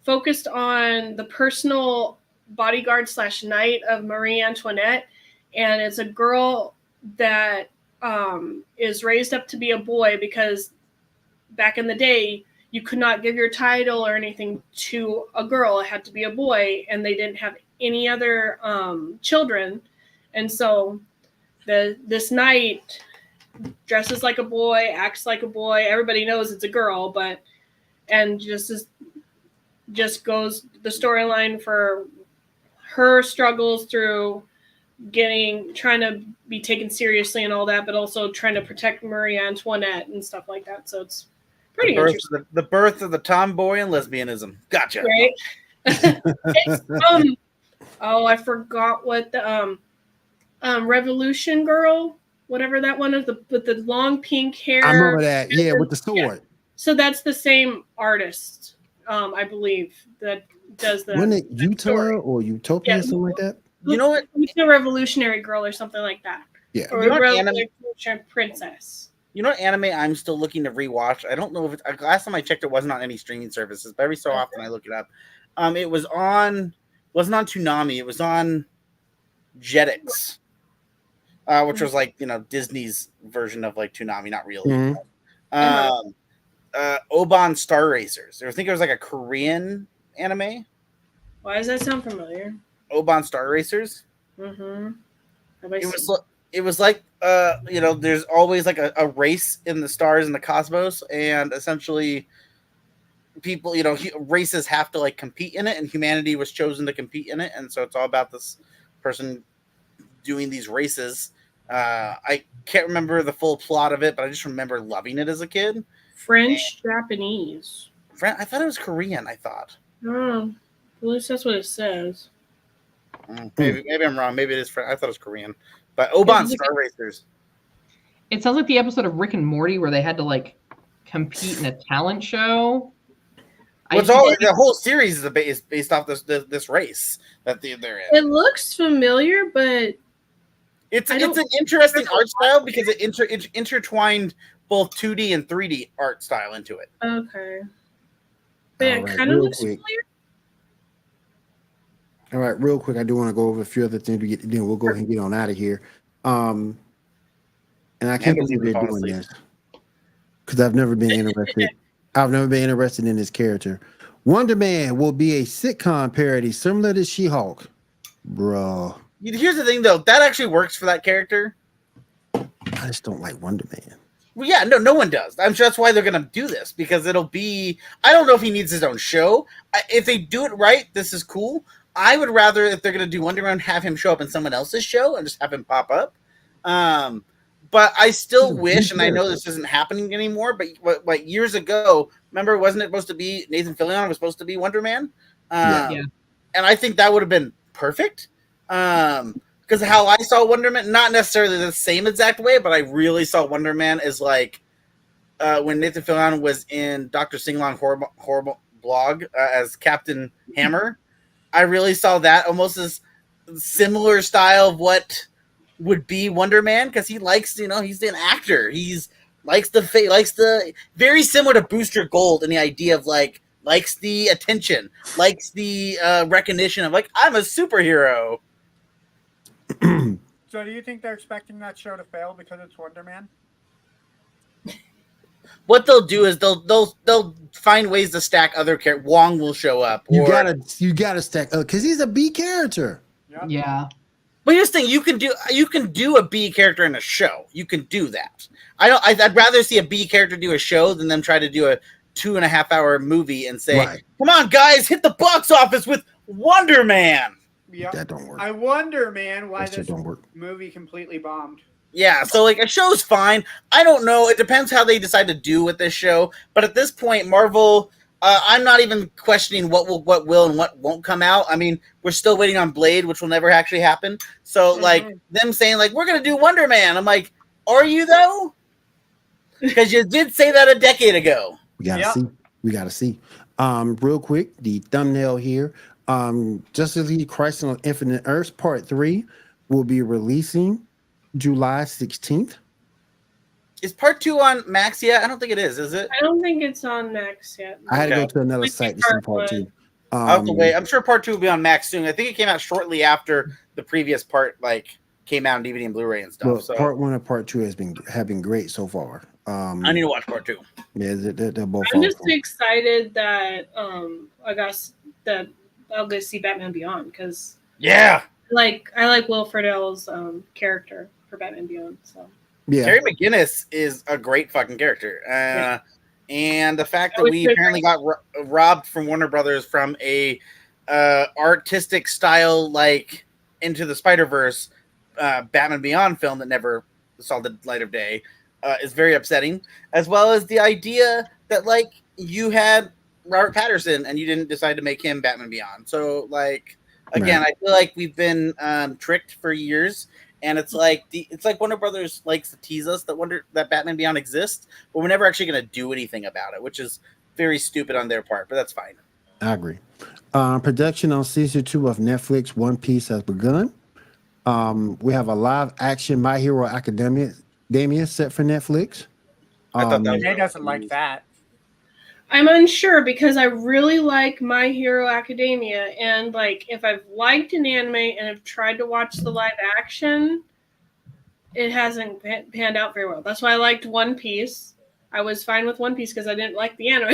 focused on the personal bodyguard / knight of Marie Antoinette, and it's a girl that is raised up to be a boy because back in the day you could not give your title or anything to a girl. It had to be a boy, and they didn't have any other children, and so this knight dresses like a boy, acts like a boy. Everybody knows it's a girl, and just goes the storyline for her struggles through trying to be taken seriously and all that, but also trying to protect Marie Antoinette and stuff like that. So it's pretty interesting. The birth of the tomboy and lesbianism. Gotcha. Right? Oh, I forgot what the Revolution Girl, whatever that one is, with the long pink hair. I remember that. Yeah, with the sword. Yeah. So that's the same artist, I believe, that does the. Wasn't it Utah or Utopia, something like that? You know what? Utah Revolutionary Girl or something like that. Yeah. Or Revolutionary Princess. You know what anime I'm still looking to rewatch? I don't know if it's last time I checked, it wasn't on any streaming services, but every so often I look it up. It was wasn't on Toonami, it was on Jetix, which was like, Disney's version of like Toonami, not really. Mm-hmm. Oban Star Racers. I think it was like a Korean anime. Why does that sound familiar? Oban Star Racers. Mm-hmm. It was like there's always like a race in the stars in the cosmos, and essentially people, races have to like compete in it, and humanity was chosen to compete in it, and so it's all about this person doing these races. I can't remember the full plot of it, but I just remember loving it as a kid. Japanese. I thought it was Korean. I thought. Oh, at least that's what it says. Maybe I'm wrong. Maybe it is French. I thought it was Korean. But Oban Star Racers. It sounds like the episode of Rick and Morty where they had to like compete in a talent show. The whole series is based off this race that they're in. It looks familiar, but it's an interesting art style because it intertwined both 2D and 3D art style into it. Okay. But it kind of looks familiar. All right, real quick, I do want to go over a few other things to get to do. We'll go ahead and get on out of here. And I can't believe they're doing this because I've never been interested. I've never been interested in this character. Wonder Man will be a sitcom parody similar to She-Hulk. Bro. Here's the thing, though. That actually works for that character. I just don't like Wonder Man. Well, yeah, no one does. I'm sure that's why they're going to do this, because it'll be... I don't know if he needs his own show. If they do it right, this is cool. I would rather, if they're going to do Wonder Man, have him show up in someone else's show and just have him pop up. But I still wish, and I know this isn't happening anymore, but years ago, remember, wasn't it supposed to be Nathan Fillion was supposed to be Wonder Man? Yeah. And I think that would have been perfect. Because how I saw Wonder Man, not necessarily the same exact way, but I really saw Wonder Man as like when Nathan Fillion was in Dr. Singlong Horrible Blog as Captain Hammer. I really saw that almost as similar style of what would be Wonder Man, because he likes, he's an actor. He's likes the very similar to Booster Gold in the idea of likes the attention, likes the recognition of like, I'm a superhero. So do you think they're expecting that show to fail because it's Wonder Man? What they'll do is they'll find ways to stack other characters. Wong will show up. You gotta stack because he's a B character. Yep. Yeah. But here's the thing: you can do a B character in a show. You can do that. I'd rather see a B character do a show than them try to do a 2.5 hour movie and say, Right. "Come on, guys, hit the box office with Wonder Man." Yep. That don't work. I wonder, man, why That this don't work. movie completely bombed. Yeah, so like a show's fine. I don't know. It depends how they decide to do with this show. But at this point, Marvel, I'm not even questioning what will and what won't come out. I mean, we're still waiting on Blade, which will never actually happen. So like them saying like we're gonna do Wonder Man, I'm like, are you though? Because you did say that a decade ago. We gotta see. Real quick, the thumbnail here. Justice League Crisis on Infinite Earths Part 3 will be releasing July 16th. Is Part 2 on Max yet? I don't think it is it? I don't think it's on Max yet. I had to go to another site to see Part 2. I'll have to wait. I'm sure Part 2 will be on Max soon. I think it came out shortly after the previous part came out on DVD and Blu-ray and stuff. Well, so Part 1 and Part 2 have been great so far. I need to watch Part 2. Yeah, they're both. I'm just excited that I guess that I'll go see Batman Beyond because I like Will Friedle's character for Batman Beyond. So yeah, Terry McGinnis is a great fucking character, and the fact that we apparently got robbed from Warner Brothers from a artistic style like Into the Spider-Verse Batman Beyond film that never saw the light of day is very upsetting, as well as the idea that like you had Robert Pattinson and you didn't decide to make him Batman Beyond. So like again, I feel like we've been tricked for years, and it's like Warner Brothers likes to tease us that Batman Beyond exists, but we're never actually going to do anything about it, which is very stupid on their part. But that's fine. I agree. Production on season 2 of Netflix One Piece has begun. We have a live action My Hero Academia set for Netflix. I thought that Jay doesn't like that. I'm unsure because I really like My Hero Academia, and like if I've liked an anime and have tried to watch the live action, it hasn't panned out very well. That's why I liked One Piece. I was fine with One Piece because I didn't like the anime.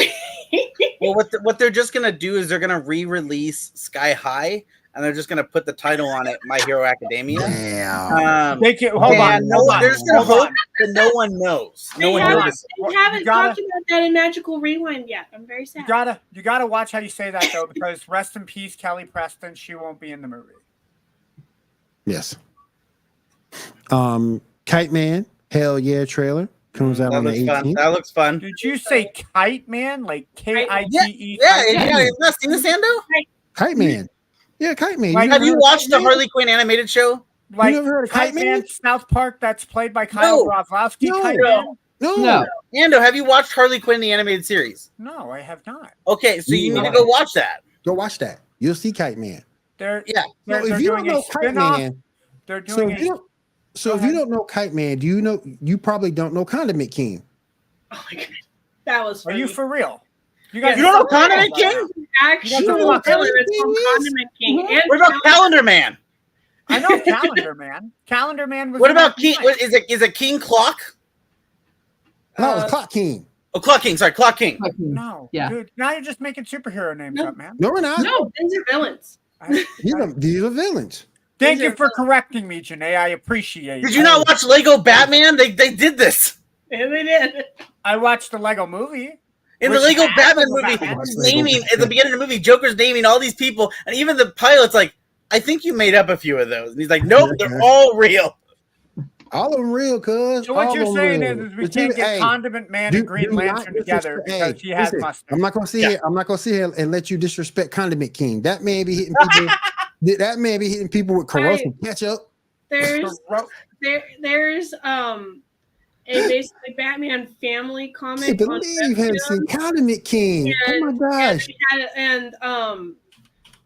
Well, what they're just gonna do is they're gonna re-release Sky High, and they're just gonna put the title on it, My Hero Academia. Damn. Hold on. They're just gonna hope that no one knows. No one notices. They haven't talked about that in Magical Rewind yet. I'm very sad. You gotta watch how you say that though, because rest in peace, Kelly Preston. She won't be in the movie. Yes. Kite Man, Hell Yeah trailer comes out on the 18th. That looks fun. Did you say Kite Man? Like K-I-T-E? Yeah. You not seen this, Ando? Kite Man. Yeah, Kite Man. Like, Have you watched the Harley Quinn animated show? Like You never heard of Kite Kite Man, Man? South Park, that's played by Kyle Broflovsky. No. Kite Man? No. Ando, have you watched Harley Quinn the animated series? No, I have not. Okay, so you need to go watch that. Go watch that. You'll see Kite Man. They're Yeah. So they're if you don't doing a know Kite spin-off. Man, They're so doing if you don't know Kite Man, you probably don't know Condiment King. Oh my god, that was Are funny. you for real? You don't know Condiment King? Actually, You don't know what it's from Condiment King. And What about Calendar Man? I know Calendar Man. Calendar Man was. What in about that King? night. What, is it King Clock? No, it's Clock King. Oh, Clock King. Sorry, Clock King. No, Yeah. dude. Now you're just making superhero names up, man. No, we're not. No, these are villains. These are villains. Thank you for correcting me, Janae. I appreciate it. Did you not watch Lego Batman? They did this And they did. I watched the Lego movie. in the Which Lego is Batman Lego movie. Batman. He's naming at the beginning of the movie. Joker's naming all these people, and even the pilot's like, "I think you made up a few of those." And he's like, "Nope, they're all real." All of them real, cuz. So what All you're of them saying real. is we But can't get hey, Condiment Man and Green Lantern together because he has listen, mustard. I'm not gonna sit here. I'm not gonna sit here and let you disrespect Condiment King. That man be hitting people. That man be hitting people with corrosive ketchup. There's a basically Batman family comic. I believe haven't seen Condiment King. Oh my gosh! And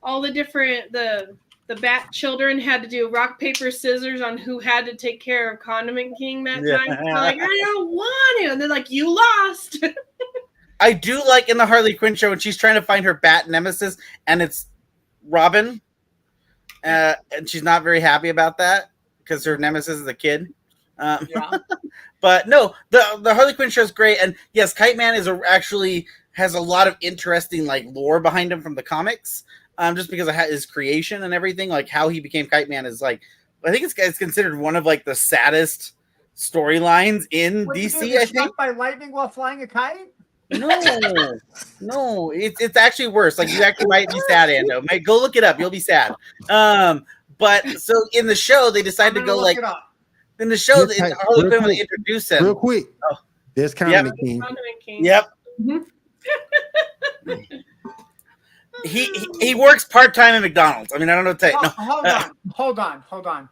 all the different the Bat children had to do rock paper scissors on who had to take care of Condiment King that time. They're like, I don't want to, and they're like, you lost. I do like in the Harley Quinn show when she's trying to find her Bat nemesis, and it's Robin, and she's not very happy about that because her nemesis is a kid. But no, the Harley Quinn show is great, and yes, Kite Man actually has a lot of interesting like lore behind him from the comics. Just because of his creation and everything, like how he became Kite Man is like, I think it's considered one of like the saddest storylines in DC. I think by lightning while flying a kite. No, it's actually worse. Like you actually might be sad, Ando. Go look it up. You'll be sad. But so in the show, they decided to go like in the show. Harley Quinn would introduce him real quick. Oh. There's Condiment King. Yep. He works part-time at McDonald's. I mean, I don't know what to say. Hold on.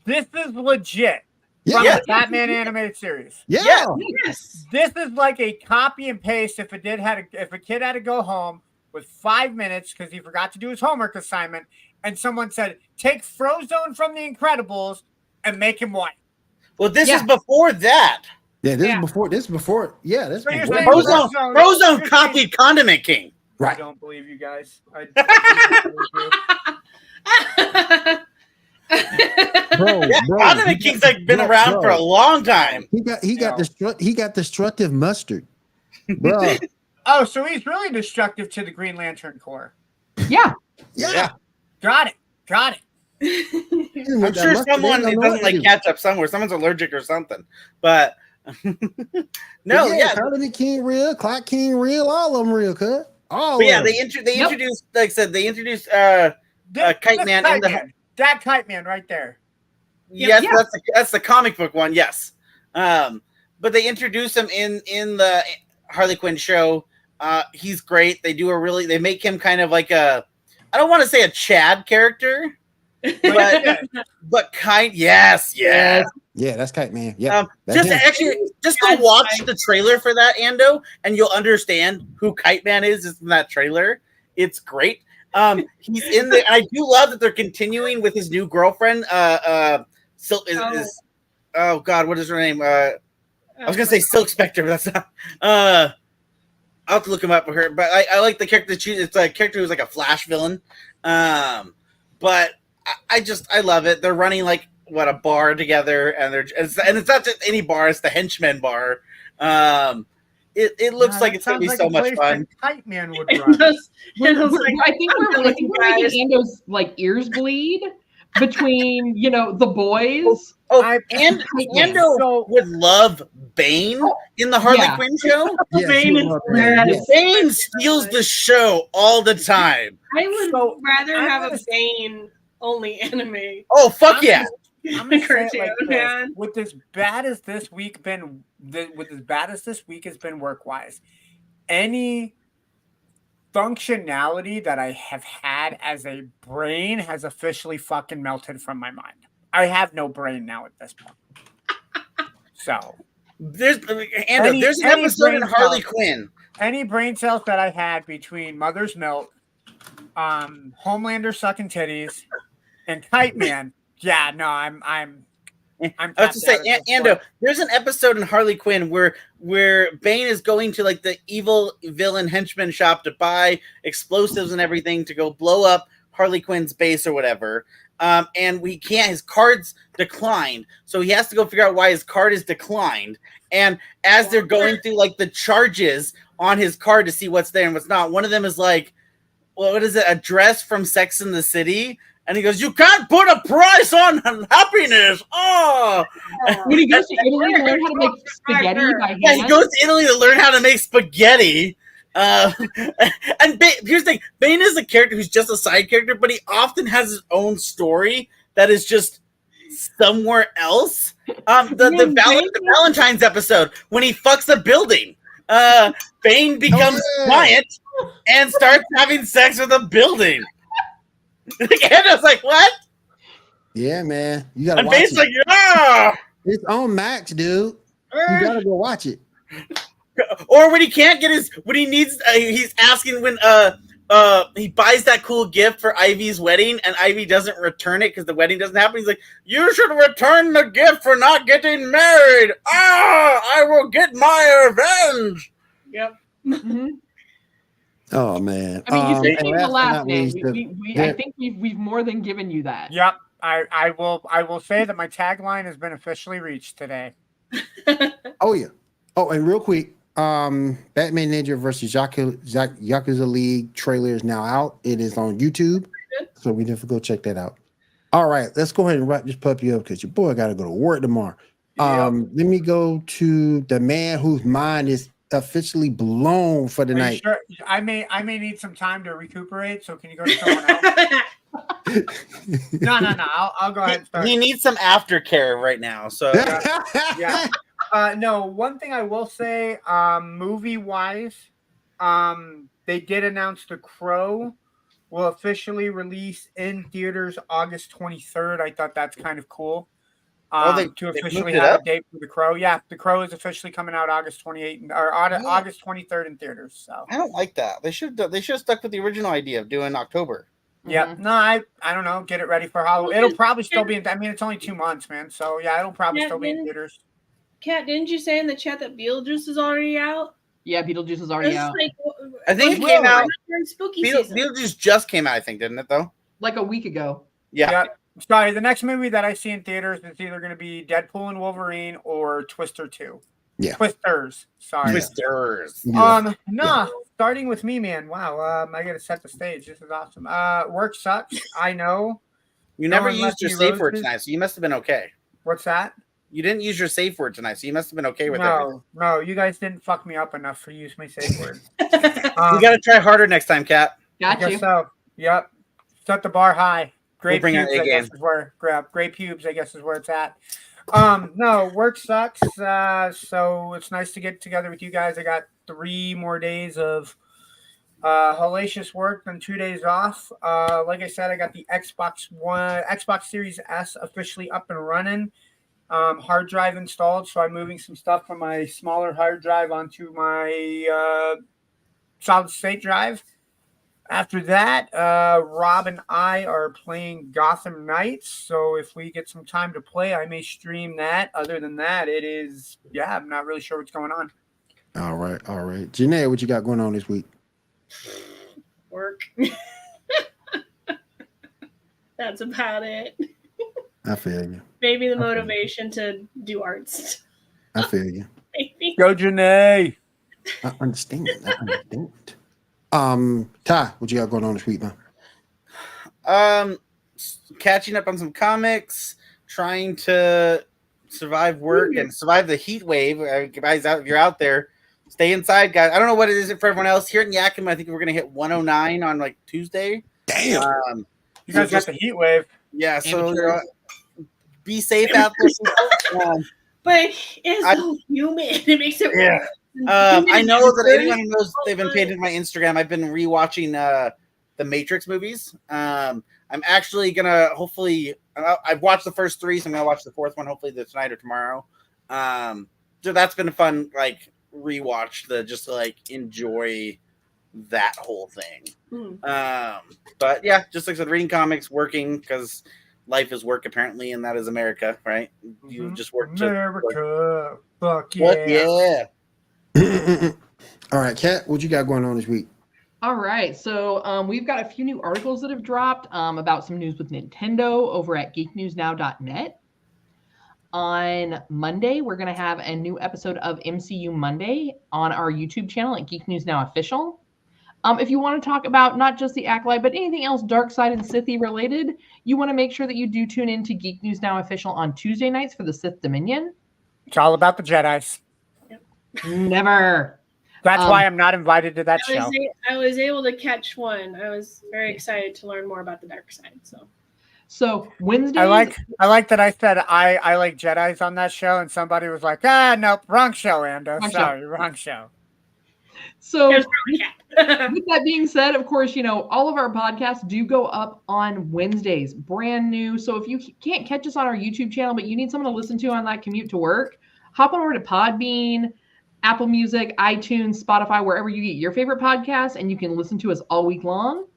This is legit. Yeah. From the Batman animated series. Yeah. Yes. This is like a copy and paste. If a kid had to go home with 5 minutes because he forgot to do his homework assignment, and someone said, "Take Frozone from The Incredibles and make him white." Well, this is before that. Yeah, this is before. This is before. Yeah, this So is you're before. saying Frozone copied Condiment King. I Right. don't believe you guys. Bro, Condiment King's like been around for a long time. He got destructive mustard, bro. Oh, so he's really destructive to the Green Lantern Corps. Yeah. Yeah. Got it. I'm sure someone doesn't like ketchup somewhere. Someone's allergic or something. But Condiment King real, Clock King real, all of them real, cuz. Oh yeah, they introduced, like I said, Kite Man in the. That Kite Man right there. Yes, Yeah. that's the comic book one. Yes, but they introduce him in the Harley Quinn show. He's great. They make him kind of like I don't want to say a Chad character, but yes. Yeah, that's Kite Man. Yeah, Just go watch the trailer for that, Ando, and you'll understand who Kite Man is in that trailer. It's great. He's in the. I do love that they're continuing with his new girlfriend. Silk oh God, what is her name? I was gonna say Silk Spectre, but that's not. I'll have to look him up for her. But I like the character. It's a character who's like a Flash villain. But I love it. They're running like a bar together, and it's not just any bar. It's the Henchman bar. It looks like it's gonna be so much fun. Kite Man would run. I think we're making Ando's like ears bleed between the boys. And Ando would love Bane in the Harley Quinn show. Bane steals the show all the time. I would rather have a Bane only anime. Oh fuck yeah! I'm gonna say it like this. With as bad as this week has been work wise, any functionality that I have had as a brain has officially fucking melted from my mind. I have no brain now at this point. So there's an episode in Harley Quinn. Any brain cells that I had between Mother's Milk, Homelander sucking titties, and Kite Man. Yeah, no, I'm I was to say, Ando, there's an episode in Harley Quinn where Bane is going to like the evil villain henchman shop to buy explosives and everything to go blow up Harley Quinn's base or whatever. And his card's declined. So he has to go figure out why his card is declined. And as they're going through like the charges on his card to see what's there and what's not, one of them is like, well, what is it? A dress from Sex and the City. And he goes, "You can't put a price on happiness." Oh, when he goes to Italy to learn how to make spaghetti by hand. Yeah, he goes to Italy to learn how to make spaghetti. And here's the thing: Bane is a character who's just a side character, but he often has his own story that is just somewhere else. The Valentine's episode when he fucks a building, Bane becomes quiet and starts having sex with a building. And I was like, "What?" Yeah, man, you gotta. And watch Bane's it. like, "Yeah, it's on Max, dude. You gotta go watch it." Or when he can't get when he needs, he's asking when he buys that cool gift for Ivy's wedding, and Ivy doesn't return it because the wedding doesn't happen. He's like, "You should return the gift for not getting married. I will get my revenge." Yep. Mm-hmm. Oh man! I mean, you saved the last name. I think we've more than given you that. Yep. I will say that my tagline has been officially reached today. Oh yeah. Oh, and real quick, Batman Ninja versus Yakuza League trailer is now out. It is on YouTube, so we need to go check that out. All right, let's go ahead and wrap this puppy up because your boy got to go to work tomorrow. Let me go to the man whose mind is officially blown for the night. Sure? I may need some time to recuperate. So can you go to someone else? No. I'll go ahead and start. He needs some aftercare right now. So yeah. No. One thing I will say, movie wise, they did announce The Crow will officially release in theaters August 23rd. I thought that's kind of cool. To officially have a date for The Crow. Yeah, The Crow is officially coming out August 28th or August 23rd in theaters. So I don't like that. They should have stuck with the original idea of doing October. Yeah, no, I don't know. Get it ready for Halloween. It'll probably still be in. I mean, it's only 2 months, man. So yeah, it'll probably still be in theaters. Kat, didn't you say in the chat that Beetlejuice is already out? Yeah, Beetlejuice is already out. Like, I think it came out. Spooky season. Beetlejuice just came out, I think, didn't it? Though, like a week ago. Yeah. Sorry, the next movie that I see in theaters is either going to be Deadpool and Wolverine or Twister 2. Yeah. Twisters. Sorry. Twisters. Starting with me, man. Wow. I got to set the stage. This is awesome. Work sucks. I know. You never used your safe word tonight, so you must have been okay. What's that? You didn't use your safe word tonight, so you must have been okay with everything. No, you guys didn't fuck me up enough to use my safe word. You got to try harder next time, Kat. Got you. So, yep. Set the bar high. Gray bring out pubes, A I guess, game. is where gray pubes, I guess, is where it's at. No, work sucks. So it's nice to get together with you guys. I got 3 more days of hellacious work and 2 days off. Like I said, I got the Xbox Series S officially up and running. Hard drive installed, so I'm moving some stuff from my smaller hard drive onto my solid state drive. After that, Rob and I are playing Gotham Knights. So if we get some time to play, I may stream that. Other than that, I'm not really sure what's going on. All right. Janae, what you got going on this week? Work. That's about it. I feel you. Maybe the motivation to do arts. I feel you. Maybe. Go, Janae. I understand. Ty, what you got going on this week, man? Catching up on some comics, trying to survive work and survive the heat wave. Guys, if you're out there, stay inside, guys. I don't know what it is for everyone else. Here in Yakima, I think we're gonna hit 109 on like Tuesday. Damn. You guys got the heat wave. Yeah, so be safe out there. But it's so humid. It makes it worse. I know that anyone who knows they've been painted my Instagram. I've been rewatching the Matrix movies. I'm actually gonna I've watched the first 3, so I'm gonna watch the 4th one hopefully tonight or tomorrow. So that's been a fun rewatch just to enjoy that whole thing. But yeah, just like I said, reading comics, working because life is work apparently, and that is America, right? You just work. America, fuck yeah. What? Yeah. All right, Kat, what you got going on this week? All right, so we've got a few new articles that have dropped about some news with Nintendo over at geeknewsnow.net. On Monday, we're going to have a new episode of MCU Monday on our YouTube channel at Geek News Now Official. If you want to talk about not just the Acolyte, but anything else Dark Side and Sithy related, you want to make sure that you do tune in to Geek News Now Official on Tuesday nights for the Sith Dominion. It's all about the Jedis. Never. That's why I'm not invited to that show. I was able to catch one. I was very excited to learn more about the dark side. So Wednesday. I like that I said I like Jedis on that show, and somebody was like, nope, wrong show, Ando. Wrong show. So with that being said, of course, all of our podcasts do go up on Wednesdays, brand new. So if you can't catch us on our YouTube channel, but you need someone to listen to on that commute to work, hop on over to Podbean, Apple Music, iTunes, Spotify, wherever you get your favorite podcasts, and you can listen to us all week long.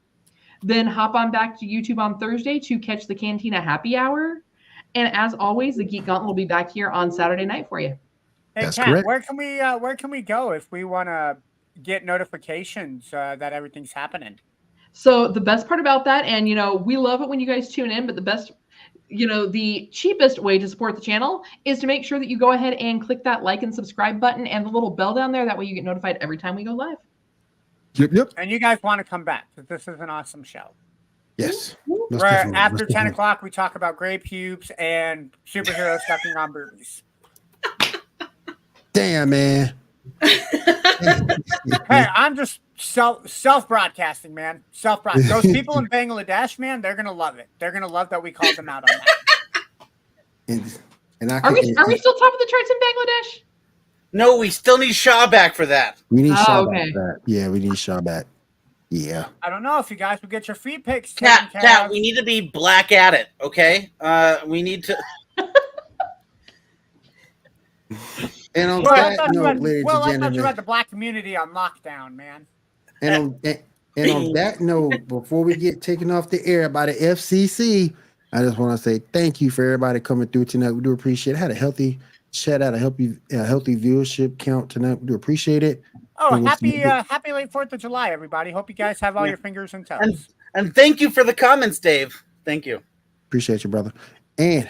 Then hop on back to YouTube on Thursday to catch the Cantina Happy Hour. And as always, the Geek Gauntlet will be back here on Saturday night for you. Hey, That's Kat, correct. where can we go if we want to get notifications that everything's happening? So the best part about that, and we love it when you guys tune in, but the cheapest way to support the channel is to make sure that you go ahead and click that like and subscribe button and the little bell down there. That way you get notified every time we go live. Yep. And you guys want to come back because this is an awesome show. Yes. Where after 10 o'clock, we talk about gray pubes and superheroes sucking on boobies. Damn, man. Hey, I'm just self-broadcasting, man. Self-broadcasting. Those people in Bangladesh, man, they're going to love it. They're going to love that we called them out on that. Are we still top of the charts in Bangladesh? No, we still need Shaw back for that. We need Shaw back for that. Yeah, we need Shaw back. Yeah. I don't know if you guys would get your feet pics. Kat, we need to be black at it, okay? We need to. And on that note, ladies and I thought you gentlemen, had the black community on lockdown, man. And on that note, before we get taken off the air by the FCC, I just want to say thank you for everybody coming through tonight. We do appreciate it. Had a healthy chat out, a healthy viewership count tonight. We do appreciate it. Oh, happy late 4th of July, everybody. Hope you guys have all your fingers and toes. And thank you for the comments, Dave. Thank you. Appreciate you, brother. And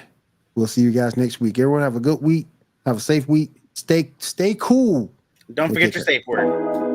we'll see you guys next week. Everyone have a good week. Have a safe week. Stay cool. Don't forget your safe word.